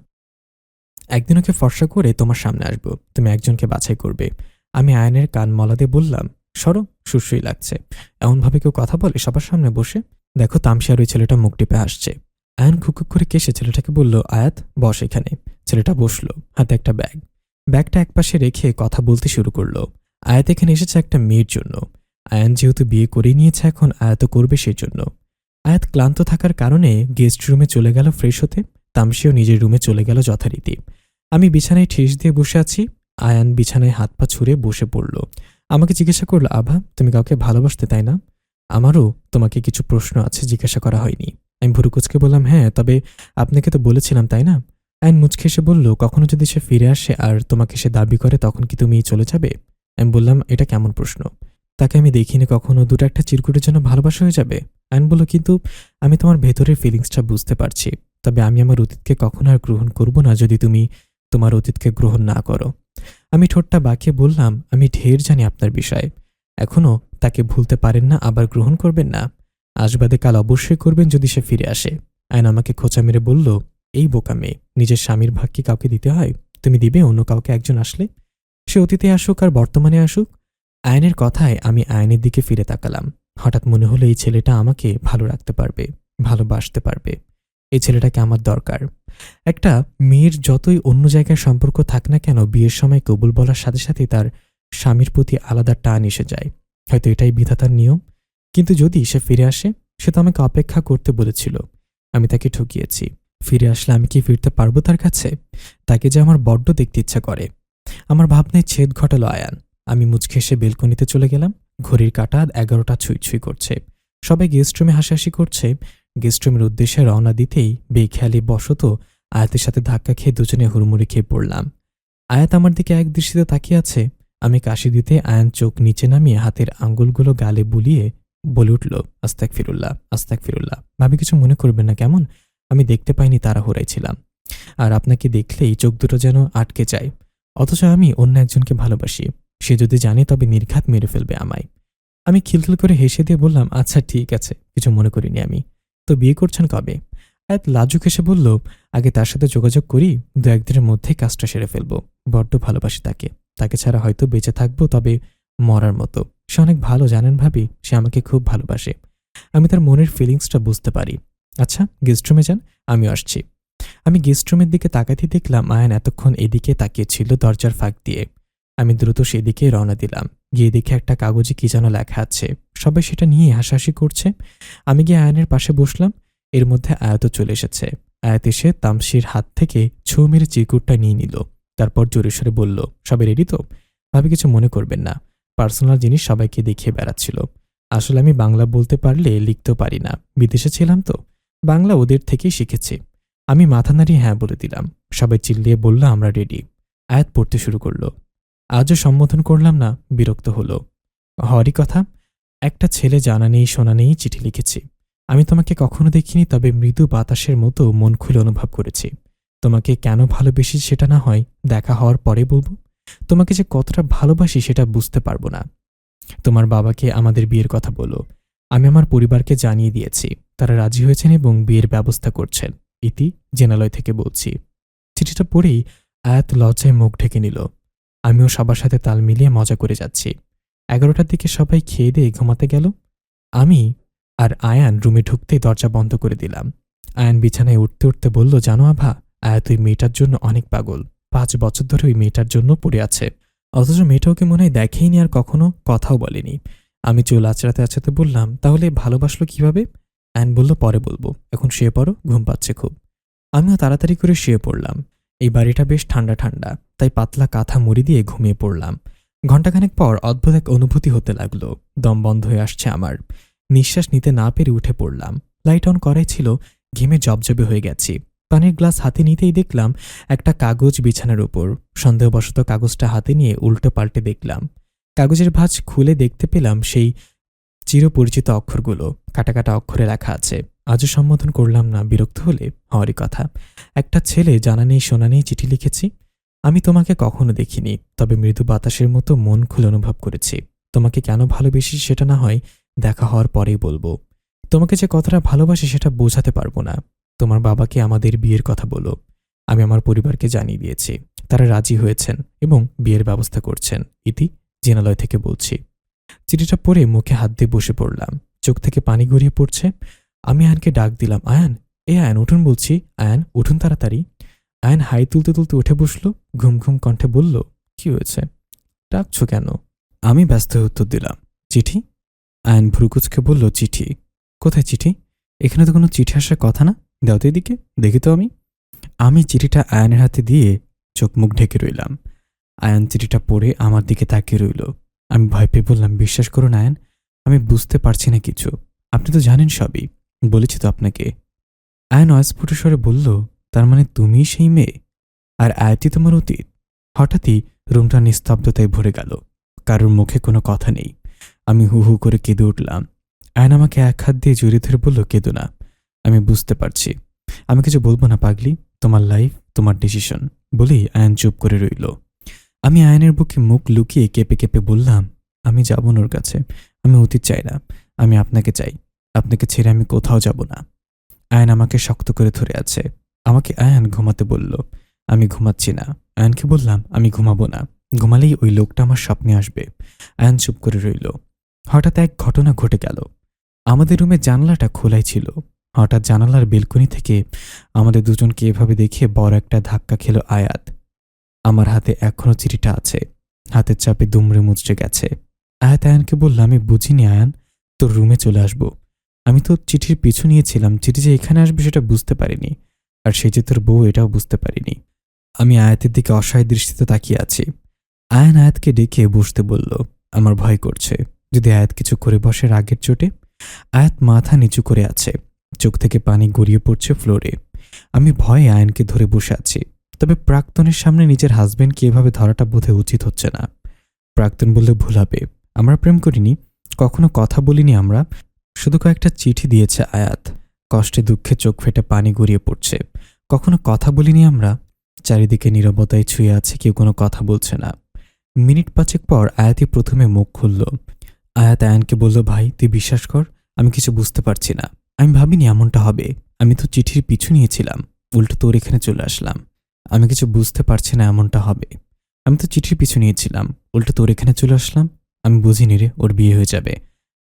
একদিন ওকে ফর্সা করে তোমার সামনে আসবো, তুমি একজনকে বাছাই করবে। আমি আয়নের কান মলাতে বললাম, সরো, সুশ্রী লাগছে। এমনভাবে কেউ কথা বলে সবার সামনে বসে? দেখো তামসি আর ওই ছেলেটা মুখ টিপে হাসছে। আয়ন খুকুক করে কেসে ছেলেটাকে বলল, আয়াত বস এখানে। ছেলেটা বসলো, হাতে একটা ব্যাগ। ব্যাগটা একপাশে রেখে কথা বলতে শুরু করলো। আয়াত এখানে এসেছে একটা মেয়ের জন্য। আয়ান যেহেতু বিয়ে করে নিয়েছে, এখন আয়াত করবে সেই জন্য। আয়াত ক্লান্ত থাকার কারণে গেস্ট রুমে চলে গেল ফ্রেশ হতে। তামসিও নিজের রুমে চলে গেল যথারীতি। আমি বিছানায় ঠেস দিয়ে বসে আছি। আয়ান বিছানায় হাত পা ছুঁড়ে বসে পড়ল। আমাকে জিজ্ঞাসা করলো, আভা তুমি কাউকে ভালোবাসতে, তাই না? আমারও তোমাকে কিছু প্রশ্ন আছে, জিজ্ঞাসা করা হয়নি। আমি ভুরু কুঁচকে বললাম, হ্যাঁ, তবে আপনাকে তো বলেছিলাম, তাই না? আয়ান মুচকে এসে বলল, কখনো যদি সে ফিরে আসে আর তোমাকে সে দাবি করে, তখন কি তুমি চলে যাবে? আমি বললাম, এটা কেমন প্রশ্ন? তাকে আমি দেখিনি কখনো, দুটো একটা চিরকুটের জন্য ভালোবাসা হয়ে যাবে? আয়ন বলল, কিন্তু আমি তোমার ভেতরের ফিলিংসটা বুঝতে পারছি। তবে আমি আমার অতীতকে কখনো আর গ্রহণ করব না যদি তুমি তোমার অতীতকে গ্রহণ না করো। আমি ঠোঁটটা বাঁকিয়ে বললাম, আমি ঢের জানি আপনার বিষয়ে। এখনও তাকে ভুলতে পারেন না, আবার গ্রহণ করবেন না? আজ বাদে কাল অবশ্যই করবেন যদি সে ফিরে আসে। আয়ন আমাকে খোঁচা মেরে বলল, এই বোকা মেয়ে, নিজের স্বামীর ভাগ কি কাউকে দিতে হয়? তুমি দিবে অন্য কাউকে একজন আসলে? সে অতীতে আসুক আর বর্তমানে আসুক। আয়নের কথায় আমি আয়নের দিকে ফিরে তাকালাম। হঠাৎ মনে হলো এই ছেলেটা আমাকে ভালো রাখতে পারবে, ভালোবাসতে পারবে। এই ছেলেটাকে আমার দরকার। একটা মেয়ের যতই অন্য জায়গায় সম্পর্ক থাক না কেন, বিয়ের সময় কবুল বলার সাথে সাথে তার স্বামীর প্রতি আলাদা টান এসে যায়। হয়তো এটাই বিধাতার নিয়ম। কিন্তু যদি সে ফিরে আসে, সে তো আমাকে অপেক্ষা করতে বলেছিল। আমি তাকে ঠকিয়েছি। ফিরে আসলে আমি কি ফিরতে পারবো তার কাছে? তাকে যে আমার বড্ড দেখতে ইচ্ছা করে। আমার ভাবনায় ছেদ ঘটালো আয়ান। আমি মুচকে এসে বেলকনিতে চলে গেলাম। ঘড়ির কাঁটা 11টা ছুঁই ছুঁই করছে। সবাই গেস্ট রুমে হাসাহাসি করছে। গেস্ট রুমের উদ্দেশ্যে রওনা দিতেই বেখেয়ালি বশত আয়াতের সাথে ধাক্কা খেয়ে দুজনে হুড়মুড়ি খেয়ে পড়লাম। আয়াত আমার দিকে এক দৃষ্টিতে তাকিয়ে আছে। আমি কাশি দিতে আয়ান চোখ নিচে নামিয়ে হাতের আঙ্গুলগুলো গালে বুলিয়ে বলে উঠল, আস্তাক ফিরুল্লাহ, আস্তাক ফিরুল্লাহ। ভাবি কিছু মনে করবেন না কেমন? আমি দেখতে পাইনি, তাড়াহুড়ায় ছিলাম। আর আপনাকে দেখলেই চোখ দুটো যেন আটকে যায়। অথচ আমি অন্য একজনকে ভালোবাসি। সে যদি জানে তবে নির্ঘাত মেরে ফেলবে আমায়। আমি খিলখিল করে হেসে দিয়ে বললাম, আচ্ছা ঠিক আছে, কিছু মনে করিনি আমি। তো বিয়ে করছেন কবে? আয়াত লাজুক হেসে বলল, আগে তার সাথে যোগাযোগ করি, 2-1 দিনের মধ্যেই কাজটা সেরে ফেলবো। বড্ড ভালোবাসি তাকে। তাকে ছাড়া হয়তো বেঁচে থাকবো, তবে মরার মতো। সে অনেক ভালো, জানেন ভাবি, সে আমাকে খুব ভালোবাসে। আমি তার মনের ফিলিংসটা বুঝতে পারি। আচ্ছা গেস্ট রুমে যান, আমিও আসছি। আমি গেস্ট রুমের দিকে তাকাতে দেখলাম আয়ান এতক্ষণ এদিকে তাকিয়েছিল দরজার ফাঁক দিয়ে। আমি দ্রুত সেদিকে রওনা দিলাম। গিয়ে দেখে একটা কাগজে কি যেন লেখা আছে। সবাই সেটা নিয়ে হাসাহাসি করছে। আমি গিয়ে আয়ানের পাশে বসলাম। এর মধ্যে আয়াতও চলে এসেছে। আয়াত এসে তামসির হাত থেকে ছু মেরে চিরকুটটা নিয়ে নিল। তারপর জোরে সরে বলল, সবাই রেডি তো? ভাবি কিছু মনে করবেন না, পার্সোনাল জিনিস সবাইকে দেখিয়ে বেড়াচ্ছিল। আসলে আমি বাংলা বলতে পারলে লিখতেও পারি না, বিদেশে ছিলাম তো। বাংলা ওদের থেকেই শিখেছি। আমি মাথা নাড়িয়ে হ্যাঁ বলে দিলাম। সবাই চিল্লিয়ে বলল, আমরা রেডি। আয়াত পড়তে শুরু করলো। আজও সম্বোধন করলাম না, বিরক্ত হলো। হওয়ারই কথা। একটা ছেলে জানা নেই শোনা নেই চিঠি লিখেছি। আমি তোমাকে কখনো দেখিনি, তবে মৃদু বাতাসের মতো মন খুলে অনুভব করেছি। তোমাকে কেন ভালোবেসি সেটা না হয় দেখা হওয়ার পরে বলবো। তোমাকে যে কতটা ভালোবাসি সেটা বুঝতে পারবো না। তোমার বাবাকে আমাদের বিয়ের কথা বলো। আমি আমার পরিবারকে জানিয়ে দিয়েছি। তারা রাজি হয়েছেন এবং বিয়ের ব্যবস্থা করছেন। ইতি, জেনালয় থেকে বলছি। চিঠিটা পড়েই আয়াত লজ্জায় মুখ ঢেকে নিল। আমিও সবার সাথে তাল মিলিয়ে মজা করে যাচ্ছি। 11টার দিকে সবাই খেয়ে দিয়ে ঘুমাতে গেল। আমি আর আয়ান রুমে ঢুকতেই দরজা বন্ধ করে দিলাম। আয়ান বিছানায় উঠতে উঠতে বলল, জানো আভা, আয়াত ওই মেয়েটার জন্য অনেক পাগল। 5 বছর ধরে ওই মেয়েটার জন্য পড়ে আছে। অথচ মেয়েটা ওকে মনে হয় দেখেইনি আর কখনো কথাও বলেনি। আমি চুল আঁচড়াতে আঁচড়াতে বললাম, তাহলে ভালোবাসলো কিভাবে? আয়ান বলল, পরে বলবো, এখন শুয়ে পড়ো, ঘুম পাচ্ছে খুব। আমিও তাড়াতাড়ি করে শুয়ে পড়লাম। এই বাড়িটা বেশ ঠান্ডা ঠান্ডা, তাই পাতলা কাঁথা মুড়ি দিয়ে ঘুমিয়ে পড়লাম। ঘণ্টাখানেক পর অদ্ভুত এক অনুভূতি হতে লাগলো। দম বন্ধ হয়ে আসছে আমার। নিঃশ্বাস নিতে না পেরে উঠে পড়লাম। লাইট অন করাই ছিল, ঘেমে জবজবে হয়ে গেছি। পানির গ্লাস হাতে নিতেই দেখলাম একটা কাগজ বিছানার উপর। সন্দেহবশত কাগজটা হাতে নিয়ে উল্টো পাল্টে দেখলাম। কাগজের ভাঁজ খুলে দেখতে পেলাম সেই চিরপরিচিত অক্ষরগুলো। কাটা কাটা অক্ষরে লেখা আছে। আজও সম্বোধন করলাম না, বিরক্ত হলে হওয়ারই কথা। একটা ছেলে জানা নেই শোনা নেই চিঠি লিখেছি। আমি তোমাকে কখনো দেখিনি, তবে মৃদু বাতাসের মতো মন খুলে অনুভব করেছি। তোমাকে কেন ভালোবেসি সেটা না হয় দেখা হওয়ার পরেই বলবো। তোমাকে যে কতটা ভালোবাসি সেটা বোঝাতে পারবো না। তোমার বাবাকে আমাদের বিয়ের কথা বলো। আমি আমার পরিবারকে জানিয়ে দিয়েছি, তারা রাজি হয়েছেন এবং বিয়ের ব্যবস্থা করছেন। ইতি জিনালয় থেকে বলছি। চিঠিটা পড়ে মুখে হাত দিয়ে বসে পড়লাম। চোখ থেকে পানি গড়িয়ে পড়ছে। আমি আয়ানকে ডাক দিলাম, আয়ান, আয়ান উঠুন বলছি, আয়ান উঠুন তাড়াতাড়ি। আয়ান হাই তুলতে তুলতে উঠে বসলো। ঘুম ঘুম কণ্ঠে বলল, কি হয়েছে, ডাকছো কেন? আমি ব্যস্ত হয়ে উত্তর দিলাম, চিঠি। আয়ান ভ্রুকুচকে বলল, চিঠি? কোথায় চিঠি? এখানে তো কোনো চিঠি আসার কথা না। দাও তো এদিকে, দেখি তো। আমি চিঠিটা আয়ানের হাতে দিয়ে চোখ মুখ ঢেকে রইলাম। আয়ান চিঠিটা পড়ে আমার দিকে তাকিয়ে রইল। আমি ভয় পেয়ে বললাম, বিশ্বাস করুন আয়ান, আমি বুঝতে পারছি না কিছু। আপনি তো জানেন সবই, বলেছি তো আপনাকে। আয়ান অস্ফুট স্বরে বলল, তার মানে তুমিই সেই মেয়ে, আর আয়াতই তোমার অতীত? হঠাৎই রুমটা নিস্তব্ধতায় ভরে গেল। কারোর মুখে কোনো কথা নেই। আমি হু হু করে কেঁদে উঠলাম। আয়ান আমাকে এক হাত দিয়ে জড়িয়ে ধরে বলল, কেঁদো না, আমি বুঝতে পারছি। আমি কিছু বলবো না পাগলি, তোমার লাইফ, তোমার ডিসিশন। বলেই আয়ান চুপ করে রইল। আমি আয়ানের বুকে মুখ লুকিয়ে কেঁপে কেঁপে বললাম, আমি যাব না ওর কাছে। আমি অতীত চাই না, আমি আপনাকে চাই। আপনাকে ছেড়ে আমি কোথাও যাব না। আয়ান আমাকে শক্ত করে ধরে আছে। আমাকে আয়ান ঘুমাতে বলল। আমি ঘুমাচ্ছি না। আয়ানকে বললাম, আমি ঘুমাবো না, ঘুমালেই ওই লোকটা আমার স্বপ্নে আসবে। আয়ান চুপ করে রইল। হঠাৎ এক ঘটনা ঘটে গেল। আমাদের রুমে জানালাটা খোলাই ছিল। হঠাৎ জানালার বেলকনি থেকে আমাদের দুজনকে এভাবে দেখে বড় একটা ধাক্কা খেল আয়াত। আমার হাতে এখনো চিঠিটা আছে, হাতের চাপে দুমড়ে মুচড়ে গেছে। আয়াত আয়ানকে বলল, আমি বুঝিনি আয়ান, তোর রুমে চলে আসব। আমি তো চিঠির পিছু নিয়েছিলাম, চিঠি যে এখানে আসবে সেটা বুঝতে পারিনি, আর সে যে তোর বউ এটাও বুঝতে পারিনি। আমি আয়াতের দিকে অসহায় দৃষ্টিতে তাকিয়ে আছি। আয়ান আয়াতকে ডেকে বসতে বলল। আমার ভয় করছে, যদি আয়াত কিছু করে বসে রাগের চোটে। আয়াত মাথা নিচু করে আছে, চোখ থেকে পানি গড়িয়ে পড়ছে ফ্লোরে। আমি ভয়ে আয়ানকে ধরে বসে আছি। তবে প্রাক্তনের সামনে নিজের হাজবেন্ডকে এভাবে ধরাটা বোধে উচিত হচ্ছে না। প্রাক্তন বললে ভুল হবে, আমরা প্রেম করিনি, কখনো কথা বলিনি আমরা, শুধু কয়েকটা চিঠি দিয়েছে আয়াত। কষ্টে দুঃখে চোখ ফেটে পানি গড়িয়ে পড়ছে। কখনো কথা বলিনি আমরা। চারিদিকে নীরবতায় ছুঁয়ে আছে, কেউ কোনো কথা বলছে না। মিনিট পাঁচেক পর আয়াতই প্রথমে মুখ খুলল। আয়াত আয়ানকে বলল, ভাই তুই বিশ্বাস কর, আমি কিছু বুঝতে পারছি না। আমি ভাবিনি এমনটা হবে। আমি তো চিঠির পিছু নিয়েছিলাম, উল্টো তোর এখানে চলে আসলাম। আমি কিছু বুঝতে পারছি না এমনটা হবে। আমি তো চিঠির পিছু নিয়েছিলাম, উল্টো তোর এখানে চলে আসলাম। আমি বুঝিনি রে ওর বিয়ে হয়ে যাবে।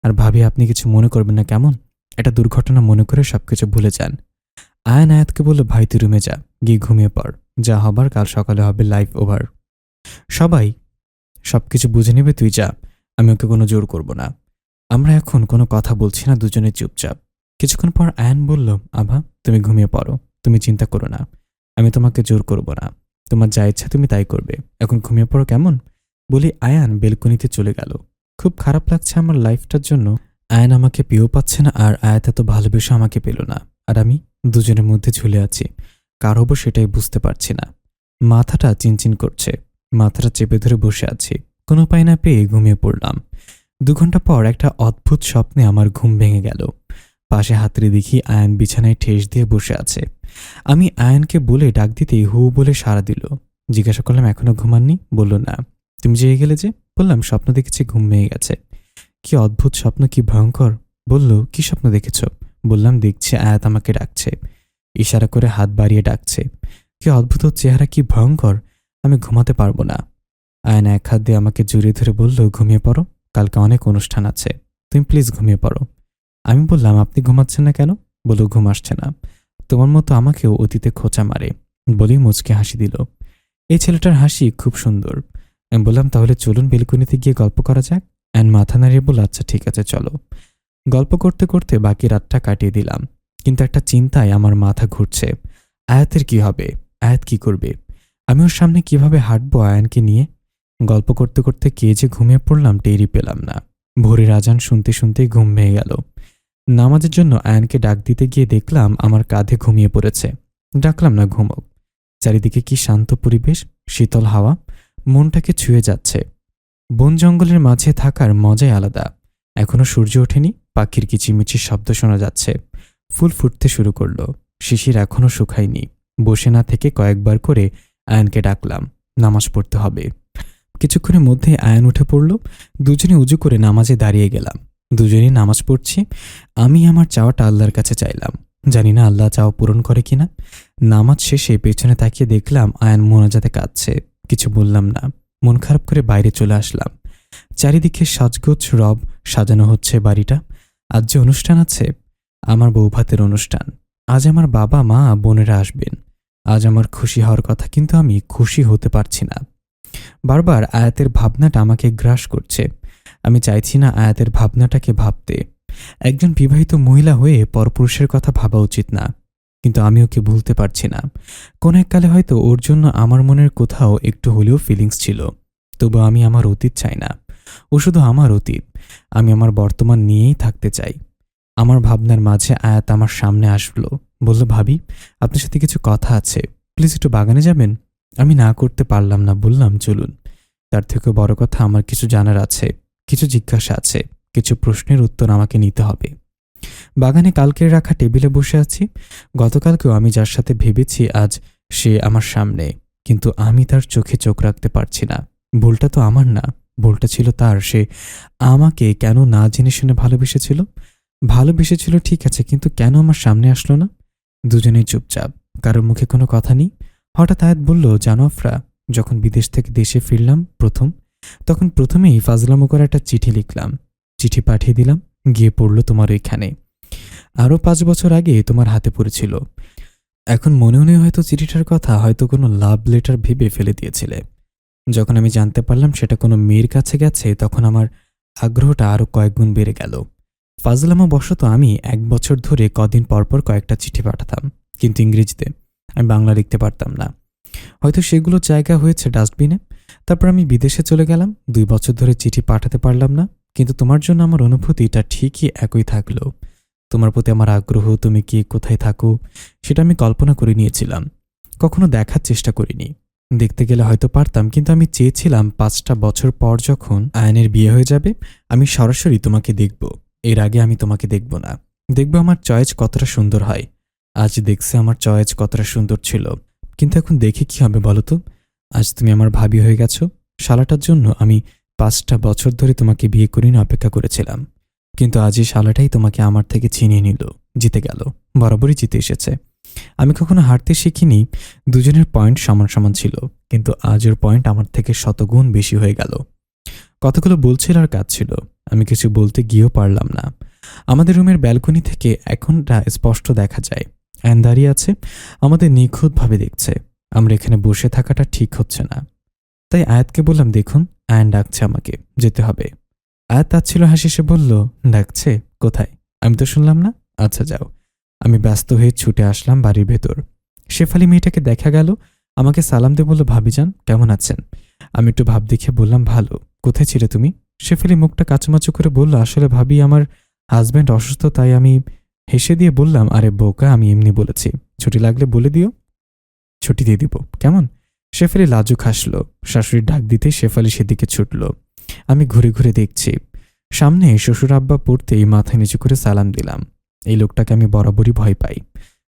আর ভাবি আপনি কিছু মনে করবেন না কেমন? একটা দুর্ঘটনা মনে করে সবকিছু ভুলে যান। আয়ান আয়াতকে বলল, ভাই তুই রুমে যা, গিয়ে ঘুমিয়ে পড়। যা হবার কাল সকালে হবে, লাইফ ওভার। সবাই সবকিছু বুঝে নেবে, তুই যা। আমি ওকে কোনো জোর করব না। আমরা এখন কোনো কথা বলছি না, দুজনে চুপচাপ। কিছুক্ষণ পর আয়ান বলল, আভা তুমি ঘুমিয়ে পড়ো, তুমি চিন্তা করো না, আমি তোমাকে জোর করব না। তোমার যা ইচ্ছা তুমি তাই করবে, এখন ঘুমিয়ে পড়ো কেমন? বলি আয়ান বেলকনিতে চলে গেল। খুব খারাপ লাগছে আমার লাইফটার জন্য। আয়ান আমাকে পেয়েও পাচ্ছে না, আর আয়াত এত ভালোবেসে আমাকে পেল না। আর আমি দুজনের মধ্যে ঝুলে আছি, কার হবো সেটাই বুঝতে পারছি না। মাথাটা চিনচিন করছে, মাথাটা চেপে ধরে বসে আছি। কোনো উপায় না পেয়ে ঘুমিয়ে পড়লাম। 2 ঘন্টা পর একটা অদ্ভুত স্বপ্নে আমার ঘুম ভেঙে গেল। পাশে হাতড়ে দেখি আয়ান বিছানায় ঠেস দিয়ে বসে আছে। আমি আয়ানকে বলে ডাক দিতেই হু বলে সাড়া দিল। জিজ্ঞাসা করলাম, এখনো ঘুমাননি? বলল না। তুমি জেগে গেলে যে? বললাম, স্বপ্ন দেখেছি, ঘুম ভেঙে গেছে। কি অদ্ভুত স্বপ্ন, কি ভয়ঙ্কর। বলল, কি স্বপ্ন দেখেছ? বললাম, দেখছি আয়াত আমাকে ডাকছে, ইশারা করে হাত বাড়িয়ে ডাকছে। কি অদ্ভুত চেহারা, কি ভয়ঙ্কর। আমি ঘুমাতে পারবো না। আয়ান এক হাত দিয়ে আমাকে জড়িয়ে ধরে বলল, ঘুমিয়ে পড়ো, কালকে অনেক অনুষ্ঠান আছে, তুমি প্লিজ ঘুমিয়ে পড়ো। আমি বললাম, আপনি ঘুমাচ্ছেন না কেন? বলল, ঘুম আসছে না, তোমার মতো আমাকেও অতীতে খোঁচা মারে। বলেই মুচকে হাসি দিল। এই ছেলেটার হাসি খুব সুন্দর। আমি বললাম, তাহলে চলুন বেলকনিতে গিয়ে গল্প করা যাক। আয়ান মাথা নাড়িয়ে বলল, আচ্ছা ঠিক আছে চলো। গল্প করতে করতে বাকি রাতটা কাটিয়ে দিলাম। কিন্তু একটা চিন্তায় আমার মাথা ঘুরছে। আয়াতের কি হবে? আয়াত কি করবে? আমি ওর সামনে কিভাবে হাঁটবো আয়ানকে নিয়ে? গল্প করতে করতে কে যে ঘুমিয়ে পড়লাম টেরই পেলাম না। ভোরের আজান শুনতে শুনতেই ঘুম ভেঙে গেল। নামাজের জন্য আয়ানকে ডাক দিতে গিয়ে দেখলাম আমার কাঁধে ঘুমিয়ে পড়েছে। ডাকলাম না, ঘুমোক। চারিদিকে কি শান্ত পরিবেশ, শীতল হাওয়া, মনটাকে ছুঁয়ে যাচ্ছে। বন জঙ্গলের মাঝে থাকার মজাই আলাদা। এখনো সূর্য ওঠেনি, পাখির কিচিমিচির শব্দ শোনা যাচ্ছে। ফুল ফুটতে শুরু করলো, শিশির এখনো শুকায়নি। বসে না থেকে কয়েকবার করে আয়ানকে ডাকলাম, নামাজ পড়তে হবে। কিছুক্ষণের মধ্যে আয়ান উঠে পড়ল। দুজনে উজু করে নামাজে দাঁড়িয়ে গেলাম। দুজনেই নামাজ পড়ছি। আমি আমার চাওয়াটা আল্লাহর কাছে চাইলাম, জানি না আল্লাহ চাও পূরণ করে কিনা। নামাজ শেষে পেছনে তাকিয়ে দেখলাম আয়ান মোনাজাতে কাঁদছে। কিছু বললাম না, মন খারাপ করে বাইরে চলে আসলাম। চারিদিকে সাজগোজ রব সাজানো হচ্ছে বাড়িটা। আজ যে অনুষ্ঠান আছে, আমার বৌভাতের অনুষ্ঠান। আজ আমার বাবা মা বোনেরা আসবেন। আজ আমার খুশি হওয়ার কথা, কিন্তু আমি খুশি হতে পারছি না। বারবার আয়াতের ভাবনাটা আমাকে গ্রাস করছে। আমি চাইছি না আয়াতের ভাবনাটাকে ভাবতে। একজন বিবাহিত মহিলা হয়ে পরপুরুষের কথা ভাবা উচিত না, কিন্তু আমি ওকে ভুলতে পারছি না। কোন এককালে হয়তো ওর জন্য আমার মনের কোথাও একটু হলেও ফিলিংস ছিল, তবু আমি আমার অতীত চাই না। ও শুধু আমার অতীত। আমি আমার বর্তমান নিয়েই থাকতে চাই। আমার ভাবনার মাঝে আয়াত আমার সামনে আসলো, বলল, ভাবি, আপনার সাথে কিছু কথা আছে, প্লিজ একটু বাগানে যাবেন। আমি না করতে পারলাম না, বললাম, চলুন। তার থেকে বড় কথা, আমার কিছু জানার আছে, কিছু জিজ্ঞাসা আছে, কিছু প্রশ্নের উত্তর আমাকে নিতে হবে। বাগানে কালকের রাখা টেবিলে বসে আছি। গতকালকেও আমি যার সাথে ভেবেছি আজ সে আমার সামনে, কিন্তু আমি তার চোখে চোখ রাখতে পারছি না। ভুলটা তো আমার না, ভুলটা ছিল তার। সে আমাকে কেন না জেনে শুনে ভালোবেসেছিল? ভালোবেসেছিল ঠিক আছে, কিন্তু কেন আমার সামনে আসলো না? দুজনেই চুপচাপ, কারোর মুখে কোনো কথা নেই। হঠাৎ আয়াত বলল, জানো আফরা, যখন বিদেশ থেকে দেশে ফিরলাম তখন প্রথমেই ফাজলামো করে একটা চিঠি লিখলাম। চিঠি পাঠিয়ে দিলাম, গিয়ে পড়ল তোমার ওইখানে। আরও 5 বছর আগে তোমার হাতে পড়েছিল। এখন মনে মনে হয়তো চিঠিটার কথা হয়তো কোনো লাভ লেটার ভেবে ফেলে দিয়েছিলে। যখন আমি জানতে পারলাম সেটা কোনো মেয়ের কাছে গেছে, তখন আমার আগ্রহটা আরও কয়েক গুণ বেড়ে গেল। ফাজলামো বশত আমি 1 বছর ধরে কদিন পরপর কয়েকটা চিঠি পাঠাতাম, কিন্তু ইংরেজিতে। আমি বাংলা লিখতে পারতাম না। হয়তো সেগুলো জায়গা হয়েছে ডাস্টবিনে। তারপর আমি বিদেশে চলে গেলাম। 2 বছর ধরে চিঠি পাঠাতে পারলাম না, কিন্তু তোমার জন্য আমার অনুভূতিটা ঠিকই একই থাকলো। তোমার প্রতি আমার আগ্রহ, তুমি কি কোথায় থাকো, সেটা আমি কল্পনা করে নিয়েছিলাম, কখনো দেখার চেষ্টা করিনি। দেখতে গেলে হয়তো পারতাম, কিন্তু আমি চেয়েছিলাম 5টা বছর পর যখন আয়নের বিয়ে হয়ে যাবে, আমি সরাসরি তোমাকে দেখব। এর আগে আমি তোমাকে দেখব না। দেখব আমার চয়েস কতটা সুন্দর হয়। আজ দেখছে আমার চয়েস কতটা সুন্দর ছিল, কিন্তু এখন দেখে কি হবে বলো তো? আজ তুমি আমার ভাবি হয়ে গেছো। শালাটার জন্য আমি 5টা বছর ধরে তোমাকে বিয়ে করিনি, অপেক্ষা করেছিলাম, কিন্তু আজ এই শালাটাই তোমাকে আমার থেকে ছিনিয়ে নিল, জিতে গেল, বরাবরই জিতে এসেছে। আমি কখনো হারতে শিখিনি। দুজনের পয়েন্ট সমান সমান ছিল, কিন্তু আজ ওর পয়েন্ট আমার থেকে শতগুণ বেশি হয়ে গেল। কতগুলো বলছিল আর কাজ ছিল, আমি কিছু বলতে গিয়েও পারলাম না। আমাদের রুমের ব্যালকনি থেকে এখনটা স্পষ্ট দেখা যায়। আয়ন দাঁড়িয়ে আছে, আমাদের নিখুঁতভাবে দেখছে। আমরা এখানে বসে থাকাটা ঠিক হচ্ছে না। তাই আয়াতকে বললাম, দেখুন, আয়ন ডাকছে, আমাকে যেতে হবে। আয়াত তাচ্ছিল হাসি, সে বলল, ডাকছে? কোথায়? আমি তো শুনলাম না। আচ্ছা যাও। আমি ব্যস্ত হয়ে ছুটে আসলাম বাড়ির ভেতর। শেফালি মেয়েটাকে দেখা গেল, আমাকে সালাম দিয়ে বলল, ভাবিজান কেমন আছেন? আমি একটু ভাব দেখে বললাম, ভালো। কোথায় ছিলে তুমি? শেফালি মুখটা কাচুমাচু করে বলল, আসলে ভাবি, আমার হাজব্যান্ড অসুস্থ, তাই আমি। হেসে দিয়ে বললাম, আরে বোকা, আমি এমনি বলেছি, ছুটি লাগলে বলে দিও, ছুটি দিয়ে দিব, কেমন? শেফালি লাজুক হাসল। শাশুড়ির ডাক দিতে শেফালি সেদিকে ছুটল। আমি ঘুরে ঘুরে দেখছি। সামনে শ্বশুর আব্বা পড়তেই মাথা নিচু করে সালাম দিলাম। এই লোকটাকে আমি বরাবরই ভয় পাই।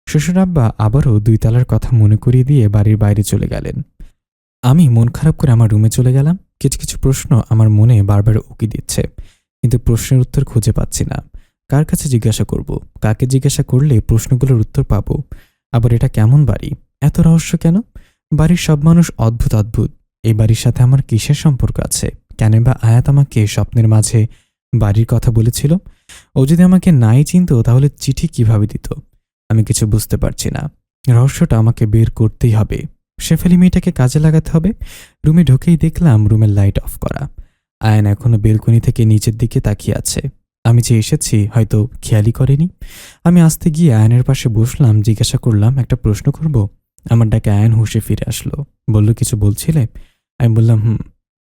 শ্বশুর আব্বা আবারও 2 তালার কথা মনে করিয়ে দিয়ে বাড়ির বাইরে চলে গেলেন। আমি মন খারাপ করে আমার রুমে চলে গেলাম। কিছু কিছু প্রশ্ন আমার মনে বারবার উকি দিচ্ছে, কিন্তু প্রশ্নের উত্তর খুঁজে পাচ্ছি না। কার কাছে জিজ্ঞাসা করব? কাকে জিজ্ঞাসা করলে প্রশ্নগুলোর উত্তর পাবো? আবার এটা কেমন বাড়ি? এত রহস্য কেন? বাড়ির সব মানুষ অদ্ভুত অদ্ভুত। এই বাড়ির সাথে আমার কিসের সম্পর্ক আছে? কেন বা আয়াত আমাকে স্বপ্নের মাঝে বাড়ির কথা বলেছিল? ও যদি আমাকে নাই চিনত, তাহলে চিঠি কিভাবে দিত? আমি কিছু বুঝতে পারছি না। রহস্যটা আমাকে বের করতেই হবে। শেফালি মেয়েটাকে কাজে লাগাতে হবে। রুমে ঢুকেই দেখলাম রুমের লাইট অফ করা। আয়ন এখনো বেলকনি থেকে নিচের দিকে তাকিয়ে আছে। আমি যে এসেছি হয়তো খেয়ালই করেনি। আমি আস্তে গিয়ে আয়নের পাশে বসলাম, জিজ্ঞাসা করলাম, একটা প্রশ্ন করব? আমার ডাকে আয়ন হুঁশে ফিরে আসলো, বলল, কিছু বলছিলে? আমি বললাম,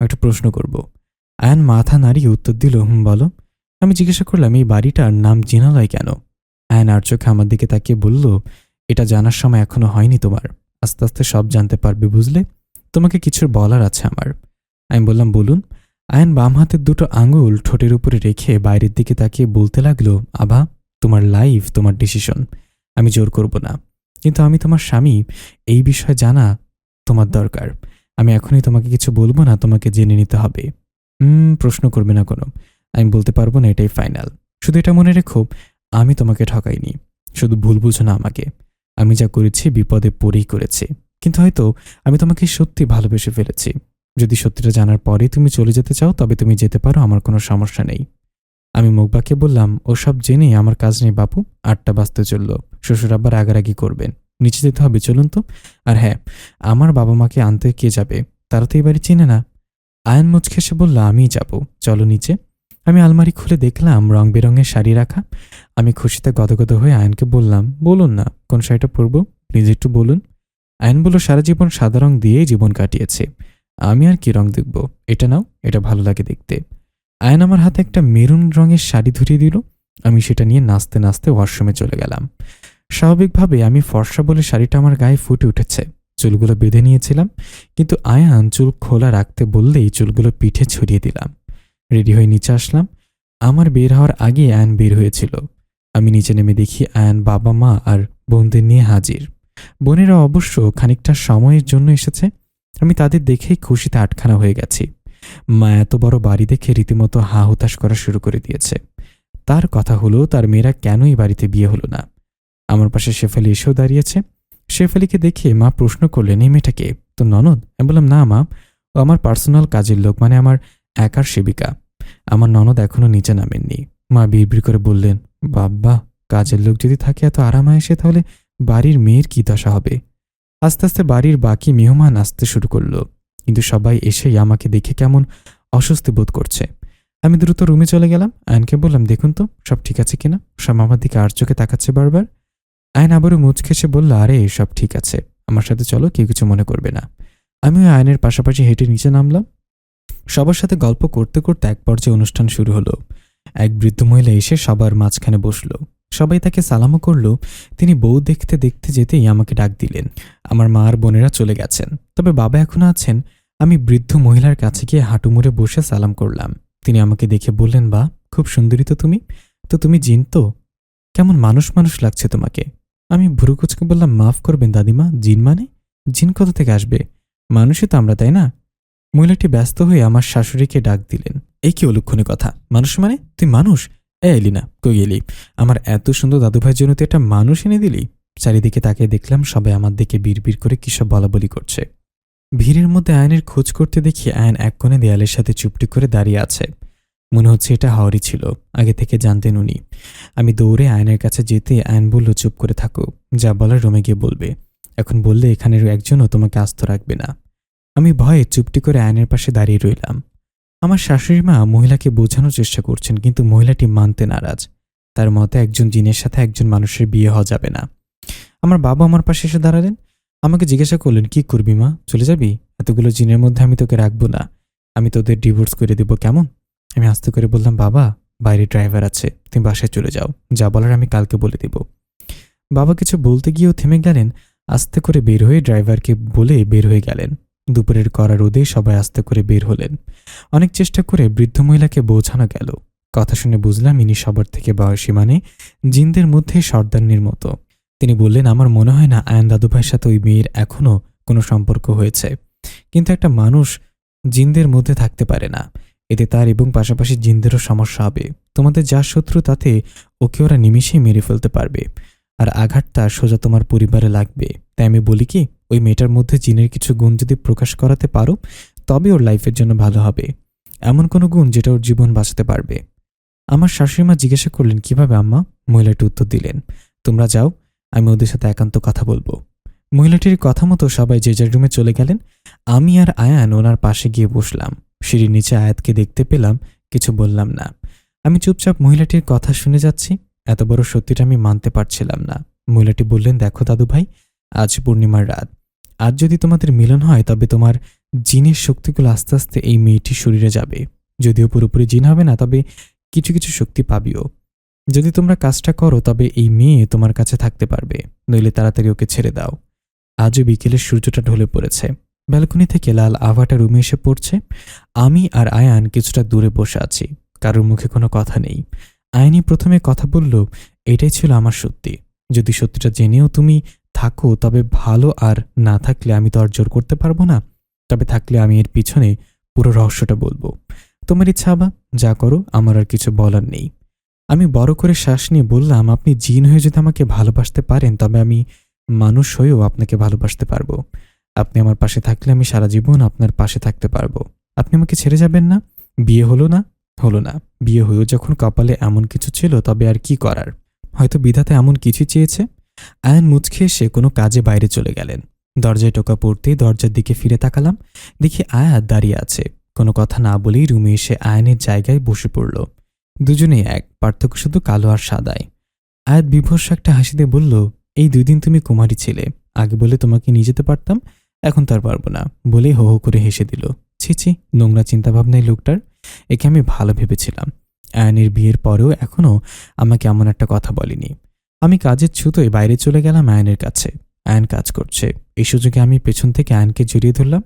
একটা প্রশ্ন করব। আয়ন মাথা নাড়িয়ে উত্তর দিল, বলো। আমি জিজ্ঞাসা করলাম, এই বাড়িটার নাম জিনালয় কেন? আয়ন আর চোখে আমার দিকে তাকিয়ে বলল, এটা জানার সময় এখনো হয়নি তোমার। আস্তে আস্তে সব জানতে পারবে, বুঝলে? তোমাকে কিছুর বলার আছে আমার। আমি বললাম, বলুন। আয়ন বাম হাতের 2টো আঙুল ঠোঁটের উপরে রেখে বাইরের দিকে তাকিয়ে বলতে লাগলো, আভা, তোমার লাইফ, তোমার ডিসিশন। আমি জোর করব না, কিন্তু আমি তোমার স্বামী, এই বিষয়ে জানা তোমার দরকার। আমি এখনই তোমাকে কিছু বলবো না, তোমাকে জেনে নিতে হবে। প্রশ্ন করবে না কোনো। আমি বলতে পারবো না, এটাই ফাইনাল। শুধু এটা মনে রেখো, আমি তোমাকে ঠকাইনি। শুধু ভুল বুঝো না আমাকে। আমি যা করেছি বিপদে পড়েই করেছি, কিন্তু হয়তো আমি তোমাকে সত্যি ভালোবেসে ফেলেছি। যদি সত্যিটা জানার পরেই তুমি চলে যেতে চাও তবে তুমি যেতে পারো, আমার কোনো সমস্যা নেই। আমি মুখ বাঁকিয়ে বললাম, ওসব জেনেই আমার কাজ নেই বাপু। 8টা বাজতে চলল, শ্বশুর আব্বা রাগারাগি করবেন, নিচে যেতে হবে, চলুন তো। আর হ্যাঁ, আমার বাবা মাকে আনতে কে যাবে? তারা তো এই বাড়ি চেনে না। আয়ান মুচকে এসে বলল, আমিই যাব, চলো নিচে। আমি আলমারি খুলে দেখলাম রং বেরঙের শাড়ি রাখা। আমি খুশিতে গদগদ হয়ে আয়নকে বললাম, বলুন না কোন শাড়িটা পরবো, প্লিজ একটু বলুন। আয়ন বলল, সারা জীবন সাদা রং দিয়েই জীবন কাটিয়েছে, আমি আর কি রং দেখব, এটা নাও, এটা ভালো লাগে দেখতে। আয়ন আমার হাতে একটা মেরুন রঙের শাড়ি ধরিয়ে দিল। আমি সেটা নিয়ে নাচতে নাচতে ওয়াশরুমে চলে গেলাম। স্বাভাবিকভাবে আমি ফর্সা বলে শাড়িটা আমার গায়ে ফুটে উঠেছে। চুলগুলো বেঁধে নিয়েছিলাম, কিন্তু আয়ান চুল খোলা রাখতে বললেই চুলগুলো পিঠে ছড়িয়ে দিলাম। রেডি হয়ে নিচে আসলাম। আমার বের হওয়ার আগে আয়ান বের হয়েছিল। আমি নিচে নেমে দেখি আয়ান বাবা মা আর বোনদের নিয়ে হাজির। বোনেরা অবশ্য খানিকটা সময়ের জন্য এসেছে। আমি তাদের দেখেই খুশিতে আটখানা হয়ে গেছি। মা এত বড় বাড়ি দেখে রীতিমতো হা হুতাশ করা শুরু করে দিয়েছে। তার কথা হলো, তার মেয়েরা কেনই বাড়িতে বিয়ে হলো না। আমার পাশে শেফালি এসেও দাঁড়িয়েছে। শেফালিকে দেখে মা প্রশ্ন করলেন, এই মেয়েটাকে তো ননদ? আমি বললাম, না মা, ও আমার পার্সোনাল কাজের লোক, মানে আমার একার সেবিকা। আমার ননদ এখনো নিচে নামেননি। মা বিড়বিড় করে বললেন, বাবা, কাজের লোক যদি থাকে এত আরাম আসে তাহলে বাড়ির মেয়ের কি দশা হবে? আস্তে আস্তে বাড়ির বাকি মেহমান আসতে শুরু করলো, কিন্তু সবাই এসেই আমাকে দেখে কেমন অস্বস্তি বোধ করছে। আমি দ্রুত রুমে চলে গেলাম। আয়নকে বললাম, দেখুন তো সব ঠিক আছে কিনা। সব আমার দিকে আর চোখে তাকাচ্ছে বারবার। আয়ন আবারও মুচকে এসে বলল, আরে সব ঠিক আছে, আমার সাথে চলো, কেউ কিছু মনে করবে না। আমিও আয়নের পাশাপাশি হেঁটে নিচে নামলাম। সবার সাথে গল্প করতে করতে এক পর্যায়ে অনুষ্ঠান শুরু হলো। এক বৃদ্ধ মহিলা এসে সবার মাঝখানে বসলো। সবাই তাকে সালামও করলো। তিনি বউ দেখতে দেখতে যেতেই আমাকে ডাক দিলেন। আমার মা আর বোনেরা চলে গেছেন, তবে বাবা এখনো আছেন। আমি বৃদ্ধ মহিলার কাছে গিয়ে হাঁটু মুড়ে বসে সালাম করলাম। তিনি আমাকে দেখে বললেন, বা, খুব সুন্দরী তো তুমি। তো তুমি জিন তো? কেমন মানুষ মানুষ লাগছে তোমাকে। আমি ভুরু কুচকে বললাম, মাফ করবেন দাদিমা, জিন মানে? জিন কোথা থেকে আসবে? মানুষই তো আমরা, তাই না? মহিলাটি ব্যস্ত হয়ে আমার শাশুড়িকে ডাক দিলেন। এই কি অলক্ষণে কথা, মানুষ মানে? তুই মানুষ? এলি না, কই এলি? আমার এত সুন্দর দাদুভাইয়ের জন্য তুই একটা মানুষ এনে দিলি? চারিদিকে তাকিয়ে দেখলাম সবাই আমার দিকে বিড়বিড় করে কিসব বলাবলি করছে। ভিড়ের মধ্যে আয়নের খোঁজ করতে দেখি আয়ন এক কোণে দেয়ালের সাথে চুপটি করে দাঁড়িয়ে আছে। মনে হচ্ছে এটা হাওড়ি ছিল, আগে থেকে জানতেন উনি। আমি দৌড়ে আয়নের কাছে যেতে আয়ন বলল, চুপ করে থাকো, যা বলার রুমে গিয়ে বলবে। এখন বললে এখানের একজনও তোমাকে আস্ত রাখবে না। আমি ভয়ে চুপটি করে আয়নের পাশে দাঁড়িয়ে রইলাম। আমার শাশুড়ি মা মহিলাকে বোঝানোর চেষ্টা করছেন, কিন্তু মহিলাটি মানতে নারাজ। তার মতে একজন জিনের সাথে একজন মানুষের বিয়ে হওয়া যাবে না। আমার বাবা আমার পাশে এসে দাঁড়ালেন। আমাকে জিজ্ঞাসা করলেন, কি করবি মা, চলে যাবি? এতগুলো জিনের মধ্যে আমি তোকে রাখবো না, আমি তোদের ডিভোর্স করে দেব, কেমন? আমি আস্তে করে বললাম, বাবা, বাইরে ড্রাইভার আছে, তুমি বাসায় চলে যাও, যা বলার আমি কালকে বলে দেব। বাবা কিছু বলতে গিয়েও থেমে গেলেন। আস্তে করে বের হয়ে ড্রাইভারকে বলে বের হয়ে গেলেন। দুপুরের কড়া রোদে সবাই আস্তে করে বের হলেন। অনেক চেষ্টা করে বৃদ্ধ মহিলাকে বোঝানো গেল। কথা শুনে বুঝলাম ইনি সবার থেকে বয়সী, মানে জিনদের মধ্যে সর্দারনির মতো। তিনি বললেন, আমার মনে হয় না আয়ন দাদুভাইয়ের সাথে ওই মেয়ের এখনও কোনো সম্পর্ক হয়েছে, কিন্তু একটা মানুষ জিনদের মধ্যে থাকতে পারে না, এতে তার এবং পাশাপাশি জিনদেরও সমস্যা হবে। তোমাদের যা শত্রু তাতে ওকে ওরা নিমিষেই মেরে ফেলতে পারবে, আর আঘাতটা সোজা তোমার পরিবারে লাগবে। তাই আমি বলি কি, ওই মেয়েটার মধ্যে জিনের কিছু গুণ যদি প্রকাশ করাতে পারো তবে ওর লাইফের জন্য ভালো হবে, এমন কোনো গুণ যেটা ওর জীবন বাঁচাতে পারবে। আমার শাশুড়িমা জিজ্ঞাসা করলেন, কিভাবে আম্মা? মহিলাটি উত্তর দিলেন, তোমরা যাও, আমি ওদের সাথে একান্ত কথা বলবো। মহিলাটির কথা মতো সবাই যে যার রুমে চলে গেলেন। আমি আর আয়ান ওনার পাশে গিয়ে বসলাম। সিঁড়ির নিচে আয়াতকে দেখতে পেলাম, কিছু বললাম না। আমি চুপচাপ মহিলাটির কথা শুনে যাচ্ছি। এত বড় সত্যিটা আমি মানতে পারছিলাম না। মহিলাটি বললেন, দেখো দাদু ভাই, আজ পূর্ণিমার রাত, আজ যদি তোমাদের মিলন হয় তবে তোমার জিনের শক্তিগুলো আস্তে আস্তে এই মেয়েটির শরীরে যাবে। যদিও পুরোপুরি জিন হবে না, তবে কিছু কিছু শক্তি পাবিও। যদি তোমরা কাজটা করো তবে এই মেয়ে তোমার কাছে থাকতে পারবে, নইলে তাড়াতাড়ি ওকে ছেড়ে দাও। আজও বিকেলের সূর্যটা ঢলে পড়েছে। ব্যালকনি থেকে লাল আভাটা রুমে এসে পড়ছে। আমি আর আয়ান কিছুটা দূরে বসে আছি, কারোর মুখে কোনো কথা নেই। আয়ানই প্রথমে কথা বলল, এটাই ছিল আমার সত্যি। যদি সত্যিটা জেনেও তুমি থাকো তবে ভালো, আর না থাকলে আমি তো আর জোর করতে পারবো না। তবে থাকলে আমি এর পিছনে পুরো রহস্যটা বলবো। তোমার ইচ্ছা বা যা করো, আমার আর কিছু বলার নেই। আমি বড় করে শ্বাস নিয়ে বললাম, আপনি জিন হয়ে যদি আমাকে ভালোবাসতে পারেন তবে আমি মানুষ হয়েও আপনাকে ভালোবাসতে পারবো। আপনি আমার পাশে থাকলে আমি সারা জীবন আপনার পাশে থাকতে পারবো। আপনি আমাকে ছেড়ে যাবেন না? বিয়ে হলো না? হলো না। বিয়ে হয়েও যখন কপালে এমন কিছু ছিল তবে আর কি করার? হয়তো বিধাতা এমন কিছু চেয়েছে। আয়ান মুচকে এসে কোনো কাজে বাইরে চলে গেলেন। দরজায় টোকা পড়তেই দরজার দিকে ফিরে তাকালাম। দেখি আয়াত দাঁড়িয়ে আছে। কোনো কথা না বলেই রুমে এসে আয়ানের জায়গায় বসে পড়ল। দুজনেই এক, পার্থক্য শুধু কালো আর সাদায়। আয়াত বিভৎস একটা হাসি দিয়ে বলল, এই 2 দিন তুমি কুমারী ছিলে, আগে বলে তোমাকে নিয়ে যেতে পারতাম, এখন তার পারবো না বলেই হো হো করে হেসে দিল। ছি ছি, নোংরা চিন্তাভাবনাই লোকটার। একে আমি ভালো ভেবেছিলাম। আয়ানের বিয়ের পরেও এখনও আমাকে এমন একটা কথা বলেনি। আমি কাজের ছুতোয় বাইরে চলে গেলাম আয়নের কাছে। আয়ন কাজ করছে। এই সুযোগে আমি পেছন থেকে আয়নকে জড়িয়ে ধরলাম।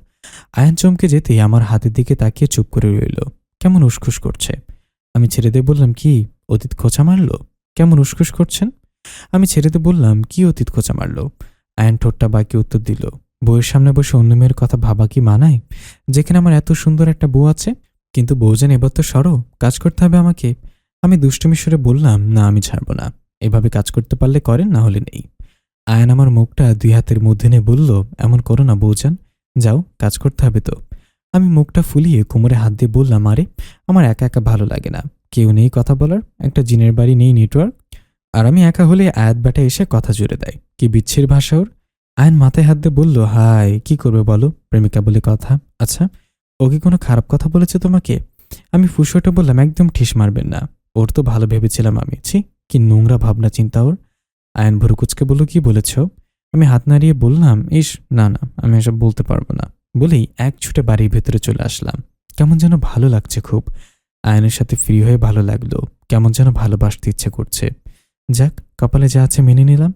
আয়ন চমকে যেতেই আমার হাতের দিকে তাকিয়ে চুপ করে রইল। কেমন উসখুস করছে। আমি ছেড়ে দিয়ে বললাম, কি অতীত খোঁচা মারল? কেমন উসখুস করছেন? আমি ছেড়ে দিয়ে বললাম, কি অতীত খোঁচা মারল? আয়ন ঠোঁটটা বাঁকিয়ে উত্তর দিল, বউয়ের সামনে বসে অন্য মেয়ের কথা ভাবা কি মানায়? যেখানে আমার এত সুন্দর একটা বউ আছে। কিন্তু বউজান, এবার তো সরো, কাজ করতে হবে আমাকে। আমি দুষ্টুমি সুরে বললাম, না আমি ছাড়ব না। এভাবে কাজ করতে পারলে করেন, না হলে নেই। আয়ন আমার মুখটা 2 হাতের মধ্যে নিয়ে বলল, এমন করো না বউজান, যাও কাজ করতে হবে তো। আমি মুখটা ফুলিয়ে কোমরে হাত দিয়ে বললাম, আরে আমার একা একা ভালো লাগে না, কেউ নেই কথা বলার, একটা জিনের বাড়ি নেই নেটওয়ার্ক। আর আমি একা হলে আয়াত বেটা এসে কথা জুড়ে দেয়, কি বিচ্ছির ভাষা ওর। আয়ন মাথায় হাত দিয়ে বলল, হাই কি করবে বলো, প্রেমিকা বলে কথা। আচ্ছা, ও কি কোনো খারাপ কথা বলেছে তোমাকে? আমি ফুসোটা বললাম, একদম ঠিস মারবেন না, ওর তো ভালো ভেবেছিলাম আমি। ছি, কি নোংরা ভাবনা চিন্তা ওর। আয়ন ভুরুকুচকে বলল, কি বলেছ? আমি হাত নাড়িয়ে বললাম, ইস না না, আমি এসব বলতে পারবো না বলেই এক ছুটে বাড়ির ভেতরে চলে আসলাম। কেমন যেন ভালো লাগছে খুব। আয়নের সাথে ফ্রি হয়ে ভালো লাগলো, কেমন যেন ভালোবাসতে ইচ্ছে করছে। যাক, কপালে যা আছে মেনে নিলাম।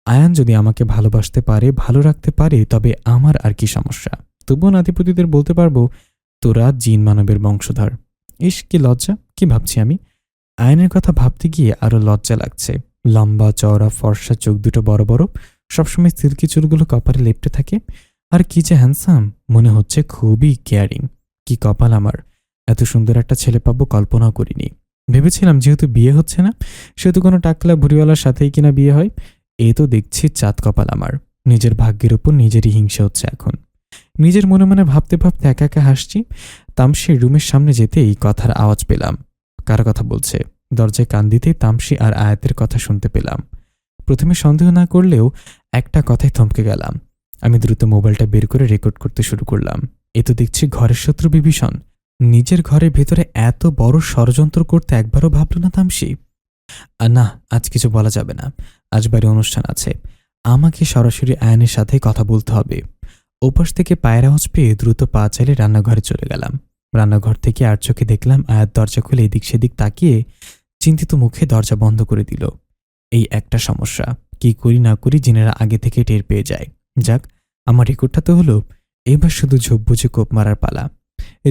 আয়ান যদি আমাকে ভালোবাসতে পারে, ভালো রাখতে পারে, তবে আমার আর কি সমস্যা? তবুও নাতিপুতিদের বলতে পারবো, তোরা জিন মানবের বংশধর। ইস কি লজ্জা, কি ভাবছি আমি। আয়নের কথা ভাবতে গিয়ে আরো লজ্জা লাগছে। লম্বা চওড়া ফর্সা, চোখ দুটো বড় বড়, সবসময় সিল্কি চুলগুলো কপালে লেপটে থাকে। আর কি যে হ্যান্ডসাম, মনে হচ্ছে খুবই কেয়ারিং। কি কপাল আমার, এত সুন্দর একটা ছেলে পাবো কল্পনাও করিনি। ভেবেছিলাম যেহেতু বিয়ে হচ্ছে না, সেহেতু কোনো টাকলা ভুড়িওয়ালার সাথেই কিনা বিয়ে হয়। এ তো দেখছি চাঁদ কপাল আমার। নিজের ভাগ্যের উপর নিজেরই হিংসা হচ্ছে এখন। নিজের মনে মনে ভাবতে ভাবতে একা একা হাসছি। তামসি রুমের সামনে যেতেই কথার আওয়াজ পেলাম। কার কথা বলছে? দরজায় কান দিতেই তামসি আর আয়াতের কথা শুনতে পেলাম। প্রথমে সন্দেহ না করলেও একটা কথায় থমকে গেলাম। আমি দ্রুত মোবাইলটা বের করে রেকর্ড করতে শুরু করলাম। এ তো দেখছি ঘরের শত্রু বিভীষণ। নিজের ঘরের ভেতরে এত বড় ষড়যন্ত্র করতে একবারও ভাবল না তামসি। না, আজ কিছু বলা যাবে না। আজ বাড়ি অনুষ্ঠান আছে, আমাকে সরাসরি আয়নের সাথে কথা বলতে হবে। ওপাশ থেকে পায়ের আওয়াজ পেয়ে দ্রুত পা চালিয়ে রান্নাঘরে চলে গেলাম। রান্নাঘর থেকে আর চোখে দেখলাম আয়াত দরজা খুলে এদিক সেদিক তাকিয়ে চিন্তিত মুখে দরজা বন্ধ করে দিল। এই একটা সমস্যা, কি করি না করি জিনেরা আগে থেকে টের পেয়ে যায়। যাক, আমার রেকর্ডটা তো হলো, এবার শুধু ঝোপ বুঝে কোপ মারার পালা।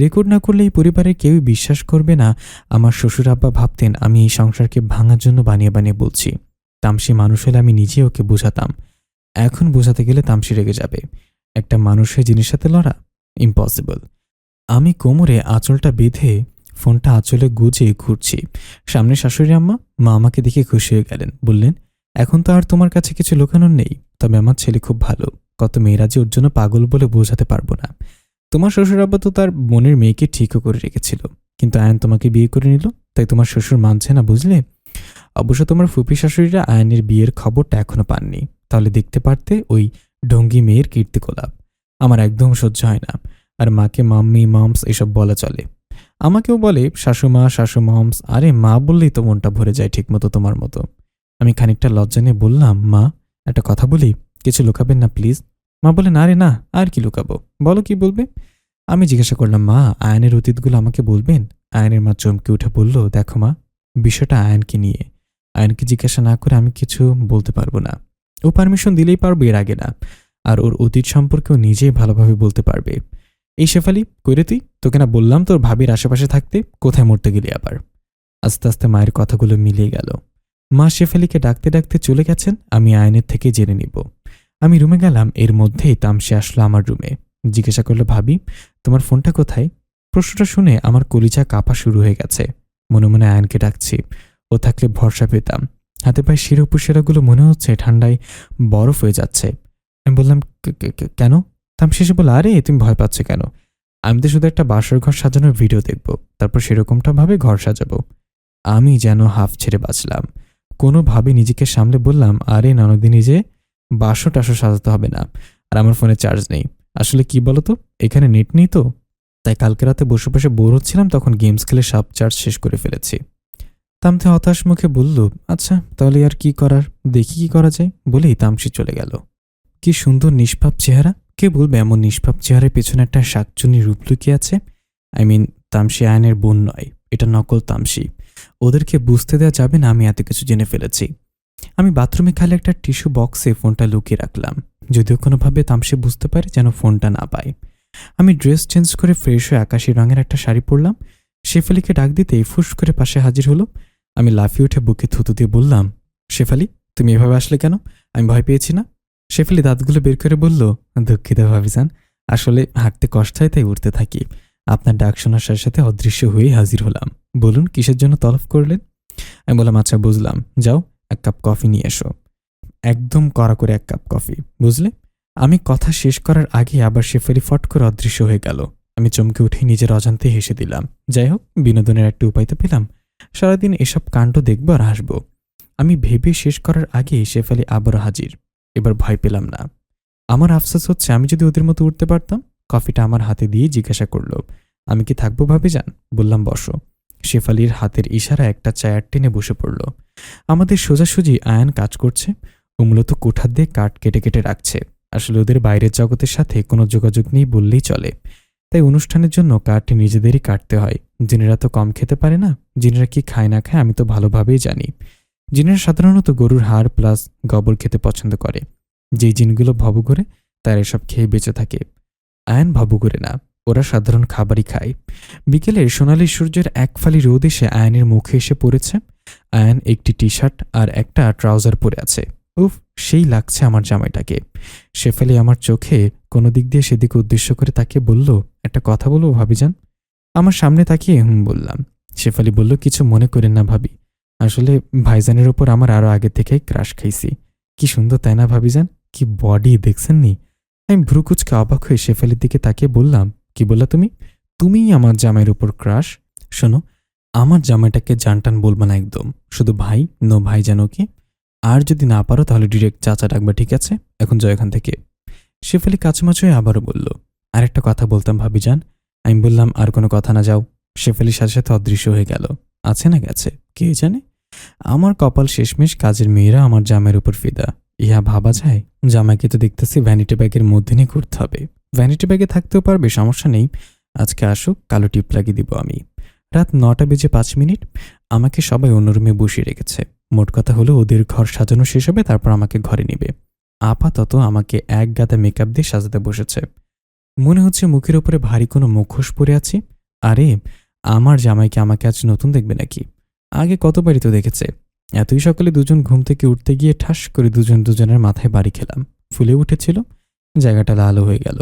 রেকর্ড না করলে এই পরিবারের কেউই বিশ্বাস করবে না। আমার শ্বশুর আব্বা ভাবতেন আমি এই সংসারকে ভাঙার জন্য বানিয়ে বানিয়ে বলছি। তামসি মানুষ হলে আমি নিজে ওকে বোঝাতাম। এখন বোঝাতে গেলে তামসি রেগে যাবে। একটা মানুষ হয়ে জিনিস সাথে লড়া ইম্পসিবল। আমি কোমরে আঁচলটা বেঁধে ফোনটা আঁচলে গুজে ঘুরছি। সামনে শাশুড়ি আম্মা। মা আমাকে দেখে খুশি হয়ে গেলেন, বললেন, এখন তো আর তোমার কাছে কিছু লুকানোর নেই। তবে আমার ছেলে খুব ভালো, কত মেয়েরা যে ওর জন্য পাগল বলে বোঝাতে পারবো না। তোমার শ্বশুর আব্বা তো তার বোনের মেয়েকে ঠিকও করে রেখেছিল, কিন্তু আয়ন তোমাকে বিয়ে করে নিল, তাই তোমার শ্বশুর মানছে না, বুঝলে? অবশ্য তোমার ফুপি শাশুড়িরা আয়নের বিয়ের খবরটা এখনো পাননি, তাহলে দেখতে পারতে ওই ঢঙ্গি মেয়ের কীর্তিকলাপ। আমার একদম সহ্য হয় না। আর মাকে মাম্মি মমস এসব বলা চলে। আমাকেও বলে শাশুমা শাশু মমস। আরে মা বললেই তো মনটা ভরে যায় ঠিকমতো তোমার মতো। আমি খানিকটা লজ্জা নিয়ে বললাম, মা একটা কথা বলি, কিছু লুকাবেন না প্লিজ। মা বলে, না রে না, আর কি লুকাবো, বলো কি বলবে। আমি জিজ্ঞাসা করলাম, মা আয়নের অতীতগুলো আমাকে বলবেন? আয়নের মা চমকে উঠে বলল, দেখো মা, বিষয়টা আয়নকে নিয়ে। আয়নকে জিজ্ঞাসা না করে আমি কিছু বলতে পারবো না। ও পারমিশন দিলেই পারবে, এর আগে না। আর ওর অতীত সম্পর্কেও নিজেই ভালোভাবে বলতে পারবে। এই শেফালি, কইরে তুই? তোকে না বললাম তোর ভাবির আশেপাশে থাকতে, কোথায় মরতে গেলি আবার? আস্তে আস্তে মায়ের কথাগুলো মিলিয়ে গেল। মা শেফালিকে ডাকতে ডাকতে চলে গেছেন, আমি আয়নের থেকে জেনে নিব। আমি রুমে গেলাম, এর মধ্যেই তামসে আসলো আমার রুমে। জিজ্ঞাসা করলো, ভাবি তোমার ফোনটা কোথায়? প্রশ্নটা শুনে আমার কলিজা কাঁপা শুরু হয়ে গেছে। মনে মনে আয়নকে ডাকছি, ও থাকলে ভরসা পেতাম। হাতে পায়ে শিরোপুশিরাগুলো মনে হচ্ছে ঠান্ডায় বরফ হয়ে যাচ্ছে। আমি বললাম, কেন?" তামসি এসে বলল, "আরে তুমি ভয় পাচ্ছ কেন? আমি তো শুধু একটা বাসর ঘর সাজানোর ভিডিও দেখব, তারপর সেরকমটা ভাবে ঘর সাজাবো।" আমি যেন হাঁফ ছেড়ে বাঁচলাম। কোনোভাবে নিজেকে সামলে বললাম, "আরে ননদিনী যে, বাসর টাসর সাজাতে হবে না। আর আমার ফোনে চার্জ নেই। আসলে কি বলতো, এখানে নেট নেই তো, তাই কালকে রাতে বসে বসে বোর হচ্ছিলাম, তখন গেমস খেলে সব চার্জ শেষ করে ফেলেছি।" তামতে হতাশ মুখে বলল, "আচ্ছা তাহলে আর কি করার, দেখি কি করা যায়" বলেই তামসি চলে গেল। কি সুন্দর নিষ্পাপ চেহারা! কে বলবে এমন নিষ্পাপ চেহারার পেছনে একটা শাকচুনি রূপ লুকিয়ে আছে? তামসি আয়নের বোন নয়, এটা নকল তামসি। ওদেরকে বুঝতে দেওয়া যাবে না আমি এত কিছু জেনে ফেলেছি। আমি বাথরুমে খালি একটা টিস্যু বক্সে ফোনটা লুকিয়ে রাখলাম, যদিও কোনোভাবে তামসি বুঝতে পারে যেন ফোনটা না পায়। আমি ড্রেস চেঞ্জ করে ফ্রেশ হয়ে আকাশি রঙের একটা শাড়ি পরলাম। শেফালিকে ডাক দিতেই ফুস করে পাশে হাজির হলো। আমি লাফিয়ে উঠে বুকে থুতু দিয়ে বললাম, "শেফালি, তুমি এভাবে আসলে কেন? আমি ভয় পেয়েছি না?" শেফালি দাঁতগুলো বের করে বলল, "দুঃখিত ভাবিজান, আসলে হাঁটতে কষ্ট হয় তাই উঠতে থাকি। আপনার ডাক শোনার সাথে সাথে অদৃশ্য হয়ে হাজির হলাম। বলুন কিসের জন্য তলব করলেন?" আমি বললাম, "আচ্ছা বুঝলাম, যাও 1 কাপ কফি নিয়ে এসো। একদম কড়া করে 1 কাপ কফি, বুঝলে?" আমি কথা শেষ করার আগে আবার শেফালি ফট করে অদৃশ্য হয়ে গেল। আমি চমকে উঠে নিজের অজান্তে হেসে দিলাম। যাই হোক, বিনোদনের একটা উপায় তো পেলাম। সারাদিন এসব কাণ্ড দেখব আর হাসব। আমি ভেবে শেষ করার আগে শেফালি আবারও হাজির। এবার ভয় পেলাম না। আমার আফসোস হচ্ছে, আমি যদি ওদের মতো উঠতে পারতাম। কফিটা আমার হাতে দিয়ে জিজ্ঞাসা করলো, "আমি কি থাকবো ভাবিজান?" বললাম, "বসো।" শেফালির হাতের ইশারা একটা চেয়ার টেনে বসে পড়ল। আমাদের সোজাসুজি আয়ান কাজ করছে। ও মূলত কোঠার দিয়ে কাঠ কেটে কেটে রাখছে। আসলে ওদের বাইরের জগতের সাথে কোনো যোগাযোগ নেই বললেই চলে। তাই অনুষ্ঠানের জন্য কাঠ নিজেদেরই কাটতে হয়। জিনেরা তো কম খেতে পারে না। জিনেরা কি খায় না খায় আমি তো ভালোভাবেই জানি। জিনেরা সাধারণত গরুর হাড় প্লাস গোবর খেতে পছন্দ করে। যেই জিনগুলো ভব করে তারা এসব খেয়ে বেঁচে থাকে। আয়ান ভব করে না, ওরা সাধারণ খাবারই খায়। বিকেলের সোনালি সূর্যের এক ফালি রোদ এসে আয়ানের মুখে এসে পড়েছে। আয়ান একটি টি শার্ট আর একটা ট্রাউজার পরে আছে। উফ, সেই লাগছে আমার জামাইটাকে। শেফালি আমার চোখে কোনো দিক দিয়ে সেদিকে উদ্দেশ্য করে তাকিয়ে বলল, "একটা কথা বলবো ভাবিজান?" আমার সামনে তাকিয়ে বললাম। শেফালি বলল, "কিছু মনে করেন না ভাবি, আসলে ভাইজানের ওপর আমার আরো আগে থেকেই ক্রাশ খাইছি। কি সুন্দর তাই না ভাবিজান? কি বডি দেখছেন নি?" আমি ভ্রুকুচকে অবাক হয়ে শেফালির দিকে তাকিয়ে বললাম, "কি বললা তুমি? তুমিই আমার জামাইয়ের উপর ক্রাশ?" শোনো, আমার জামাইটাকে জানটান বলবা না একদম। শুধু ভাই, নো ভাইজান, ওকে? আর যদি না পারো তাহলে ডিরেক্ট চাচা ডাকবা, ঠিক আছে? এখন যাও এখান থেকে। শেফালি কাচুমাচু হয়ে আবারও বলল, "আরেকটা কথা বলতাম ভাবিজান।" আমি বললাম, "আর কোনো কথা না, যাও।" শেফালির সাথে সাথে অদৃশ্য হয়ে গেল। আছে না গেছে, কে জানে? আমার কপাল শেষমেশ কাজের মেয়েরা আমার জামাইয়ের উপর ফিদা। ইহা ভাবা যায়? জামাইকে তো দেখতেছি ভ্যানিটি ব্যাগের মধ্যে নিয়ে ঘুরতে হবে। ভ্যানিটি ব্যাগে থাকতেও পারবে, সমস্যা নেই। আজকে আসুক, কালো টিপ লাগিয়ে দিব আমি। রাত 9:05। আমাকে সবাই অন্য রুমে বসিয়ে রেখেছে। মোট কথা হলো, ওদের ঘর সাজানো শেষ হবে, তারপর আমাকে ঘরে নিবে। আপাতত আমাকে এক গাদা মেকআপ দিয়ে সাজাতে বসেছে। মনে হচ্ছে মুখের উপরে ভারী কোনো মুখোশ পরে আছি। আরে, আমার জামাইকে আমাকে আজ নতুন দেখবে নাকি? আগে কতবারই তো দেখেছে। এতই সকালে দুজন ঘুম থেকে উঠতে গিয়ে ঠাস করে দুজন দুজনের মাথায় বাড়ি খেলাম। ফুলে উঠেছিল, জায়গাটা লালও হয়ে গেল।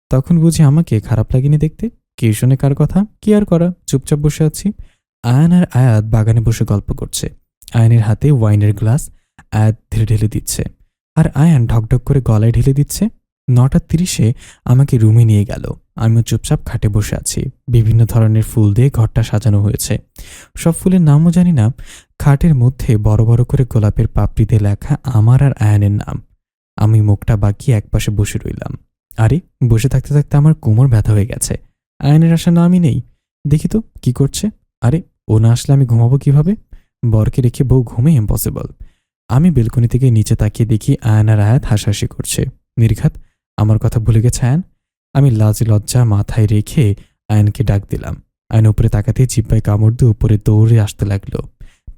তখন বুঝি আমাকে খারাপ লাগেনি দেখতে? কে শোনে কার কথা? কি আর করা, চুপচাপ বসে আছি। আয়ান আর আয়াত বাগানে বসে গল্প করছে। আয়ানের হাতে ওয়াইনের গ্লাস, আয়াত ধীরে ঢেলে দিচ্ছে, আর আয়ান ঢকঢক করে গলায় ঢেলে দিচ্ছে। 9:30 আমাকে রুমে নিয়ে গেল। আমিও চুপচাপ খাটে বসে আছি। বিভিন্ন ধরনের ফুল দিয়ে ঘরটা সাজানো হয়েছে। সব ফুলের নামও জানি না। খাটের মধ্যে বড় বড় করে গোলাপের পাপড়িতে লেখা আমার আর আয়ানের নাম। আমি মুখটা বাঁকিয়ে একপাশে বসে রইলাম। আরে, বসে থাকতে থাকতে আমার কোমর ব্যথা হয়ে গেছে। আয়ানের আসা নামই নেই। দেখি তো কি করছে। আরে, ও না আসলে আমি ঘুমাবো কিভাবে? বরকে রেখে বউ ঘুমে ইম্পসিবল। আমি বেলকনি থেকে নিচে তাকিয়ে দেখি আয়ান আর আয়াত হাসাহাসি করছে। নির্ঘাত, আমার কথা ভুলে গেছে আয়ান। আমি লাজ লজ্জা মাথায় রেখে আয়ানকে ডাক দিলাম। আয়ান উপরে তাকাতে জিব্বায় কামড় দিয়ে উপরে দৌড়ে আসতে লাগলো।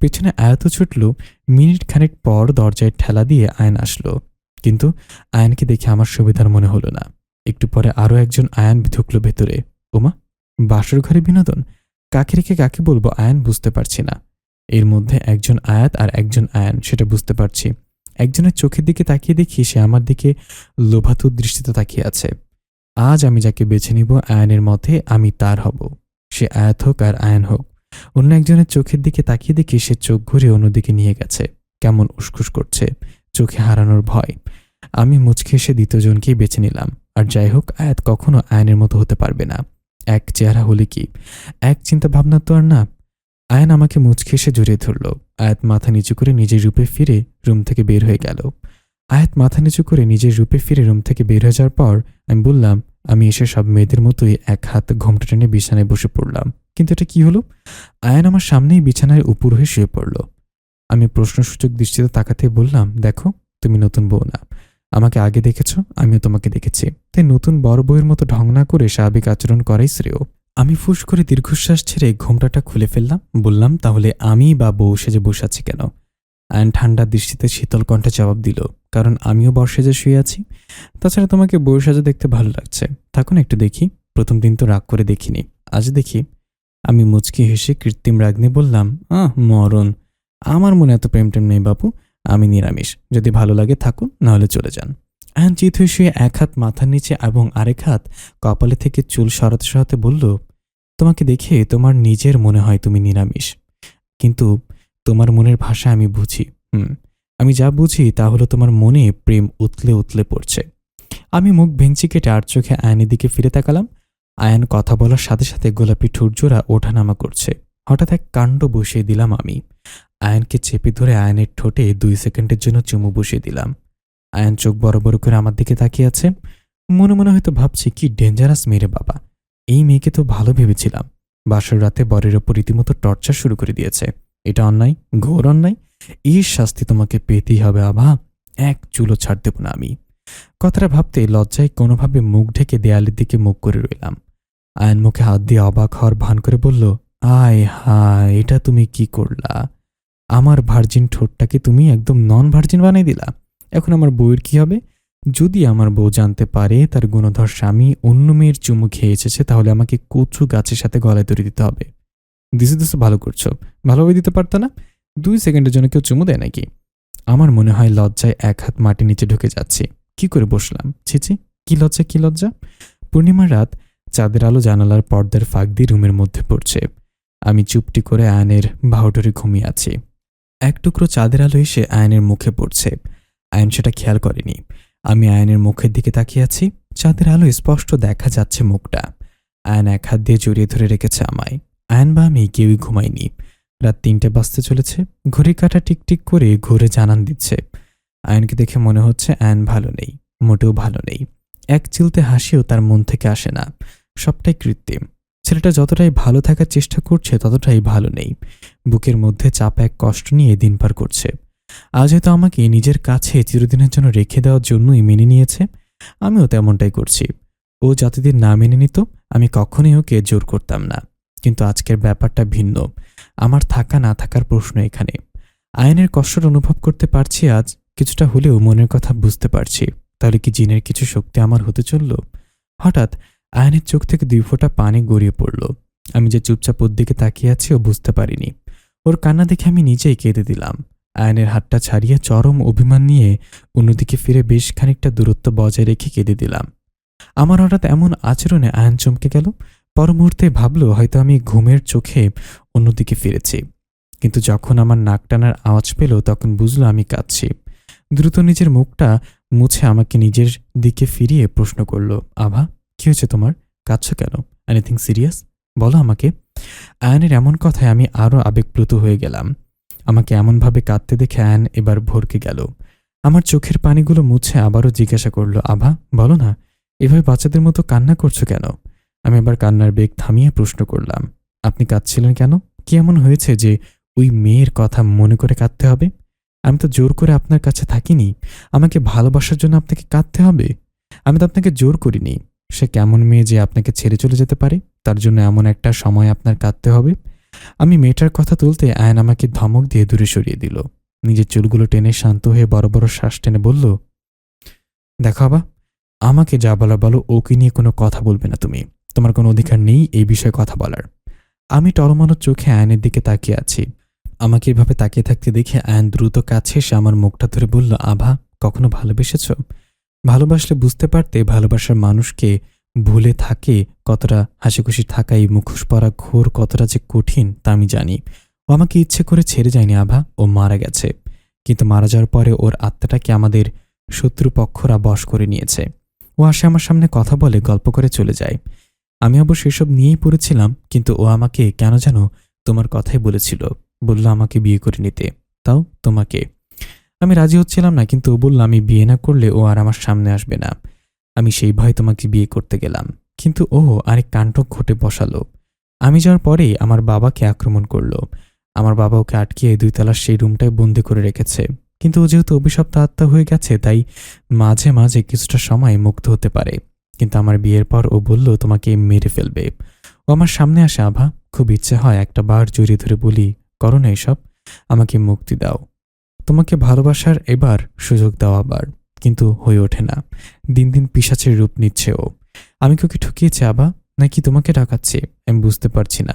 পেছনে আয়াতও ছুটল। মিনিট খানেক পর দরজায় ঠেলা দিয়ে আয়ান আসলো। কিন্তু আয়ানকে দেখে আমার সুবিধার মনে হলো না। একটু পরে আরও একজন আয়ান ঢুকলো ভেতরে। ওমা, বাসর ঘরে বিনোদন! কাকে রেখে কাকে বলবো আয়ান বুঝতে পারছি না। এর মধ্যে একজন আয়াত আর একজন আয়ান, সেটা বুঝতে পারছি। একজনের চোখের দিকে তাকিয়ে দেখি সে আমার দিকে লোভাতুর দৃষ্টিতে তাকিয়ে আছে। আজ আমি যাকে বেছে নিব আয়ানের মতে আমি তার হব। সে আয়াত হোক আর আয়ান হোক, অন্য একজনের চোখের দিকে তাকিয়ে দেখি সে চোখ ঘুরে অন্যদিকে নিয়ে গেছে, কেমন উসখুস করছে, চোখে হারানোর ভয়। আমি মুচকে এসে দ্বিতীয়জনকেই বেছে নিলাম। আর যাই হোক, আয়াত কখনো আয়নের মতো হতে পারবে না। এক চেহারা হলে কি, এক চিন্তা ভাবনা তো আর না। আয়ান আমাকে মুচকে এসে জড়িয়ে ধরল। আয়াত মাথা নিচু করে নিজের রূপে ফিরে রুম থেকে বের হয়ে গেল। যাওয়ার পর আমি বললাম, আমি এসে সব মেয়েদের মতোই এক হাত ঘোমটা টেনে বিছানায় বসে পড়লাম। কিন্তু এটা কি হলো? আয়ান আমার সামনেই বিছানায় উপর হয়ে শুয়ে পড়ল। আমি প্রশ্নসূচক দৃষ্টিতে তাকাতে বললাম, দেখো, তুমি নতুন বউ না। আমাকে আগে দেখেছ, আমিও তোমাকে দেখেছি। তাই নতুন বড় বউয়ের মতো ঢং না করে স্বাভাবিক আচরণ করাই শ্রেয়। আমি ফুস করে দীর্ঘশ্বাস ছেড়ে ঘোমটাটা খুলে ফেললাম। বললাম, তাহলে আমি বা বউ সেজে বসে আছি কেন? আয়ন ঠান্ডা দৃষ্টিতে শীতল কণ্ঠে জবাব দিল, কারণ আমিও বর সেজে শুয়ে আছি। তাছাড়া তোমাকে বউয়ের সাজে দেখতে ভালো লাগছে, থাকুন একটু দেখি। প্রথম দিন তো রাগ করে দেখিনি, আজ দেখি। আমি মুচকি হেসে কৃত্রিম রাগ নিয়ে বললাম, মরণ, আমার মনে এত প্রেম টেম নেই বাপু, আমি নিরামিষ। যদি ভালো লাগে থাকুন, নাহলে চলে যান। আয়ন চিত হয়ে শুয়ে এক হাত মাথার নিচে এবং আরেক হাত কপালে থেকে চুল সরাতে সরাতে বলল, তোমাকে দেখে তোমার নিজের মনে হয় তুমি নিরামিষ, কিন্তু তোমার মনের ভাষা আমি বুঝি। আমি যা বুঝি তা হলো তোমার মনে প্রেম উতলে উতলে পড়ছে। আমি মুখ ভেঙচি কেটে আর চোখে আয়নের দিকে ফিরে তাকালাম। আয়ন কথা বলার সাথে সাথে গোলাপি ঠোঁটজোড়া ওঠানামা করছে। হঠাৎ এক কাণ্ড বসিয়ে দিলাম আমি। আয়নকে চেপে ধরে আয়নের ঠোঁটে 2 সেকেন্ডের জন্য চুমু বসিয়ে দিলাম। আয়ন চোখ বড় বড় করে আমার দিকে তাকিয়ে আছে। মনে মনে হয়তো ভাবছি, কি ডেঞ্জারাস মেয়ে বাবা, এই মেয়েকে তো ভালো ভেবেছিলাম। বাসর রাতে বরের ওপর রীতিমতো টর্চার শুরু করে দিয়েছে। এটা অন্যায়, ঘোর অন্যায়। এই শাস্তি তোমাকে পেতেই হবে আভা, এক চুলো ছাড় দেব না আমি। কথাটা ভাবতে লজ্জায় কোনোভাবে মুখ ঢেকে দেয়ালের দিকে মুখ করে রইলাম। আয়ন মুখে হাত দিয়ে অবাক হওয়ার ভান করে বলল, আয় হায়, এটা তুমি কি করলা? আমার ভার্জিন ঠোঁটটাকে তুমি একদম নন ভার্জিন বানাই দিলা। এখন আমার বউয়ের কি হবে? যদি আমার বউ জানতে পারে তার গুণধর স্বামী অন্য মেয়ের চুমু খেয়ে এসেছে, তাহলে আমাকে কচু গাছের সাথে গলায় দড়ি দিতে হবে। দিছে ভালো করছো, ভালোভাবে দিতে পারত না? 2 সেকেন্ডের জন্য কেউ চুমু দেয় নাকি? আমার মনে হয় লজ্জায় এক হাত মাটির নিচে ঢুকে যাচ্ছি। কি করে বসলাম? ছিছি, কি লজ্জা, কি লজ্জা! পূর্ণিমার রাত, চাঁদের আলো জানালার পর্দার ফাঁক দিয়ে রুমের মধ্যে পড়ছে। আমি চুপটি করে আয়নের বাহুডোরে ঘুমিয়ে আছি। এক টুকরো চাঁদের আলো এসে আয়নের মুখে পড়ছে। আয়ন সেটা খেয়াল করেনি। আমি আয়নের মুখের দিকে তাকিয়ে আছি। চাঁদের আলো স্পষ্ট দেখা যাচ্ছে মুখটা। আয়ন এক হাত দিয়ে জড়িয়ে ধরে রেখেছে আমায়। আয়ন বা আমি কেউই ঘুমাইনি। রাত 3টে বাজতে চলেছে। ঘড়ি কাঁটা টিকটিক করে ঘুরে জানান দিচ্ছে। আয়নকে দেখে মনে হচ্ছে আয়ন ভালো নেই, মোটেও ভালো নেই। এক চিলতে হাসিও তার মন থেকে আসে না, সবটাই কৃত্রিম। ছেলেটা যতটাই ভালো থাকার চেষ্টা করছে ততটাই ভালো নেই। বুকের মধ্যে চাপা এক কষ্ট নিয়ে দিন পার করছে। আজ হয়তো আমাকে নিজের কাছে চিরদিনের জন্য রেখে দেওয়ার জন্যই মেনে নিয়েছে। আমিও তেমনটাই করছি। ও যতদিন না মেনে নিত, আমি কখনোই ওকে জোর করতাম না। কিন্তু আজকের ব্যাপারটা ভিন্ন। আমার থাকা না থাকার প্রশ্ন এখানে। আয়নের কষ্টটা অনুভব করতে পারছি আজ, কিছুটা হলেও মনের কথা বুঝতে পারছি। তাহলে কি জিনের কিছু শক্তি আমার হতে চলল? হঠাৎ আয়নের চোখ থেকে 2 ফোঁটা পানি গড়িয়ে পড়ল। আমি যে চুপচাপ ওর দিকে তাকিয়ে আছি ও বুঝতে পারিনি। ওর কান্না দেখে আমি নিজেই কেঁদে দিলাম। আয়নের হাতটা ছাড়িয়ে চরম অভিমান নিয়ে অন্যদিকে ফিরে বেশ খানিকটা দূরত্ব বজায় রেখে কেঁদে দিলাম। আমার হঠাৎ এমন আচরণে আয়ন চমকে গেল। পর মুহূর্তে ভাবল হয়তো আমি ঘুমের চোখে অন্যদিকে ফিরেছি। কিন্তু যখন আমার নাক টানার আওয়াজ পেল তখন বুঝলো আমি কাঁদছি। দ্রুত নিজের মুখটা মুছে আমাকে নিজের দিকে ফিরিয়ে প্রশ্ন করল, আভা, কি হয়েছে তোমার? কাঁদছো কেন? Anything serious? বলো আমাকে। আয়নের এমন কথায় আমি আরও আবেগপ্লুত হয়ে গেলাম। আমাকে এমনভাবে কাঁদতে দেখে আয়ন এবার ভরকে গেল। আমার চোখের পানিগুলো মুছে আবারও জিজ্ঞাসা করল, আভা, বলো না, এভাবে বাচ্চাদের মতো কান্না করছো কেন? আমি এবার কান্নার বেগ থামিয়ে প্রশ্ন করলাম, আপনি কাঁদছিলেন কেন? কি এমন হয়েছে যে ওই মেয়ের কথা মনে করে কাঁদতে হবে? আমি তো জোর করে আপনার কাছে থাকিনি। আমাকে ভালোবাসার জন্য আপনাকে কাঁদতে হবে? আমি তো আপনাকে জোর করিনি। সে কেমন মেয়ে যে আপনাকে ছেড়ে চলে যেতে পারে, তার জন্য এমন একটা সময় আপনার কাঁদতে হবে? আমি মেয়েটার কথা তুলতে আয়ন আমাকে ধমক দিয়ে দূরে সরিয়ে দিল। নিজের চুলগুলো টেনে শান্ত হয়ে বড় বড় শ্বাস টেনে বলল, দেখো বাবা, আমাকে যা বলা বলো, ওকে নিয়ে কোনো কথা বলবে না তুমি। তোমার কোনো অধিকার নেই এই বিষয়ে কথা বলার। আমি টলমলো চোখে আয়নের দিকে তাকিয়ে আছি। আমাকে এভাবে তাকিয়ে থাকতে দেখে আয়ন দ্রুত কাছে এসে আমার মুখটা ধরে বলল, আভা, কখনো ভালোবেসেছ? ভালোবাসলে বুঝতে পারতে ভালোবাসার মানুষকে ভুলে থাকে কতটা হাসিখুশি থাকা, এই মুখোশ পরা ঘোর কতটা যে কঠিন তা আমি জানি। ও আমাকে ইচ্ছে করে ছেড়ে যায়নি আভা, ও মারা গেছে। কিন্তু মারা যাওয়ার পরে ওর আত্মাটাকে আমাদের শত্রুপক্ষরা বশ করে নিয়েছে। ও আসে আমার সামনে কথা বলে, গল্প করে চলে যায়। আমি অবশ্য এসব নিয়েই পড়েছিলাম, কিন্তু ও আমাকে কেন যেন তোমার কথাই বলেছিল। বলল আমাকে বিয়ে করে নিতে, তাও তোমাকে। আমি রাজি হচ্ছিলাম না, কিন্তু ও বলল আমি বিয়ে না করলে ও আর আমার সামনে আসবে না। আমি সেই ভয়ে তোমাকে বিয়ে করতে গেলাম, কিন্তু ও আরেক কাণ্ড ঘটে বসালো। আমি যাওয়ার পরেই আমার বাবাকে আক্রমণ করলো। আমার বাবা ওকে আটকিয়ে 2 তলার সেই রুমটায় বন্দি করে রেখেছে। কিন্তু ও যেহেতু অভিশপ্ত আত্মা হয়ে গেছে, তাই মাঝে মাঝে কিছুটা সময় মুক্ত হতে পারে। কিন্তু আমার বিয়ের পর ও বলল তোমাকে মেরে ফেলবে। ও আমার সামনে আসে আভা, খুব ইচ্ছে হয় একটা বার জড়িয়ে ধরে বলি, করো না এসব, আমাকে মুক্তি দাও। তোমাকে ভালোবাসার এবার সুযোগ দাও আবার। কিন্তু হয়ে ওঠে না। দিন দিন পিশাচের রূপ নিচ্ছে ও। আমি কি ওকে ঠকিয়েছি আভা, নাকি তোমাকে ডাকাচ্ছি আমি বুঝতে পারছি না।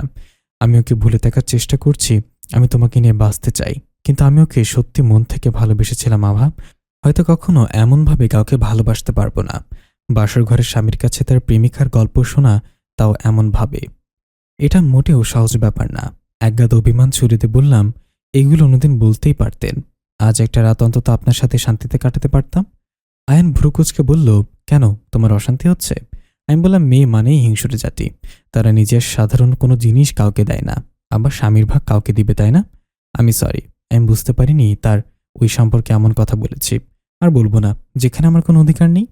আমি ওকে ভুলে থাকার চেষ্টা করছি। আমি তোমাকে নিয়ে বাঁচতে চাই, কিন্তু আমি ওকে সত্যি মন থেকে ভালোবেসেছিলাম আভা। হয়তো কখনো এমনভাবে কাউকে ভালোবাসতে পারবো না। বাসর ঘরের স্বামীর কাছে তার প্রেমিকার গল্প শোনা, তাও এমনভাবে। এটা মোটেও সহজ ব্যাপার না। একগাদ অভিমান ছুড়ে বললাম, এগুলো অন্যদিন বলতেই পারতেন। আজ একটা রাত অন্তত আপনার সাথে শান্তিতে কাটাতে পারতাম। আয়ান ভ্রুকুচকে বলল, কেন, তোমার অশান্তি হচ্ছে? আমি বললাম, মেয়ে মানেই হিংসুটে জাতি। তারা নিজের সাধারণ কোনো জিনিস কাউকে দেয় না, আবার স্বামীর ভাগ কাউকে দিবে, তাই না? আমি সরি, আমি বুঝতে পারিনি তার ওই সম্পর্কে এমন কথা বলেছি। আর বলবো না, যেখানে আমার কোনো অধিকার নেই।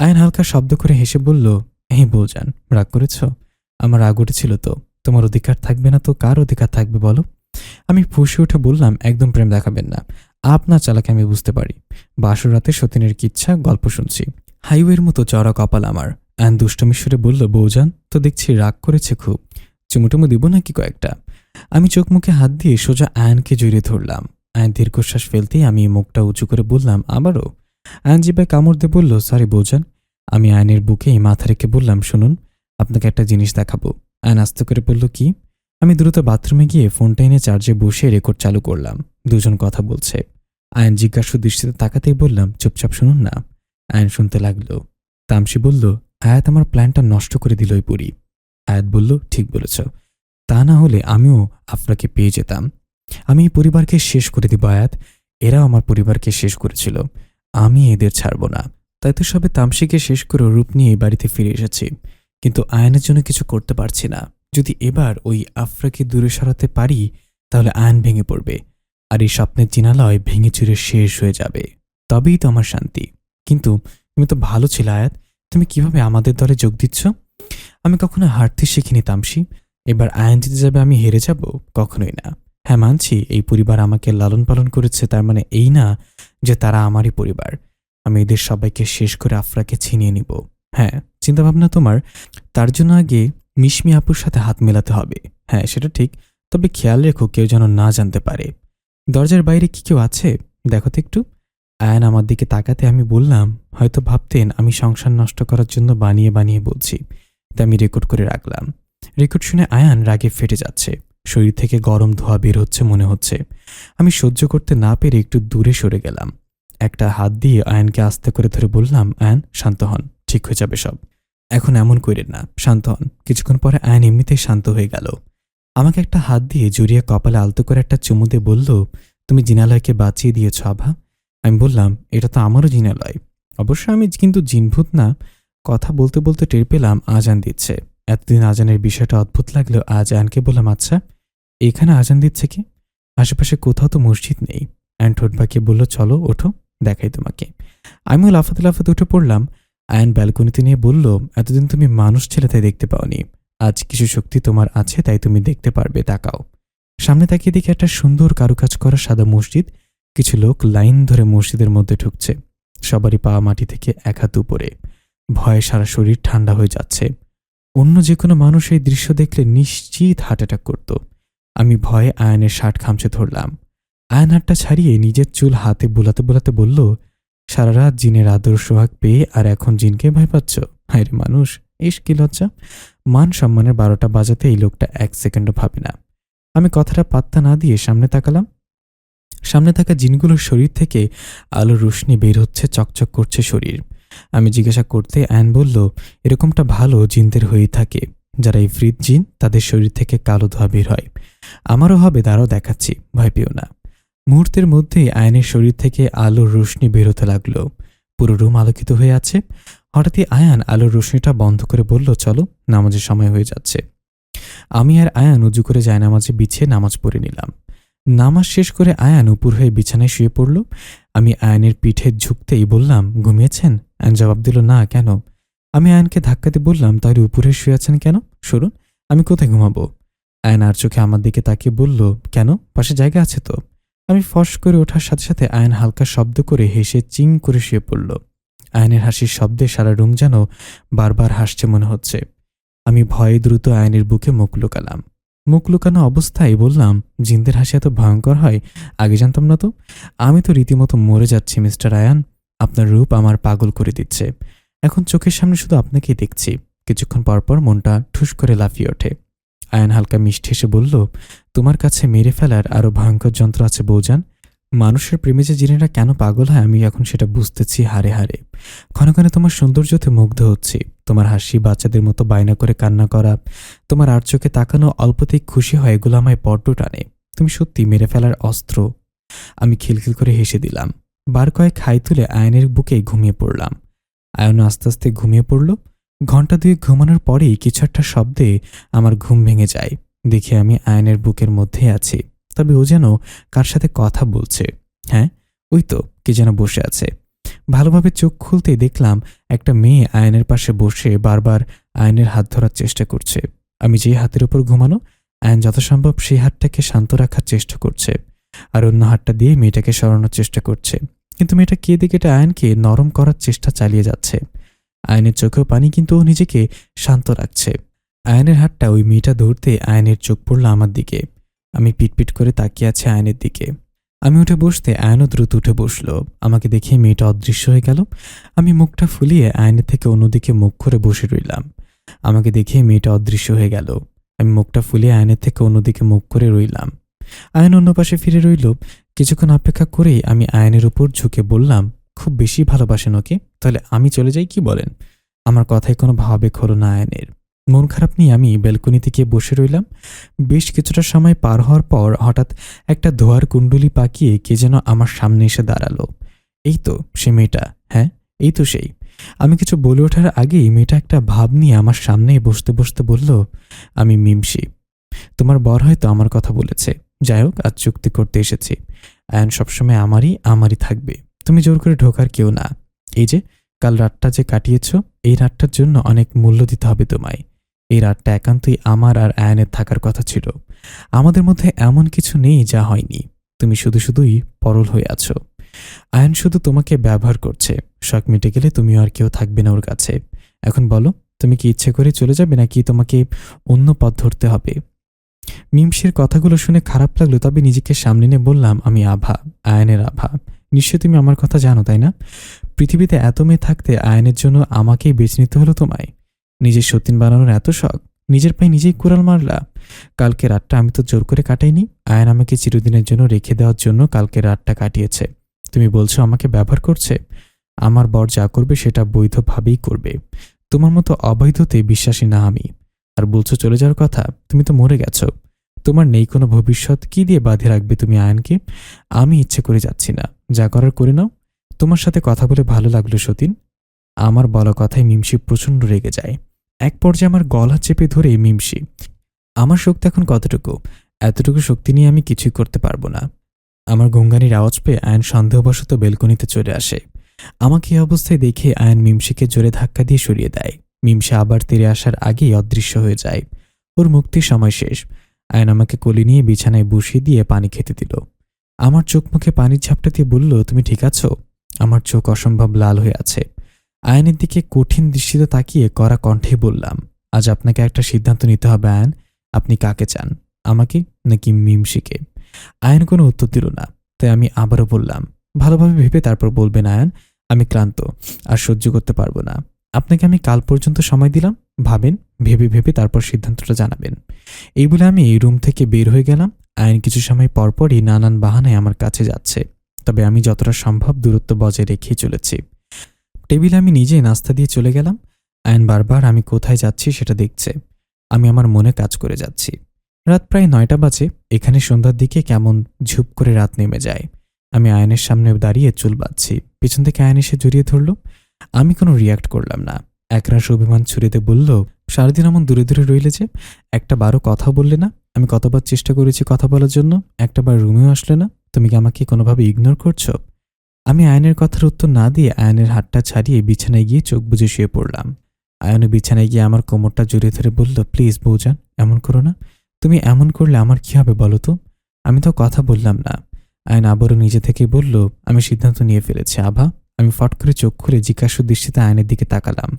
আয়ান হালকা শব্দ করে হেসে বলল, এই বউজান, রাগ করেছ? আমার রাগ উঠেছিল তো। তোমার অধিকার থাকবে না তো কার অধিকার থাকবে বলো? আমি ফুঁসে উঠে বললাম, একদম প্রেম দেখাবেন না। আপনার চালাকে আমি বুঝতে পারি। বাসর রাতে সতীনের কিচ্ছা গল্প শুনছি। হাইওয়ের মতো চড়া কপাল আমার। আয়ন দুষ্টমি সুরে বলল, বউজান তো দেখছি রাগ করেছে খুব। চুমুটুমু দিব নাকি কয়েকটা? আমি চোখ মুখে হাত দিয়ে সোজা আয়নকে জড়িয়ে ধরলাম। আয়ন দীর্ঘশ্বাস ফেলতেই আমি মুখটা উঁচু করে বললাম, আবারও? আয়ন জিভায় কামড় দিয়ে বলল, সরি বউজান। আমি আয়নের বুকেই মাথা রেখে বললাম, শুনুন, আপনাকে একটা জিনিস দেখাবো। আয়ন আস্তে করে বলল, কি? আমি দ্রুত বাথরুমে গিয়ে ফোনটা এনে চার্জে বসে রেকর্ড চালু করলাম। দুজন কথা বলছে। আয়ন জিজ্ঞাসু দৃষ্টিতে তাকাতেই বললাম, চুপচাপ শুনুন না। আয়ন শুনতে লাগলো। তামসি বলল, আয়াত আমার প্ল্যানটা নষ্ট করে দিল ওই বুড়ি। আয়াত বলল, ঠিক বলেছ। তা না হলে আমিও আফরাকে পেয়ে যেতাম। আমি এই পরিবারকে শেষ করে দিব আয়াত। এরাও আমার পরিবারকে শেষ করেছিল। আমি এদের ছাড়ব না। তাই তো সবে তামসিকে শেষ করে রূপ নিয়ে এই বাড়িতে ফিরে এসেছি। কিন্তু আয়নের জন্য কিছু করতে পারছি না। যদি এবার ওই আফরাকে দূরে সরাতে পারি, তাহলে আয়ন ভেঙে পড়বে। আর এই স্বপ্নের জিনালয় ভেঙে চুরে শেষ হয়ে যাবে। তবেই তো আমার শান্তি। কিন্তু তুমি তো ভালো ছিল আয়াত, তুমি কিভাবে আমাদের দলে যোগ দিচ্ছ? আমি কখনো হারতে শিখিনি তামসি। এবার আয়ন জিতে যাবে, আমি হেরে যাব? কখনোই না। হ্যাঁ মানছি, এই পরিবার আমাকে লালন পালন করেছে, তার মানে এই না যে তারা আমারই পরিবার। আমি এদের সবাইকে শেষ করে আফরাকে ছিনিয়ে নিব। হ্যাঁ, চিন্তাভাবনা তোমার। তার জন্য আগে মিশমি আপুর সাথে হাত মেলাতে হবে। হ্যাঁ সেটা ঠিক, তবে খেয়াল রেখো কেউ যেন না জানতে পারে। দরজার বাইরে কি কেউ আছে? দেখো তো একটু। আয়ান আমার দিকে তাকাতে আমি বললাম, হয়তো ভাবতেন আমি সংসার নষ্ট করার জন্য বানিয়ে বানিয়ে বলছি। তাই আমি রেকর্ড করে রাখলাম। রেকর্ড শুনে আয়ান রাগে ফেটে যাচ্ছে। শরীর থেকে গরম ধোঁয়া বের হচ্ছে মনে হচ্ছে। আমি সহ্য করতে না পেরে একটু দূরে সরে গেলাম। একটা হাত দিয়ে আয়ানকে আস্তে করে ধরে বললাম, আয়ান শান্ত হন, ঠিক হয়ে যাবে সব। এখন এমন করেন না, শান্ত হন। কিছুক্ষণ পরে আয়ান এমনিতেই শান্ত হয়ে গেল। আমাকে একটা হাত দিয়ে জড়িয়ে কপালে আলতো করে একটা চুমু দিয়ে বলল, তুমি জিনালয়কে বাঁচিয়ে দিয়েছ আভা। আমি বললাম, এটা তো আমারও জিনালয়। অবশ্য আমি কিন্তু জিনভূত না। কথা বলতে বলতে টের পেলাম আজান দিচ্ছে। এতদিন আজানের বিষয়টা অদ্ভুত লাগলেও আজ আয়ানকে বললাম, আচ্ছা এখানে আজান দিচ্ছে কি? আশেপাশে কোথাও তো মসজিদ নেই। আয়ন ঠোঁট বাঁকিয়ে বলল, চলো ওঠো, দেখাই তোমাকে। আমিও লাফাতে লাফাতে উঠে পড়লাম। আয়ন ব্যালকনিতে নিয়ে বলল, এতদিন তুমি মানুষ ছেলে তাই দেখতে পাওনি। আজ কিছু শক্তি তোমার আছে, তাই তুমি দেখতে পারবে, তাকাও। সামনে তাকিয়ে দেখি একটা সুন্দর কারুকাজ করা সাদা মসজিদ। কিছু লোক লাইন ধরে মসজিদের মধ্যে ঢুকছে। সবারই পা মাটি থেকে এক হাত উপরে। ভয়ে সারা শরীর ঠান্ডা হয়ে যাচ্ছে। অন্য যে কোনো মানুষ এই দৃশ্য দেখলে নিশ্চিত হার্ট অ্যাটাক করত। আমি ভয়ে আয়নের শার্ট খামচে ধরলাম। আয়ন হাতটা ছাড়িয়ে নিজের চুল হাতে বোলাতে বোলাতে বলল, সারা রাত জিনের আদর সোহাগ পেয়ে আর এখন জিনকে ভয় পাচ্ছ? হায় রে মানুষ, ইস কি লজ্জা। মান সম্মানের 12টা বাজাতে এই লোকটা 1 সেকেন্ডও ভাবে না। আমি কথাটা পাত্তা না দিয়ে সামনে তাকালাম। সামনে থাকা জিনগুলোর শরীর থেকে আলোর রোশনি বের হচ্ছে, চকচক করছে শরীর। আমি জিজ্ঞাসা করতে আয়ান বলল, এরকমটা ভালো জিনদের হয়েই থাকে। যারা ইফরিত জিন তাদের শরীর থেকে কালো ধোঁয়া বের হয়। আমারও হবে, দাঁড়াও দেখাচ্ছি, ভয় পেও না। মুহূর্তের মধ্যেই আয়ানের শরীর থেকে আলোর রোশনি বেরোতে লাগলো। পুরো রুম আলোকিত হয়ে আছে। হঠাৎই আয়ান আলোর রোশনিটা বন্ধ করে বলল, চলো, নামাজের সময় হয়ে যাচ্ছে। আমি আর আয়ান উজু করে জায়নামাজে বিছিয়ে নামাজ পড়ে নিলাম। নামাজ শেষ করে আয়ান উপর হয়ে বিছানায় শুয়ে পড়ল। আমি আয়ানের পিঠে ঝুঁকতেই বললাম, ঘুমিয়েছেন? আয়ান জবাব দিল, না, কেন? আমি আয়ানকে ধাক্কা দিয়ে বললাম, তাহলে উপরে শুয়ে আছেন কেন? সরুন, আমি কোথায় ঘুমাবো? আয়ান আর চোখে আমার দিকে তাকিয়ে বলল, কেন, পাশে জায়গা আছে তো। আমি ফস করে ওঠার সাথে সাথে আয়ান হালকা শব্দ করে হেসে চিং করে শুয়ে পড়ল। আয়ানের হাসির শব্দে সারা রুম যেন বারবার হাসছে মনে হচ্ছে। আমি ভয়ে দ্রুত আয়ানের বুকে মুখ লুকালাম। মুখ লুকানো অবস্থায় বললাম, জিনদের হাসি এত ভয়ঙ্কর হয়, আগে জানতাম না তো। আমি তো রীতিমতো মরে যাচ্ছি মিস্টার আয়ান। আপনার রূপ আমার পাগল করে দিচ্ছে। এখন চোখের সামনে শুধু আপনাকেই দেখছি। কিছুক্ষণ পরপর মনটা ঠুস করে লাফিয়ে ওঠে। আয়ান হালকা মিষ্টি হেসে বলল, তোমার কাছে মেরে ফেলার আরো ভয়ঙ্কর যন্ত্র আছে বৌজান। মানুষের প্রেমে যে জিনেরা কেন পাগল হয় আমি এখন সেটা বুঝতেছি হারে হারে। ক্ষণে ক্ষণে তোমার সৌন্দর্যতে মুগ্ধ হচ্ছি। তোমার হাসি, বাচ্চাদের মতো বায়না করে কান্না করা, তোমার আর চোখে তাকানো, অল্পতেই খুশি হয়, এগুলো আমায় বড্ড টানে। তুমি সত্যি মেরে ফেলার অস্ত্র। আমি খিলখিল করে হেসে দিলাম। বার কয়েক হাই তুলে আয়নের বুকে ঘুমিয়ে পড়লাম। আয়ন আস্তে আস্তে ঘুমিয়ে পড়ল। ঘন্টা দুয়েক ঘুমানোর পরেই কিছু একটা শব্দে আমার ঘুম ভেঙে যায়। দেখে আমি আয়নের বুকের মধ্যে আছি, তবে ও যেন কার সাথে কথা বলছে। হ্যাঁ, ওই তো কে যেন বসে আছে। ভালোভাবে চোখ খুলতেই দেখলাম একটা মেয়ে আয়নের পাশে বসে বারবার আয়নের হাত ধরার চেষ্টা করছে। আমি যে হাতের উপর ঘুমানো, আয়ন যথাসম্ভব সেই হাতটাকে শান্ত রাখার চেষ্টা করছে, আর অন্য হাতটা দিয়ে মেয়েটাকে সরানোর চেষ্টা করছে। কিন্তু মেয়েটা কেঁদে কেটে আয়নকে নরম করার চেষ্টা চালিয়ে যাচ্ছে। আয়নের চোখেও পানি, কিন্তু ও নিজেকে শান্ত রাখছে। আয়নের হাতটা ওই মেয়েটা ধরতে আয়নের চোখ পড়ল আমার দিকে। আমি পিটপিট করে তাকিয়ে আছি আয়নের দিকে। আমি উঠে বসতে আয়নও দ্রুত উঠে বসল। আমাকে দেখে মেয়েটা অদৃশ্য হয়ে গেল। আমি মুখটা ফুলিয়ে আয়নের থেকে অন্যদিকে মুখ করে বসে রইলাম। আমাকে দেখে মেয়েটা অদৃশ্য হয়ে গেল। আমি মুখটা ফুলিয়ে আয়নের থেকে অন্যদিকে মুখ করে রইলাম। আয়ন অন্য পাশে ফিরে রইল। কিছুক্ষণ অপেক্ষা করেই আমি আয়নের উপর ঝুঁকে বললাম, খুব বেশি ভালোবাসেন ওকে? তাহলে আমি চলে যাই, কি বলেন? আমার কথায় কোনো ভাবাবেগ হলো না আয়নের। মন খারাপ নিয়ে আমি ব্যালকনিতে গিয়ে বসে রইলাম। বেশ কিছুটা সময় পার হওয়ার পর হঠাৎ একটা ধোয়ার কুণ্ডলি পাকিয়ে কে যেন আমার সামনে এসে দাঁড়ালো। এই তো সে মেয়েটা, হ্যাঁ, এই তো সেই। আমি কিছু বলে ওঠার আগেই মেয়েটা একটা ভাব নিয়ে আমার সামনেই বসতে বসতে বলল, আমি মিমসি। তোমার বর হয়তো আমার কথা বলেছে। যাই হোক, আজ চুক্তি করতে এসেছি। আয়ন সবসময় আমারই থাকবে। তুমি জোর করে ঢোকার কেউ না। এই যে কাল রাতটা যে কাটিয়েছ, এই রাতটার জন্য অনেক মূল্য দিতে হবে তোমায়। এই রাতটা একান্তই আমার আর আয়নের থাকার কথা ছিল। আমাদের মধ্যে এমন কিছু নেই যা হয়নি। তুমি শুধু শুধুই পরল হয়ে আছো। আয়ন শুধু তোমাকে ব্যবহার করছে। শখ মিটে গেলে তুমিও আর কেউ থাকবে না ওর কাছে। এখন বলো, তুমি কি ইচ্ছে করে চলে যাবে নাকি তোমাকে অন্য পথ ধরতে হবে? মিমসির কথাগুলো শুনে খারাপ লাগলো, তবে নিজেকে সামনে নিয়ে বললাম, আমি আভা, আয়নের আভা। নিশ্চয়ই তুমি আমার কথা জানো, তাই না? পৃথিবীতে এত মেয়ে থাকতে আয়নের জন্য আমাকেই বেছে নিতে হলো তোমায়? নিজের সতীন বানানোর এত শখ, নিজের পায়ে নিজেই কুড়াল মারলা। কালকে রাতটা আমি তো জোর করে কাটাইনি। আয়ন আমাকে চিরদিনের জন্য রেখে দেওয়ার জন্য কালকে রাতটা কাটিয়েছে। তুমি বলছো আমাকে ব্যবহার করছে? আমার বর যা করবে সেটা বৈধভাবেই করবে। তোমার মতো অবৈধতে বিশ্বাসী না আমি। আর বলছো চলে যাওয়ার কথা? তুমি তো মরে গেছো। তোমার নেই কোনো ভবিষ্যৎ, কি দিয়ে বাঁধে রাখবে তুমি আয়নকে? আমি ইচ্ছে করে যাচ্ছি না, যা করার করে নাও। তোমার সাথে কথা বলে ভালো লাগলো সতীন। আমার বলা কথায় মিমসি প্রচণ্ড রেগে যায়। এক পর্যায়ে আমার গলা চেপে ধরে, মিমসি, আমার শক্তি এখন কতটুকু? এতটুকু শক্তি নিয়ে আমি কিছুই করতে পারবো না। আমার গঙ্গানির আওয়াজ পেয়ে আয়ন সন্দেহবশত বেলকনিতে চলে আসে। আমাকে এই অবস্থায় দেখে আয়ন মিমসিকে জোরে ধাক্কা দিয়ে সরিয়ে দেয়। মিমসি আবার তেরে আসার আগেই অদৃশ্য হয়ে যায়। ওর মুক্তির সময় শেষ। আয়ন আমাকে কোলে নিয়ে বিছানায় বসিয়ে দিয়ে পানি খেতে দিল। আমার চোখ মুখে পানির ঝাপটা দিয়ে বলল, তুমি ঠিক আছো? আমার চোখ অসম্ভব লাল হয়ে আছে। আয়নের দিকে কঠিন দৃষ্টিতে তাকিয়ে কড়া কণ্ঠে বললাম, আজ আপনাকে একটা সিদ্ধান্ত নিতে হবে আয়ন। আপনি কাকে চান, আমাকে নাকি মিমসিকে? আয়ন কোনো উত্তর দিল না। তাই আমি আবারও বললাম, ভালোভাবে ভেবে তারপর বলবেন আয়ন। আমি ক্লান্ত, আর সহ্য করতে পারবো না। আপনাকে আমি কাল পর্যন্ত সময় দিলাম। ভাবেন, ভেবে ভেবে তারপর সিদ্ধান্তটা জানাবেন। এই বলে আমি এই রুম থেকে বের হয়ে গেলাম। আয়ন কিছু সময় পরপরই নানান বাহানায় আমার কাছে যাচ্ছে, তবে আমি যতটা সম্ভব দূরত্ব বজায় রেখেই চলেছি। টেবিলে আমি নিজেই নাস্তা দিয়ে চলে গেলাম। আয়ন বারবার আমি কোথায় যাচ্ছি সেটা দেখছে। আমি আমার মনে কাজ করে যাচ্ছি। রাত প্রায় ৯টা বাজে। এখানে সন্ধ্যার দিকে কেমন ঝুপ করে রাত নেমে যায়। আমি আয়নের সামনে দাঁড়িয়ে চুল বাঁধছি। পিছন থেকে আয়ন এসে জড়িয়ে ধরল। আমি কোনো রিয়াক্ট করলাম না। একরাশ অভিমান ছুড়িতে বলল, সারাদিন এমন দূরে দূরে রইলে যে, একটা বারও কথা বললে না। আমি কতবার চেষ্টা করেছি কথা বলার জন্য, একটা বার রুমেও আসলে না। তুমি কি আমাকে কোনোভাবে ইগনোর করছো? আমি আয়নের কথার উত্তর না দিয়ে আয়নের হাতটা ছাড়িয়ে বিছানায় গিয়ে চোখ বুজে শুয়ে পড়লাম। আয়নও বিছানায় গিয়ে আমার কোমরটা জড়িয়ে ধরে বলল, প্লিজ বউজান, এমন করো না। তুমি এমন করলে আমার কি হবে বলো তো? আমি তো কথা বললাম না। আয়ন আবারও নিজে থেকে বলল, আমি সিদ্ধান্ত নিয়ে ফেলেছি আভা। আমি ফট করে চোখ খুলে জিজ্ঞাসু দৃষ্টিতে আয়নের দিকে তাকালাম।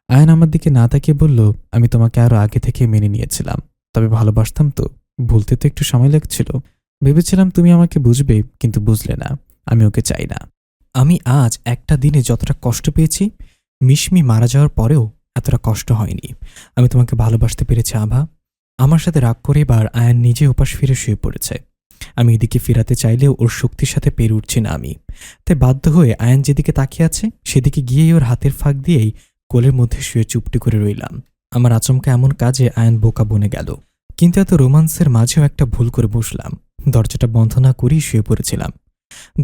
আয়ন আমার দিকে না তাকিয়ে বলল, আমি তোমাকে আরো আগে থেকে মেনে নিয়েছিলাম, তবে ভালোবাসতাম তো, ভুলতে তো একটু সময় লাগছিল। ভেবেছিলাম তুমি আমাকে বুঝবে, কিন্তু বুঝলে না। আমি ওকে চাই না। আমি আজ একটা দিনে যতটা কষ্ট পেয়েছি, মিশমি মারা যাওয়ার পরেও এতটা কষ্ট হয়নি। আমি তোমাকে ভালোবাসতে পেরেছি আভা। আমার সাথে রাগ করে এবার আয়ন নিজে ওপাশ ফিরে শুয়ে পড়েছে। আমি এদিকে ফেরাতে চাইলেও ওর শক্তির সাথে পেরে উঠছি না আমি। তাই বাধ্য হয়ে আয়ন যেদিকে তাকিয়ে আছে সেদিকে গিয়েই ওর হাতের ফাঁক দিয়েই কোলের মধ্যে শুয়ে চুপটি করে রইলাম। আমার আচমকা এমন কাজে আয়ন বোকা বনে গেল। কিন্তু এত রোমান্সের মাঝেও একটা ভুল করে বসলাম। দরজাটা বন্ধ না করেই শুয়ে পড়েছিলাম।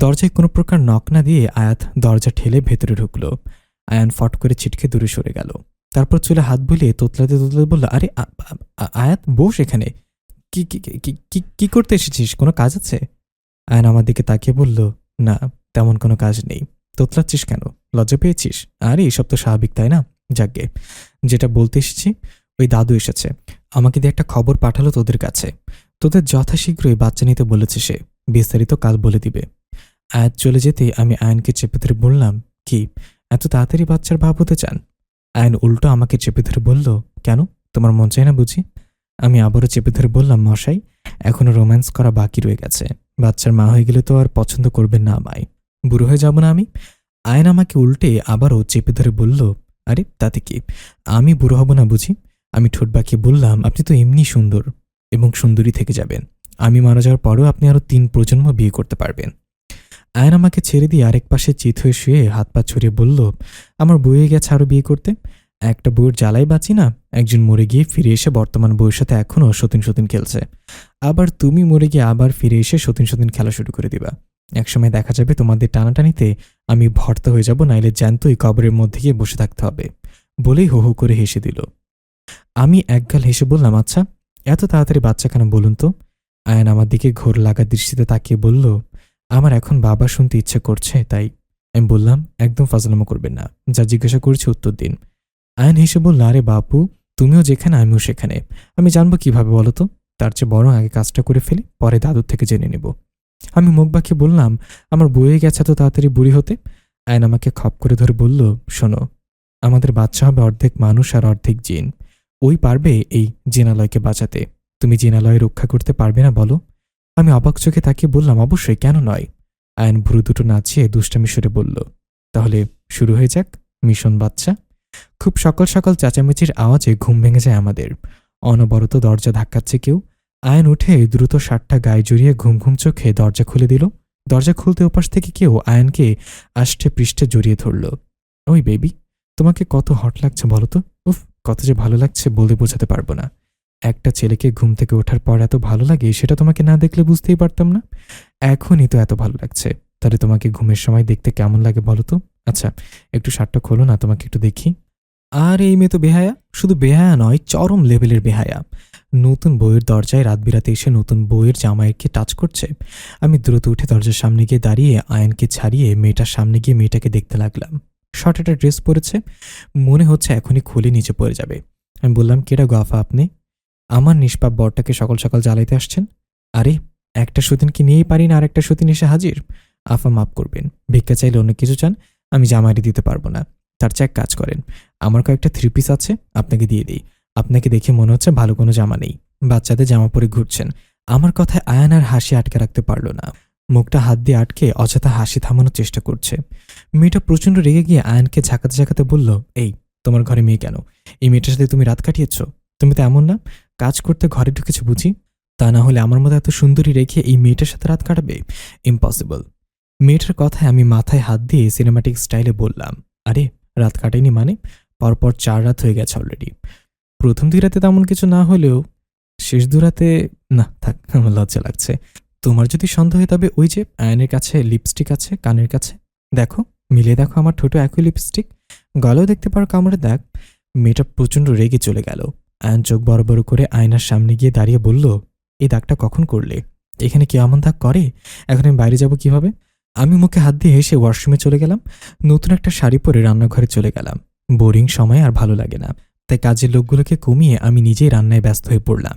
দরজায় কোনো প্রকার নক না দিয়ে আয়াত দরজা ঠেলে ভেতরে ঢুকল। আয়ান ফট করে ছিটকে দূরে সরে গেল। তারপর চুলে হাত বুলিয়ে তোতলাতে তোতলাতে বলল, আরে আয়াত, বস এখানে। কি কি কি কি কি করতে এসেছিস? কোনো কাজ আছে? আয়ন আমার দিকে তাকিয়ে বলল, না, তেমন কোনো কাজ নেই। তোতলাচ্ছিস কেন? লজ্জা পেয়েছিস? আরে এসব তো স্বাভাবিক, তাই না? যাকগে, যেটা বলতে এসেছি, ওই দাদু এসেছে। আমাকে দিয়ে একটা খবর পাঠালো তোদের কাছে। তোদের যথাশীঘ্রই বাচ্চা নিতে বলেছে সে। বিস্তারিত কাল বলে দিবে। আয়াত চলে যেতেই আমি আয়নকে চেপে ধরে বললাম, কি এত তাড়াতাড়ি বাচ্চার ভাব হতে চান? আয়ন উল্টো আমাকে চেপে ধরে বলল, কেন, তোমার মন চায় না বুঝি? আমি আবারও চেপে ধরে বললাম, মশাই, এখনো রোম্যান্স করা বাকি রয়ে গেছে। বাচ্চার মা হয়ে গেলে তো আর পছন্দ করবেন না আমায়। বুড়ো হয়ে যাব না আমি? আয়ন আমাকে উল্টে আবারও চেপে ধরে বলল, আরে তাতে কি, আমি বুড়ো হব না বুঝি? আমি ঠোঁট বাঁকিয়ে বললাম, আপনি তো এমনি সুন্দর এবং সুন্দরী থেকে যাবেন। আমি মারা যাওয়ার পরেও আপনি আরও 3 প্রজন্ম বিয়ে করতে পারবেন। আয়ন আমাকে ছেড়ে দিয়ে আরেক পাশে চিত হয়ে শুয়ে হাত পা ছড়িয়ে বলল, আমার বউয়ে গেছে আরও বিয়ে করতে। একটা বউয়ের জ্বালাই বাঁচি না। একজন মরে গিয়ে ফিরে এসে বর্তমান বউয়ের সাথে এখনও সতীন সতীন খেলছে। আবার তুমি মরে গিয়ে আবার ফিরে এসে সতীন সতীন খেলা শুরু করে দিবা। একসময় দেখা যাবে তোমাদের টানাটানিতে আমি ভর্তা হয়ে যাব, নাইলে জ্যান্তই কবরের মধ্যে গিয়ে বসে থাকতে হবে। বলেই হো হো করে হেসে দিল। আমি একগাল হেসে বললাম, আচ্ছা, এত তাড়াতাড়ি বাচ্চা কেন বলুন তো? আয়ন আমার দিকে ঘোর লাগা দৃষ্টিতে তাকিয়ে বলল, আমার এখন বাবা শুনতে ইচ্ছে করছে তাই। আমি বললাম, একদম ফাজলামো করবেন না, যা জিজ্ঞাসা করছি উত্তর দিন। আয়ন হেসে বলল, আরে বাপু, তুমিও যেখানে আমিও সেখানে। আমি জানবো কিভাবে বলো তো? তার চেয়ে বরং আগে কাজটা করে ফেলি, পরে দাদুর থেকে জেনে নেব। আমি মুখ বাঁকিয়ে বললাম, আমার বয়ে গেছে তো তাড়াতাড়ি বুড়ি হতে। আয়ন আমাকে খপ করে ধরে বলল, শোনো, আমাদের বাচ্চা হবে অর্ধেক মানুষ আর অর্ধেক জিন। ওই পারবে এই জিনালয়কে বাঁচাতে। তুমি জিনালয় রক্ষা করতে পারবে না বলো? আমি অবাক চোখে তাকিয়ে বললাম, অবশ্যই, কেন নয়? আয়ন ভুরু দুটো নাচিয়ে দুষ্টামি সুরে বলল, তাহলে শুরু হয়ে যাক মিশন বাচ্চা। খুব সকাল সকাল চেঁচামেচির আওয়াজে ঘুম ভেঙে যায় আমাদের। অনবরত দরজা ধাক্কাচ্ছে কেউ। আয়ন উঠে দ্রুত শার্টটা গায়ে জড়িয়ে ঘুম ঘুম চোখে দরজা খুলে দিল। দরজা খুলতে ওপাশ থেকে কেউ আয়নকে আষ্টে পৃষ্ঠে জড়িয়ে ধরল। ওই বেবি, তোমাকে কত হট লাগছে বলো তো? উফ, কত যে ভালো লাগছে বলে বোঝাতে পারবো না। একটা ছেলেকে ঘুম থেকে ওঠার পর এত ভালো লাগে সেটা তোমাকে না দেখলে বুঝতেই পারতাম না। এখনই তো এত ভালো লাগছে, তাহলে তোমাকে ঘুমের সময় দেখতে কেমন লাগে বলো তো? আচ্ছা, একটু শার্টটা খোলো না, তোমাকে একটু দেখি। আর এই মেয়ে তো বেহায়া, শুধু বেহায়া নয়, চরম লেভেলের বেহায়া। নতুন বইয়ের দরজায় রাত বিরাতে এসে নতুন বইয়ের জামাইকে টাচ করছে। আমি দ্রুত উঠে দরজার সামনে গিয়ে দাঁড়িয়ে আয়নকে ছাড়িয়ে মেয়েটার সামনে গিয়ে মেয়েটাকে দেখতে লাগলাম। শর্ট একটা ড্রেস পরেছে, মনে হচ্ছে এখনই খুলে নিচে পড়ে যাবে। আমি বললাম, কেডা গাফা আপনি? আমার নিষ্পাপ বরটাকে সকাল সকাল জ্বালাইতে আসছেন? আরে, একটা সতীনকে নিয়েই পারি না আর একটা সতীন এসে হাজির। আফা মাফ করবেন, ভিক্ষা চাইলে অন্য কিছু চান, আমি জামাইরে দিতে পারবো না। তার চেয়ে এক কাজ করেন, আমার কয়েকটা 3 পিস আছে, আপনাকে দিয়ে দিই। আপনাকে দেখে মনে হচ্ছে ভালো কোনো জামা নেই, বাচ্চাদের জামা পরে ঘুরছেন। আমার কথায় আয়ান আর হাসি আটকে রাখতে পারল না। মুখটা হাত দিয়ে আটকে অযথা হাসি থামানোর চেষ্টা করছে। মেয়েটা প্রচণ্ড রেগে গিয়ে আয়ানকে ঝাঁকাতে ঝাঁকাতে বলল, এই, তোমার ঘরে মেয়ে কেন? এই মেয়েটার সাথে তুমি রাত কাটিয়েছ? তুমি তো এমন না, কাজ করতে ঘরে ঢুকেছো বুঝি? তা না হলে আমার মতো এত সুন্দরী রেখে এই মেয়েটার সাথে রাত কাটাবে? ইম্পসিবল। মেয়েটার কথায় আমি মাথায় হাত দিয়ে সিনেমাটিক স্টাইলে বললাম, আরে, রাত কাটেনি মানে? পরপর 4 রাত হয়ে গেছে অলরেডি। প্রথম 2 রাতে তেমন কিছু না হলেও শেষ 2 রাতে না থাক, আমার লজ্জা লাগছে। তোমার যদি সন্দেহ হয় তবে ওই যে আয়নের কাছে লিপস্টিক আছে কানের কাছে, দেখো, মিলিয়ে দেখো, আমার ঠোঁটে একই লিপস্টিক, গলাও দেখতে পারো, কামড়ে দেখ। মেয়েটা প্রচণ্ড রেগে চলে গেল। আয়ন চোখ বড় বড় করে আয়নার সামনে গিয়ে দাঁড়িয়ে বলল, এই দাগটা কখন করলে? এখানে কেউ এমন দাগ করে? এখন আমি বাইরে যাব কিভাবে? আমি মুখে হাত দিয়ে হেসে ওয়াশরুমে চলে গেলাম। নতুন একটা শাড়ি পরে রান্নাঘরে চলে গেলাম। বোরিং সময় আর ভালো লাগে না, তাই কাজের লোকগুলোকে কমিয়ে আমি নিজেই রান্নায় ব্যস্ত হয়ে পড়লাম।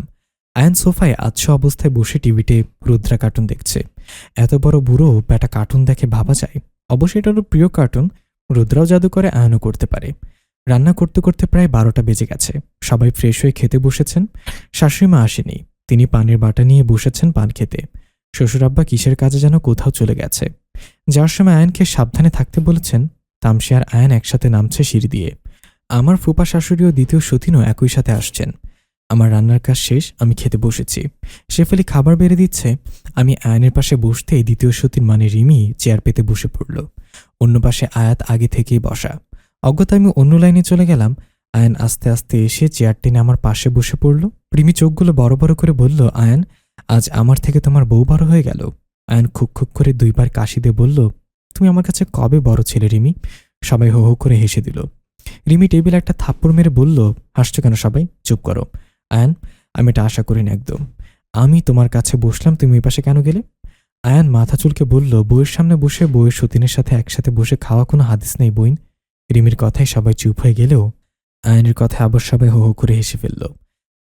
আয়ন সোফায় আচ্ছ অবস্থায় বসে টিভিতে রুদ্রা কার্টুন দেখছে। এত বড় বুড়ো ব্যাটা কার্টুন দেখে ভাবা যায়। অবশ্যই এটা ওর প্রিয় কার্টুন। রুদ্রাও জাদু করে, আয়নও করতে পারে। রান্না করতে করতে প্রায় 12টা বেজে গেছে। সবাই ফ্রেশ হয়ে খেতে বসেছেন। শাশুড়িমা আসেনি, তিনি পানের বাটা নিয়ে বসেছেন পান খেতে। শ্বশুর আব্বা কিসের কাজে যেন কোথাও চলে গেছে। যাওয়ার সময় আয়নকে সাবধানে থাকতে বলেছেন। তামসি আর আয়ন একসাথে নামছে সিঁড়ি দিয়ে। আমার ফুপা শাশুড়ি ও দ্বিতীয় সতীনও একই সাথে আসছেন। আমার রান্নার কাজ শেষ, আমি খেতে বসেছি। শেফালি খাবার বেড়ে দিচ্ছে। আমি আয়নের পাশে বসতেই দ্বিতীয় সতীন মানে রিমি চেয়ার পেতে বসে পড়ল। অন্য পাশে আয়াত আগে থেকেই বসা। অজ্ঞতা আমি অন্য লাইনে চলে গেলাম। আয়ন আস্তে আস্তে এসে চেয়ার টেনে আমার পাশে বসে পড়ল। রিমি চোখগুলো বড় বড় করে বলল, আয়ন, আজ আমার থেকে তোমার বউ বড় হয়ে গেল। আয়ন খুক খুক করে 2বার কাশি দিয়ে বলল, তুমি আমার কাছে কবে বড় ছেলে রিমি? সবাই হো হো করে হেসে দিল। রিমি টেবিলে একটা থাপ্পড় মেরে বলল, হাসছো কেন সবাই? চুপ করো। আয়ন, আমি এটা আশা করিনি একদম। আমি তোমার কাছে বসলাম, তুমি ওই পাশে কেন গেলে? আয়ান মাথা চুলকে বলল, বউয়ের সামনে বসে বউয়ের সতীনের সাথে একসাথে বসে খাওয়া কোনো হাদিস নেই বইন। রিমির কথায় সবাই চুপ হয়ে গেলেও আয়নের কথায় আবার সবাই হো হো করে হেসে ফেলল।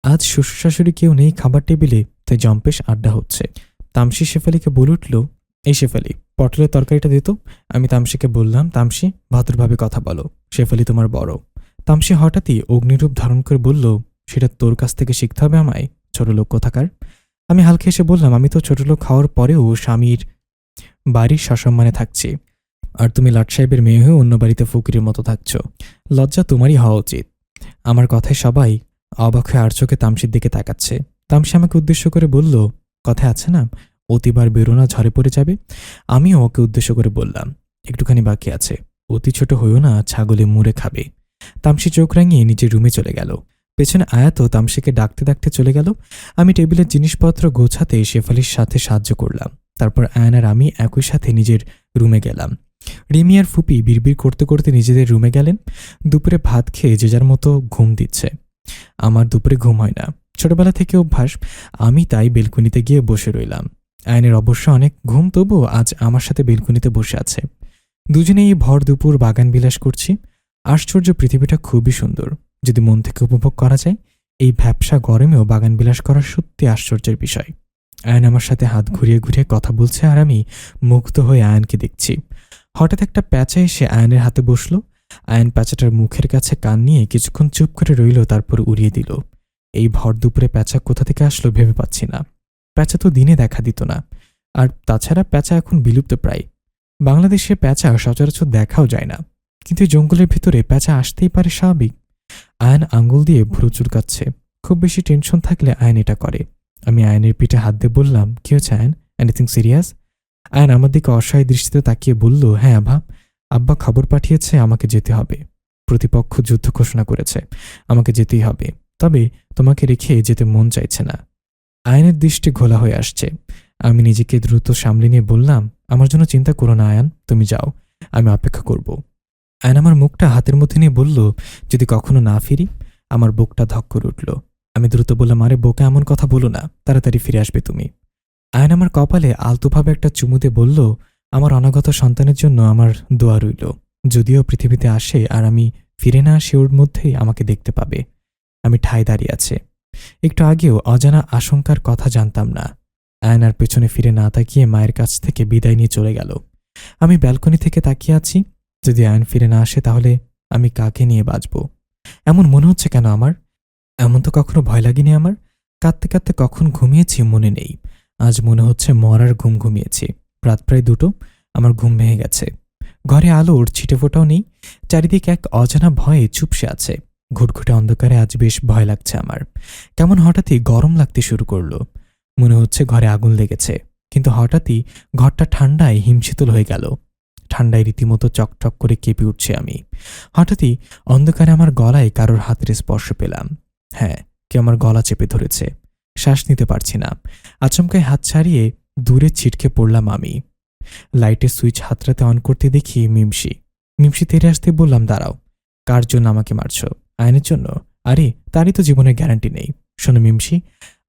আজ শ্বশুর শাশুড়ি কেউ নেই খাবার টেবিলে, তাই জম্পেশ আড্ডা হচ্ছে। তামসি শেফালিকে বলে উঠল, এই শেফালি, পটলের তরকারিটা দিত। আমি তামসিকে বললাম, তামসি, ভদ্রভাবে কথা বলো, শেফালি তোমার বড়। তামসি হঠাৎই অগ্নিরূপ ধারণ করে বলল, সেটা তোর কাছ থেকে শিখতে হবে আমায়, ছোট লোক কোথাকার। আমি হালকা এসে বললাম, আমি তো ছোট লোক হওয়ার পরেও স্বামীর বাড়ির সসম্মানে থাকছি, আর তুমি লাট সাহেবের মেয়ে হয়ে অন্য বাড়িতে ফকিরের মতো থাকছ। লজ্জা তোমারই হওয়া উচিত। আমার কথায় সবাই অবাক হয়ে আর চোখে তামসির দিকে তাকাচ্ছে। তামসি আমাকে উদ্দেশ্য করে বলল, কথায় আছে না, অতিবার বেরোনা ঝরে পড়ে যাবে। আমিও ওকে উদ্দেশ্য করে বললাম, একটুখানি বাকি আছে, অতি ছোট হইও না, ছাগলে মুড়ে খাবে। তামসি চোখ রাঙিয়ে নিজের রুমে চলে গেল। পেছনে আয়াতও তামসিকে ডাকতে ডাকতে চলে গেল। আমি টেবিলের জিনিসপত্র গোছাতে শেফালির সাথে সাহায্য করলাম। তারপর আয়ন আর আমি একই সাথে নিজের রুমে গেলাম। রিমি আর ফুপি বিড়বিড় করতে করতে নিজেদের রুমে গেলেন। দুপুরে ভাত খেয়ে যে যার মতো ঘুম দিচ্ছে। আমার দুপুরে ঘুম হয় না, ছোটবেলা থেকে অভ্যাস। আমি তাই বেলকুনিতে গিয়ে বসে রইলাম। আয়নের অবশ্য অনেক ঘুম, তবুও আজ আমার সাথে বেলকুনিতে বসে আছে। দুজনেই ভর দুপুর বাগান বিলাস করছি। আশ্চর্য, পৃথিবীটা খুবই সুন্দর যদি মন থেকে উপভোগ করা যায়। এই ভ্যাপসা গরমেও বাগান বিলাস করা সত্যি আশ্চর্যের বিষয়। আয়ন আমার সাথে হাত ঘুরিয়ে ঘুরিয়ে কথা বলছে আর আমি মুগ্ধ হয়ে আয়নকে দেখছি। হঠাৎ একটা প্যাঁচা এসে আয়নের হাতে বসল। আয়ন প্যাঁচাটার মুখের কাছে কান নিয়ে কিছুক্ষণ চুপ করে রইল, তারপর উড়িয়ে দিল। এই ভর দুপুরে প্যাঁচা কোথা থেকে আসলো ভেবে পাচ্ছি না। প্যাঁচা তো দিনে দেখা দিত না, আর তাছাড়া প্যাঁচা এখন বিলুপ্ত প্রায়। বাংলাদেশে প্যাঁচা সচরাচর দেখাও যায় না, কিন্তু জঙ্গলের ভিতরে প্যাঁচা আসতেই পারে, স্বাভাবিক। আয়ন আঙ্গুল দিয়ে ভুরু চুলকাচ্ছে। খুব বেশি টেনশন থাকলে আয়ন এটা করে। আমি আয়নের পিঠে হাত দিয়ে বললাম, কি হচ্ছে আয়ন, এনিথিং সিরিয়াস? আয়ন আমার দিকে অসহায় দৃষ্টিতে তাকিয়ে বলল, হ্যাঁ আব্বা, আব্বা খবর পাঠিয়েছে, আমাকে যেতে হবে। প্রতিপক্ষ যুদ্ধ ঘোষণা করেছে, আমাকে যেতেই হবে। তবে তোমাকে রেখে যেতে মন চাইছে না। আয়নের দৃষ্টি ঘোলা হয়ে আসছে। আমি নিজেকে দ্রুত সামলে নিয়ে বললাম, আমার জন্য চিন্তা করো না আয়ান, তুমি যাও, আমি অপেক্ষা করব। আয়ন আমার মুখটা হাতের মধ্যে নিয়ে বলল, যদি কখনো না ফিরি? আমার বুকটা ধক করে উঠল। আমি দ্রুত বললাম, আরে বোকা, এমন কথা বলো না, তাড়াতাড়ি ফিরে আসবে তুমি। আয়ন আমার কপালে আলতোভাবে একটা চুমু দিয়ে বলল, আমার অনাগত সন্তানের জন্য আমার দোয়া রইল। যদিও পৃথিবীতে আসে আর আমি ফিরে না আসি, ওর মধ্যেই আমাকে দেখতে পাবে। আমি ঠায় দাঁড়িয়ে আছে। একটু আগেও অজানা আশঙ্কার কথা জানতাম না। আয়ন আর পেছনে ফিরে না তাকিয়ে মায়ের কাছ থেকে বিদায় নিয়ে চলে গেল। আমি ব্যালকনি থেকে তাকিয়ে আছি। যদি আয়ন ফিরে না আসে তাহলে আমি কাকে নিয়ে বাঁচব? এমন মনে হচ্ছে কেন আমার? এমন তো কখনো ভয় লাগেনি আমার। কাঁদতে কাঁদতে কখন ঘুমিয়েছি মনে নেই। আজ মনে হচ্ছে মরার ঘুম ঘুমিয়েছি। রাত প্রায় 2টো, আমার ঘুম ভেঙে গেছে। ঘরে আলোর ছিটে ফোটাও নেই। চারিদিকে এক অজানা ভয়ে চুপসে আছে। ঘুটঘুটে অন্ধকারে আজ বেশ ভয় লাগছে আমার। কেমন হঠাৎই গরম লাগতে শুরু করলো। মনে হচ্ছে ঘরে আগুন লেগেছে, কিন্তু হঠাৎই ঘরটা ঠান্ডায় হিমশীতল হয়ে গেল। ঠান্ডায় রীতিমতো চকচক করে কেঁপে উঠছে আমি। হঠাৎই অন্ধকারে আমার গলায় কারোর হাতের স্পর্শ পেলাম। হ্যাঁ, কেউ আমার গলা চেপে ধরেছে। শ্বাস নিতে পারছি না। আচমকাই হাত ছাড়িয়ে দূরে ছিটকে পড়লাম আমি। লাইটের সুইচ হাতড়াতে অন করতে দেখি মিমসি। মিমসি তেড়ে আসতে বললাম, দাঁড়াও। কার জন্য আমাকে মারছ? আয়নের জন্য? আরে তারই তো জীবনের গ্যারান্টি নেই। শোনো মিমসি,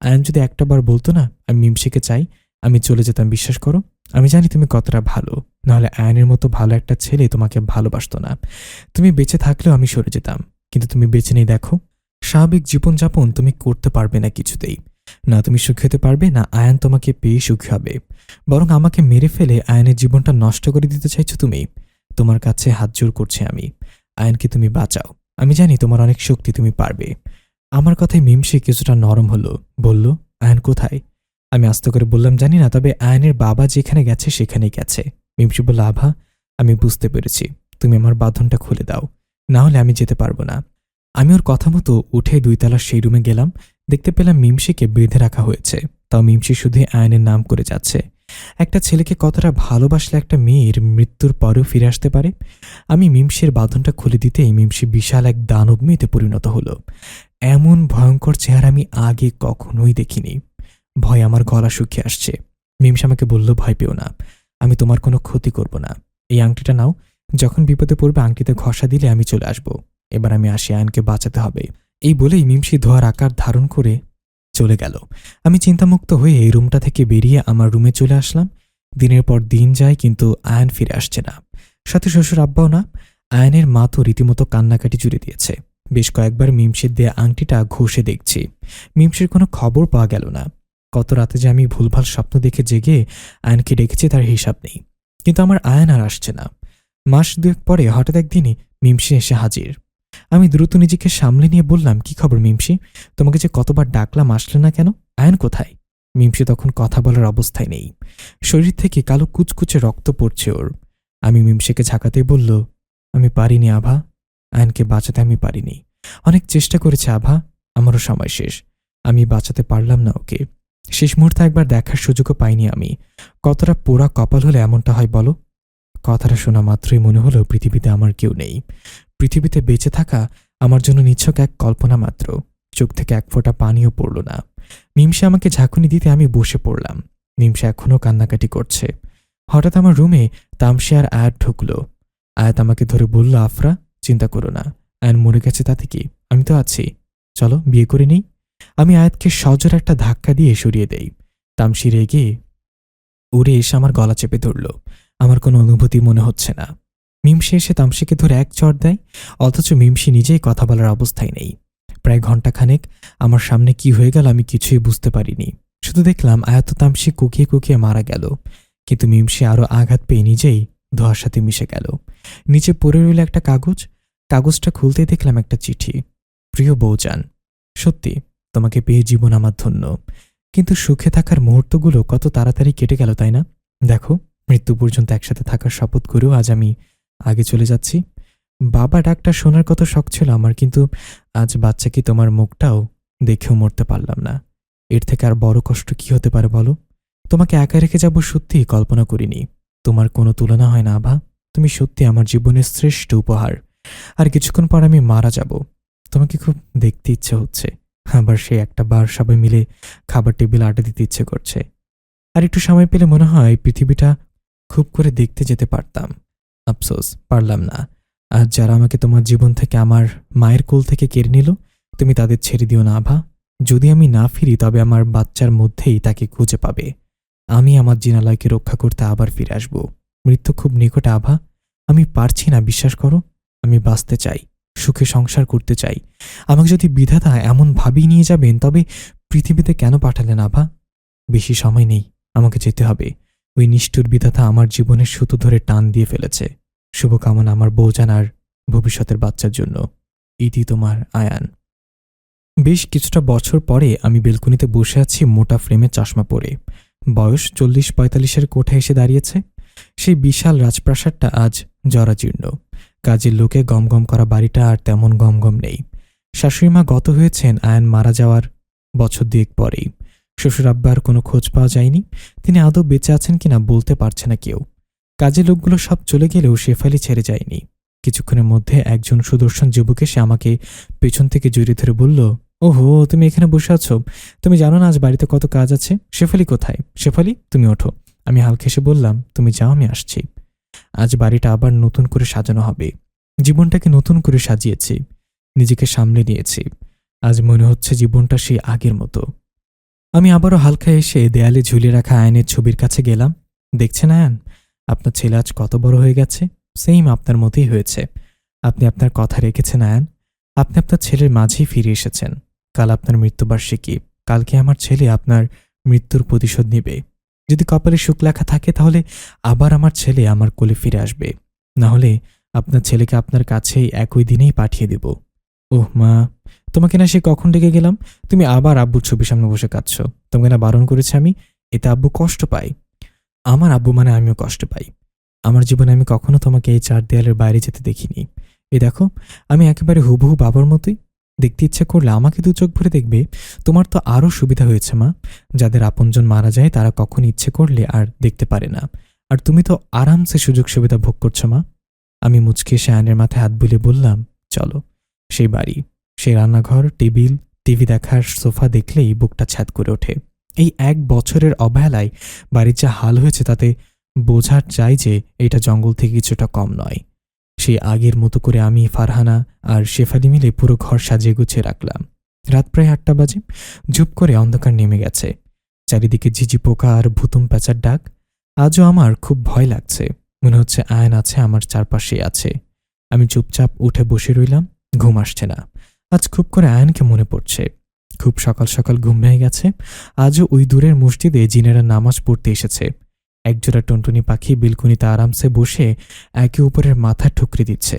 আয়ন যদি একটা বার বলতো না আমি মিমসিকে চাই, আমি চলে যেতাম, বিশ্বাস করো। আমি জানি তুমি কতটা ভালো, নাহলে আয়নের মতো ভালো একটা ছেলে তোমাকে ভালোবাসতো না। তুমি বেঁচে থাকলেও আমি সরে যেতাম, কিন্তু তুমি বেঁচে নেই। দেখো, স্বাভাবিক জীবনযাপন তুমি করতে পারবে না কিছুতেই। না তুমি সুখী হতে পারবে, না আয়ন তোমাকে পেয়ে সুখী হবে। বরং আমাকে মেরে ফেলে আয়নের জীবনটা নষ্ট করে দিতে চাইছো তুমি। তোমার কাছে হাত জোর করছি আমি, আয়নকে তুমি বাঁচাও। আমি জানি তোমার অনেক শক্তি, তুমি পারবে। আমার কথায় মিমসি কিছুটা নরম হলো, বলল, আয়ন কোথায়? আমি আস্তে করে বললাম, জানি না, তবে আয়নের বাবা যেখানে গেছে সেখানেই গেছে। মিমসি বলল, আভা, আমি বুঝতে পেরেছি, তুমি আমার বাঁধনটা খুলে দাও, না হলে আমি যেতে পারবো না। আমি ওর কথা মতো উঠে 2 তলার সেই রুমে গেলাম। দেখতে পেলাম মিমসিকে বেঁধে রাখা হয়েছে, তাও মিমসি শুধু আয়নের নাম করে যাচ্ছে। একটা ছেলেকে কতটা ভালোবাসলে একটা মেয়ের মৃত্যুর পরেও ফিরে আসতে পারে। আমি মিমসির বাঁধনটা খুলে দিতেই মিমসি বিশাল এক দানব মেয়েতে পরিণত হলো। এমন ভয়ঙ্কর চেহারা আমি আগে কখনোই দেখিনি। ভয় আমার গলা শুকিয়ে আসছে। মিমসি আমাকে বলল, ভয় পেও না, আমি তোমার কোনো ক্ষতি করব না। এই আংটিটা নাও, যখন বিপদে পড়বে আংটিতে ঘষা দিলে আমি চলে আসব। এবার আমি আসি, আয়নকে বাঁচাতে হবে। এই বলেই মিমসি ধোয়ার আকার ধারণ করে চলে গেল। আমি চিন্তামুক্ত হয়ে এই রুমটা থেকে বেরিয়ে আমার রুমে চলে আসলাম। দিনের পর দিন যায়, কিন্তু আয়ন ফিরে আসছে না, সাথে শ্বশুর আব্বাও না। আয়নের মা তো রীতিমতো কান্নাকাটি জুড়ে দিয়েছে। বেশ কয়েকবার মিমসির দেয়া আংটিটা ঘষে দেখছি, মিমসির কোনো খবর পাওয়া গেল না। কত রাতে যে আমি ভুলভাল স্বপ্ন দেখে জেগে আয়নকে ডেকেছি তার হিসাব নেই, কিন্তু আমার আয়ন আর আসছে না। মাস 2 পরে হঠাৎ একদিনই মিমসি এসে হাজির। আমি দ্রুত নিজেকে সামলে নিয়ে বললাম, কি খবর মিমসি? তোমাকে যে কতবার ডাকলাম, আসলে না কেন? আয়ন কোথায়? মিমসি তখন কথা বলার অবস্থায় নেই। শরীর থেকে কালো কুচকুচে রক্ত পড়ছে ওর। আমি মিমসিকে ঝাঁকাতেই বলল, আমি পারিনি আভা, আয়নকে বাঁচাতে আমি পারিনি। অনেক চেষ্টা করেছে আভা, আমারও সময় শেষ। আমি বাঁচাতে পারলাম না ওকে। শেষ মুহূর্তে একবার দেখার সুযোগও পাইনি আমি। কতটা পোড়া কপাল হলে এমনটা হয় বলো? কথাটা শোনা মাত্রই মনে হলো পৃথিবীতে আমার কেউ নেই। পৃথিবীতে বেঁচে থাকা আমার জন্য নিছক এক কল্পনা মাত্র। চোখ থেকে এক ফোঁটা পানিও পড়ল না। মিমসা আমাকে ঝাঁকুনি দিতে আমি বসে পড়লাম। মিমসা এখনও কান্নাকাটি করছে। হঠাৎ আমার রুমে তামসি আর আয়াত ঢুকলো। আয়াত আমাকে ধরে বলল, আফরা, চিন্তা করো না, আয়ন মরে গেছে তাতে কি, আমি তো আছি, চলো বিয়ে করে নিই। আমি আয়াতকে সজোর একটা ধাক্কা দিয়ে সরিয়ে দেই। তামসি রেগে উড়ে এসে আমার গলা চেপে ধরল। আমার কোনো অনুভূতি মনে হচ্ছে না। মিমসি এসে তামসিকে ধরে এক চড় দেয়, অথচ মিমসি নিজেই কথা বলার অবস্থায় নেই। প্রায় ঘণ্টাখানেক আমার সামনে কি হয়ে গেল আমি কিছুই বুঝতে পারিনি। শুধু দেখলাম আয়াত তামসি কুকিয়ে কুকিয়ে মারা গেল, কিন্তু মিমসি আরও আঘাত পেয়ে নিজেই ধোঁয়ার সাথে মিশে গেল। নিচে পড়ে রইল একটা কাগজ। কাগজটা খুলতেই দেখলাম একটা চিঠি। প্রিয় বউজান, সত্যি তোমাকে পেয়ে জীবন আমার ধন্য, কিন্তু সুখে থাকার মুহূর্তগুলো কত তাড়াতাড়ি কেটে গেল, তাই না? দেখো, মৃত্যু পর্যন্ত একসাথে থাকার শপথ করেও আজ আমি আগে চলে যাচ্ছি। বাবা ডাকটা শোনার কত শখ ছিল আমার, কিন্তু আজ বাচ্চাকে তোমার মুখটাও দেখেও মরতে পারলাম না। এর থেকে আর বড় কষ্ট কি হতে পারে বলো? তোমাকে একা রেখে যাব সত্যিই কল্পনা করিনি। তোমার কোনো তুলনা হয় না আভা, তুমি সত্যি আমার জীবনের শ্রেষ্ঠ উপহার। আর কিছুক্ষণ পর আমি মারা যাব। তোমাকে খুব দেখতে ইচ্ছে হচ্ছে, আবার সে একটা বার সবাই মিলে খাবার টেবিল আড্ডা দিতে ইচ্ছে করছে। আর একটু সময় পেলে মনে হয় পৃথিবীটা খুব করে দেখতে যেতে পারতাম। আফসোস, পারলাম না। আর যারা আমাকে তোমার জীবন থেকে, আমার মায়ের কোল থেকে কেড়ে নিল, তুমি তাদের ছেড়ে দিও না আভা। যদি আমি না ফিরি তবে আমার বাচ্চার মধ্যেই তাকে খুঁজে পাবে। আমি আমার জিনালয়কে রক্ষা করতে আবার ফিরে আসব। মৃত্যু খুব নিকটে আভা, আমি পারছি না, বিশ্বাস করো। আমি বাঁচতে চাই, সুখে সংসার করতে চাই। আমাকে যদি বিধাতা এমন ভাবেই নিয়ে যাবেন, তবে পৃথিবীতে কেন পাঠালেন আভা? বেশি সময় নেই, আমাকে যেতে হবে। ওই নিষ্ঠুর বিধাতা আমার জীবনের সুতো ধরে টান দিয়ে ফেলেছে। শুভকামনা আমার বউজান আর ভবিষ্যতের বাচ্চার জন্য। ইতি তোমার আয়ান। বেশ কিছুটা বছর পরে আমি বেলকনিতে বসে আছি, মোটা ফ্রেমে চশমা পরে। বয়স 40-45-এর কোঠা এসে দাঁড়িয়েছে। সেই বিশাল রাজপ্রাসাদটা আজ জরাজীর্ণ। কাজের লোকে গমগম করা বাড়িটা আর তেমন গমগম নেই। শাশুড়িমা গত হয়েছেন আয়ান মারা যাওয়ার বছর 2 পরেই। শ্বশুর আব্বার কোনো খোঁজ পাওয়া যায়নি। তিনি আদৌ বেঁচে আছেন কিনা বলতে পারছে না কেউ। কাজের লোকগুলো সব চলে গেলেও শেফালি ছেড়ে যায়নি। কিছুক্ষণের মধ্যে একজন সুদর্শন যুবক এসে আমাকে পেছন থেকে জড়িয়ে ধরে বলল, ওহো, তুমি এখানে বসে আছো? তুমি জানো না আজ বাড়িতে কত কাজ আছে? শেফালি কোথায়? শেফালি, তুমি ওঠো। আমি হাল হেসে বললাম, তুমি যাও, আমি আসছি। আজ বাড়িটা আবার নতুন করে সাজানো হবে। জীবনটাকে নতুন করে সাজিয়েছি, নিজেকে সামলে নিয়েছি। আজ মনে হচ্ছে জীবনটা সেই আগের মতো। আমি আবারও হালকা এসে দেয়ালে ঝুলিয়ে রাখা আয়নের ছবির কাছে গেলাম। দেখছেন আয়ান, আপনার ছেলে আজ কত বড় হয়ে গেছে। সেম আপনার মতোই হয়েছে। আপনি আপনার কথা রেখেছেন আয়ান। আপনি আপনার ছেলের মাঝেই ফিরে এসেছেন। কাল আপনার মৃত্যুবার্ষিকী। কালকে আমার ছেলে আপনার মৃত্যুর প্রতিশোধ নেবে। যদি কপালে সুখ লেখা থাকে তাহলে আবার আমার ছেলে আমার কোলে ফিরে আসবে। না হলে আপনার ছেলেকে আপনার কাছেই একই দিনেই পাঠিয়ে দেব। ওহ মা, তোমাকে না সে কখন ডেকে গেলাম, তুমি আবার আব্বুর ছবির সামনে বসে কাঁদছ। তোমাকে না বারণ করেছি আমি? এতে আব্বু কষ্ট পায়। আমার আব্বু মানে আমিও কষ্ট পাই। আমার জীবনে আমি কখনো তোমাকে এই চার দেয়ালের বাইরে যেতে দেখিনি। এ দেখো, আমি একেবারে হুবহু বাবার মতোই। দেখতে ইচ্ছে করলে আমাকে দু চোখ ভরে দেখবে। তোমার তো আরও সুবিধা হয়েছে মা। যাদের আপনজন মারা যায় তারা কখন ইচ্ছে করলে আর দেখতে পারে না। আর তুমি তো আরামসে সুযোগ সুবিধা ভোগ করছো মা। আমি মুচকে এসে আয়নের মাথায় হাত বুলিয়ে বললাম, চলো। সেই বাড়ি, সেই রান্নাঘর, টেবিল, টিভি দেখার সোফা দেখলেই বুকটা ছ্যাদ করে ওঠে। এই 1 বছরের অবহেলায় বাড়ির যা হাল হয়েছে তাতে বোঝার চাই যে এটা জঙ্গল থেকে কিছুটা কম নয়। সেই আগের মতো করে আমি, ফারহানা আর শেফালি মিলে পুরো ঘর সাজিয়ে গুছিয়ে রাখলাম। রাত প্রায় 8টা বাজে। ঝুপ করে অন্ধকার নেমে গেছে। চারিদিকে ঝিঝি পোকা আর ভুতুম প্যাঁচার ডাক। আজও আমার খুব ভয় লাগছে। মনে হচ্ছে আয়ন আছে, আমার চারপাশেই আছে। আমি চুপচাপ উঠে বসে রইলাম। ঘুম আসছে না। আজ খুব করে আয়নকে মনে পড়ছে। খুব সকাল সকাল ঘুম ভেঙে গেছে। আজও ওই দূরের মসজিদে জিনেরা নামাজ পড়তে এসেছে। একজোড়া টুনটুনি পাখি বেলকুনিতে আরামসে বসে একে অপরের মাথা ঠুকরে দিচ্ছে।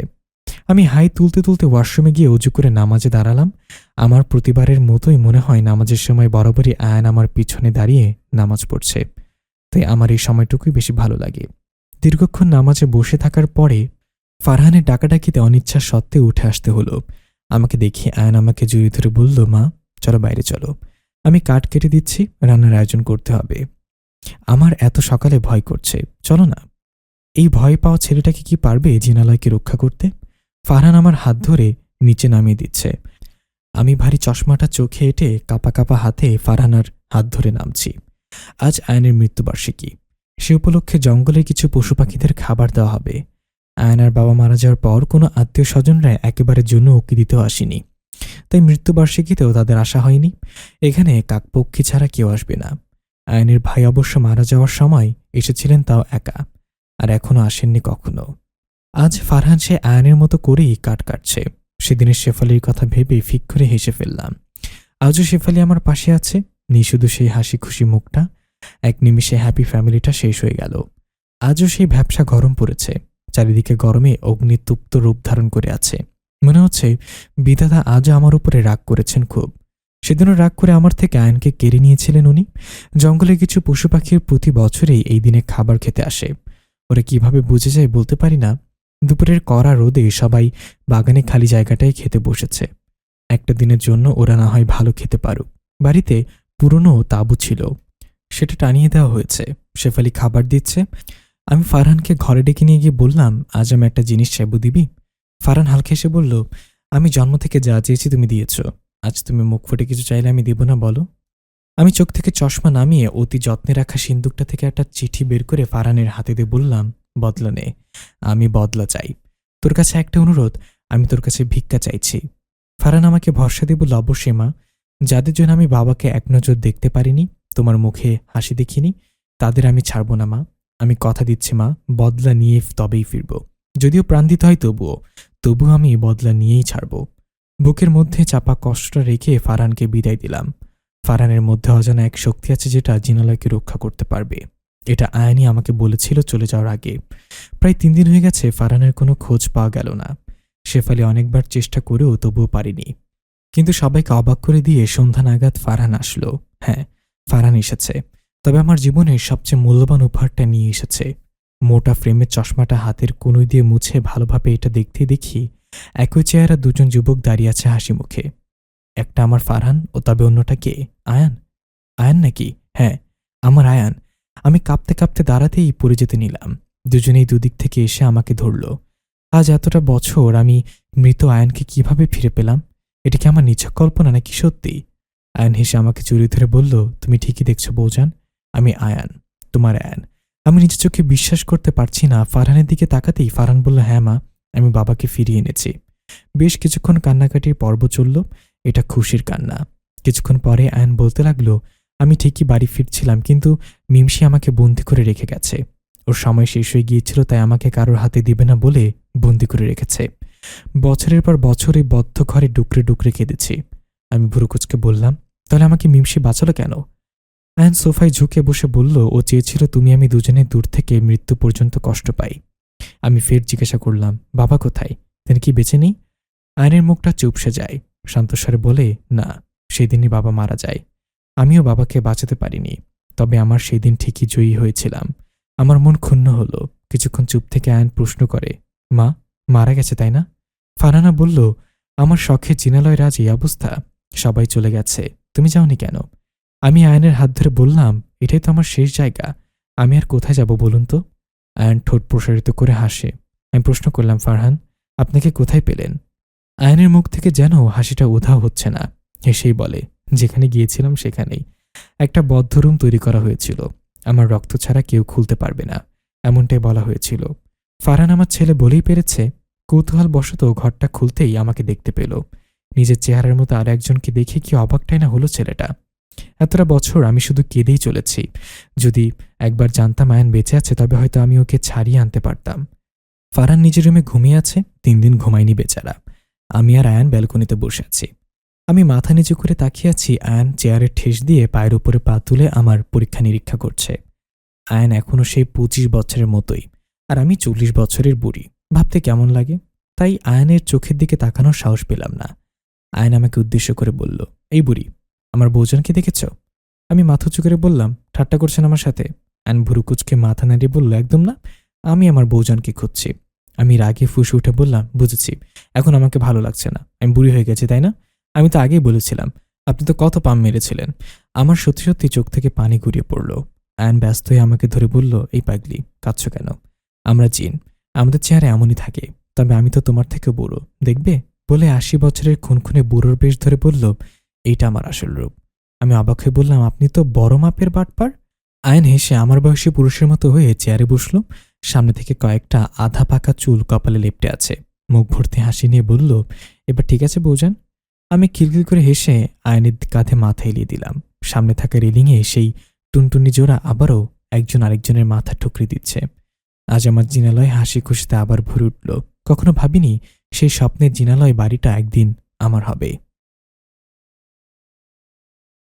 আমি হাই তুলতে তুলতে ওয়াশরুমে গিয়ে অজু করে নামাজে দাঁড়ালাম। আমার প্রতিবারের মতোই মনে হয় নামাজের সময় বরাবরই আয়ান আমার পিছনে দাঁড়িয়ে নামাজ পড়ছে। তাই আমার এই সময়টুকুই বেশি ভালো লাগে। দীর্ঘক্ষণ নামাজে বসে থাকার পরে ফারহানের ডাকাডাকিতে অনিচ্ছা সত্ত্বেও উঠে আসতে হলো। আমাকে দেখে আয়ান আমাকে জড়িয়ে ধরে বলল, মা চলো বাইরে চলো, আমি কাঠ কেটে দিচ্ছি, রান্নার আয়োজন করতে হবে। আমার এত সকালে ভয় করছে, চলো না। এই ভয় পাওয়া ছেলেটাকে কি পারবে জিনালয়কে রক্ষা করতে? ফারহান আমার হাত ধরে নিচে নামিয়ে দিচ্ছে। আমি ভারী চশমাটা চোখে এঁটে কাপা কাপা হাতে ফারহানার হাত ধরে নামছি। আজ আয়নের মৃত্যুবার্ষিকী। সে উপলক্ষে জঙ্গলের কিছু পশু পাখিদের খাবার দেওয়া হবে। আয়নার বাবা মারা যাওয়ার পর কোনো আত্মীয় স্বজনরা একেবারে জন্য উকি দিতেও আসেনি। তাই মৃত্যুবার্ষিকীতেও তাদের আসা হয়নি। এখানে কাকপক্ষী ছাড়া কেউ আসবে না। আয়নের ভাই অবশ্য মারা যাওয়ার সময় এসেছিলেন, তাও একা। আর এখনো আসেননি কখনো। আজ ফারহান সে আয়নের মতো করেই কাট কাটছে। সেদিনের শেফালির কথা ভেবে ফিক করে হেসে ফেললাম। আজও শেফালি আমার পাশে আছে, নেই শুধু সেই হাসি খুশি মুখটা। এক নিমিষে হ্যাপি ফ্যামিলিটা শেষ হয়ে গেল। আজও সেই ভ্যাপসা গরম পড়েছে। চারিদিকে গরমে অগ্নিতুপ্ত রূপ ধারণ করে আছে। মনে হচ্ছে বিধাতা আজও আমার উপরে রাগ করেছেন খুব। সেদিনও রাগ করে আমার থেকে আয়নকে কেড়ে নিয়েছিলেন উনি। জঙ্গলে কিছু পশু পাখির প্রতি বছরেই এই দিনে খাবার খেতে আসে। ওরা কিভাবে বুঝে যায় বলতে পারি না। দুপুরের কড়া রোদে সবাই বাগানে খালি জায়গাটায় খেতে বসেছে। একটা দিনের জন্য ওরা না হয় ভালো খেতে পারুক। বাড়িতে পুরনো তাঁবু ছিল, সেটা টানিয়ে দেওয়া হয়েছে। শেফালি খাবার দিচ্ছে। আমি ফারহানকে ঘরে ডেকে নিয়ে গিয়ে বললাম, আজ আমি একটা জিনিস চাইবো, দিবি? ফারহান হালকা এসে বলল, আমি জন্ম থেকে যা চেয়েছি তুমি দিয়েছ। আজ তুমি মুখ ফুটে কিছু চাইলে আমি দিব না, বলো? আমি চোখ থেকে চশমা নামিয়ে অতি যত্নে রাখা সিন্দুকটা থেকে একটা চিঠি বের করে ফারহানের হাতে দিয়ে বললাম, বদলা নে। আমি বদলা চাই। তোর কাছে একটা অনুরোধ, আমি তোর কাছে ভিক্ষা চাইছি। ফারহান আমাকে ভরসা দিয়ে বলল, অবশ্যই মা। যাদের জন্য আমি বাবাকে এক নজর দেখতে পারিনি, তোমার মুখে হাসি দেখিনি, তাদের আমি ছাড়ব না মা। আমি কথা দিচ্ছি মা, বদলা নিয়ে তবেই ফিরব। যদিও প্রাণ দিতে হয় তবু আমি বদলা নিয়েই ছাড়ব। বুকের মধ্যে চাপা কষ্টটা রেখে ফারহানকে বিদায় দিলাম। ফারহানের মধ্যে অজানা এক শক্তি আছে যেটা জিনালয়কে রক্ষা করতে পারবে। এটা আয়নি আমাকে বলেছিল চলে যাওয়ার আগে। প্রায় 3 দিন হয়ে গেছে ফারহানের কোনো খোঁজ পাওয়া গেল না। শেফালি অনেকবার চেষ্টা করেও তবুও পারিনি। কিন্তু সবাইকে অবাক করে দিয়ে সন্ধ্যা নাগাদ ফারহান আসলো। হ্যাঁ, ফারহান এসেছে। তবে আমার জীবনের সবচেয়ে মূল্যবান উপহারটা নিয়ে এসেছে। মোটা ফ্রেমের চশমাটা হাতের কনুই দিয়ে মুছে ভালোভাবে এটা দেখতে দেখি একই চেহারা দুজন যুবক দাঁড়িয়ে আছে হাসি মুখে। একটা আমার ফারহান, ও তবে অন্যটা কে? আয়ান। আয়ান নাকি? হ্যাঁ, আমার আয়ান। আমি কাঁপতে কাঁপতে দাঁড়াতেই পড়ে যেতে নিলাম। দুজনেই দুদিক থেকে এসে আমাকে ধরল। আজ এতটা বছর আমি মৃত আয়ানকে কিভাবে ফিরে পেলাম? এটা কি আমার নিছক কল্পনা নাকি সত্যি? আয়ান হেসে আমাকে জড়িয়ে ধরে বলল, তুমি ঠিকই দেখছো বৌজান, আমি আয়ান, তোমার আয়ান। আমি নিজের চোখে বিশ্বাস করতে পারছি না। ফারহানের দিকে তাকাতেই ফারহান বলল, হ্যাঁ মা, আমি বাবাকে ফিরিয়ে এনেছি। বেশ কিছুক্ষণ কান্নাকাটির পর্ব চলল। এটা খুশির কান্না। কিছুক্ষণ পরে আয়ান বলতে লাগলো, আমি ঠিকই বাড়ি ফিরছিলাম, কিন্তু মিমসি আমাকে বন্দি করে রেখে গেছে। ওর সময় শেষ হয়ে গিয়েছিল, তাই আমাকে কারোর হাতে দিবে না বলে বন্দি করে রেখেছে। বছরের পর বছর এই বদ্ধ ঘরে ডুকরে ডুকরে কেঁদেছি। আমি ভুরুকুচকে বললাম, তাহলে আমাকে মিমসি বাঁচালো কেন? আয়ান সোফায় ঝুঁকে বসে বলল, ও চেয়েছিল তুমি আমি দুজনে দূর থেকে মৃত্যু পর্যন্ত কষ্ট পাই। আমি ফের জিজ্ঞাসা করলাম, বাবা কোথায়? তিনি কি বেঁচে নেই? আয়নের মুখটা চুপসে যায়। শান্তস্বরে বলে, না, সেদিনই বাবা মারা যায়। আমিও বাবাকে বাঁচাতে পারিনি, তবে আমার সেদিন ঠিকই জয়ী হয়েছিলাম। আমার মন ক্ষুণ্ণ হলো। কিছুক্ষণ চুপ থেকে আয়ন প্রশ্ন করে, মা মারা গেছে তাই না? ফারহানা বলল, আমার শখের জিনালয় রাজ এই অবস্থা, সবাই চলে গেছে, তুমি যাওনি কেন? আমি আয়নের হাত ধরে বললাম, এটাই তো আমার শেষ জায়গা, আমি আর কোথায় যাব বলুন তো? আয়ন ঠোঁট প্রসারিত করে হাসে। আমি প্রশ্ন করলাম, ফারহান, আপনাকে কোথায় পেলেন? আয়নের মুখ থেকে যেন হাসিটা উধাও হচ্ছে না। হেসেই বলে, যেখানে গিয়েছিলাম সেখানেই। একটা বদ্ধ রুম তৈরি করা হয়েছিল, আমার রক্ত ছাড়া কেউ খুলতে পারবে না, এমনটাই বলা হয়েছিল। ফারহান আমার ছেলে বলেই পেরেছে। কৌতূহলবশত ঘরটা খুলতেই আমাকে দেখতে পেল। নিজের চেহারার মতো আর একজনকে দেখে কি অবাকটাই না হলো ছেলেটা। এতটা বছর আমি শুধু কেঁদেই চলেছি। যদি একবার জানতাম আয়ন বেঁচে আছে, তবে হয়তো আমি ওকে ছাড়িয়ে আনতে পারতাম। ফারহান নিজের রুমে ঘুমিয়ে আছে, 3 দিন ঘুমায়নি বেচারা। আমি আর আয়ান ব্যালকনিতে বসে আছি। আমি মাথা নিচু করে তাকিয়ে আছি। আয়ান চেয়ারে ঠেস দিয়ে পায়ের উপরে পা তুলে আমার পরীক্ষা নিরীক্ষা করছে। আয়ান এখনও সেই 25 বছরের মতোই, আর আমি 40 বছরের বুড়ি। ভাবতে কেমন লাগে? তাই আয়ানের চোখের দিকে তাকানোর সাহস পেলাম না। আয়ান আমাকে উদ্দেশ্য করে বলল, এই বুড়ি, আমার বৌজনকে দেখেছ? আমি মাথা উঁচু করে বললাম, ঠাট্টা করছেন আমার সাথে? আয়ান ভুরুকুচকে মাথা নাড়িয়ে বলল, একদম না, আমি আমার বৌজনকে খুঁজছি। আমি রাগে ফুঁসে উঠে বললাম, বুঝেছি, এখন আমাকে ভালো লাগছে না, আমি বুড়ি হয়ে গেছি তাই না? আমি তো আগেই বলেছিলাম, আপনি তো কত পাম মেরেছিলেন। আমার সত্যি সত্যি চোখ থেকে পানি গড়িয়ে পড়ল। আয়ান ব্যস্ত হয়ে আমাকে ধরে বলল, এই পাগলি, কাঁদছ কেন? আমরা জিন, আমাদের চেহারা এমনই থাকে, তবে আমি তো তোমার থেকেও বুড়ো, দেখবে? বলে 80 বছরের খুনখুনে বুড়োর বেশ ধরে বলল, এইটা আমার আসল রূপ। আমি অবাক হয়ে বললাম, আপনি তো বড় মাপের বাটপার। আয়ন হেসে আমার বয়সী পুরুষের মতো হয়ে চেয়ারে বসল। সামনে থেকে কয়েকটা আধা পাকা চুল কপালে লেপ্টে আছে। মুখ ভর্তি হাসি নিয়ে বলল, এবার ঠিক আছে বৌজান? আমি খিলখিল করে হেসে আয়নের কাঁধে মাথা এলিয়ে দিলাম। সামনে থাকা রেলিংয়ে সেই টুনটুনি জোড়া আবারও একজন আরেকজনের মাথা ঠুকরি দিচ্ছে। আজ আমার জিনালয় হাসি খুশিতে আবার ভরে উঠল। কখনো ভাবিনি সেই স্বপ্নের জিনালয় বাড়িটা একদিন আমার হবে।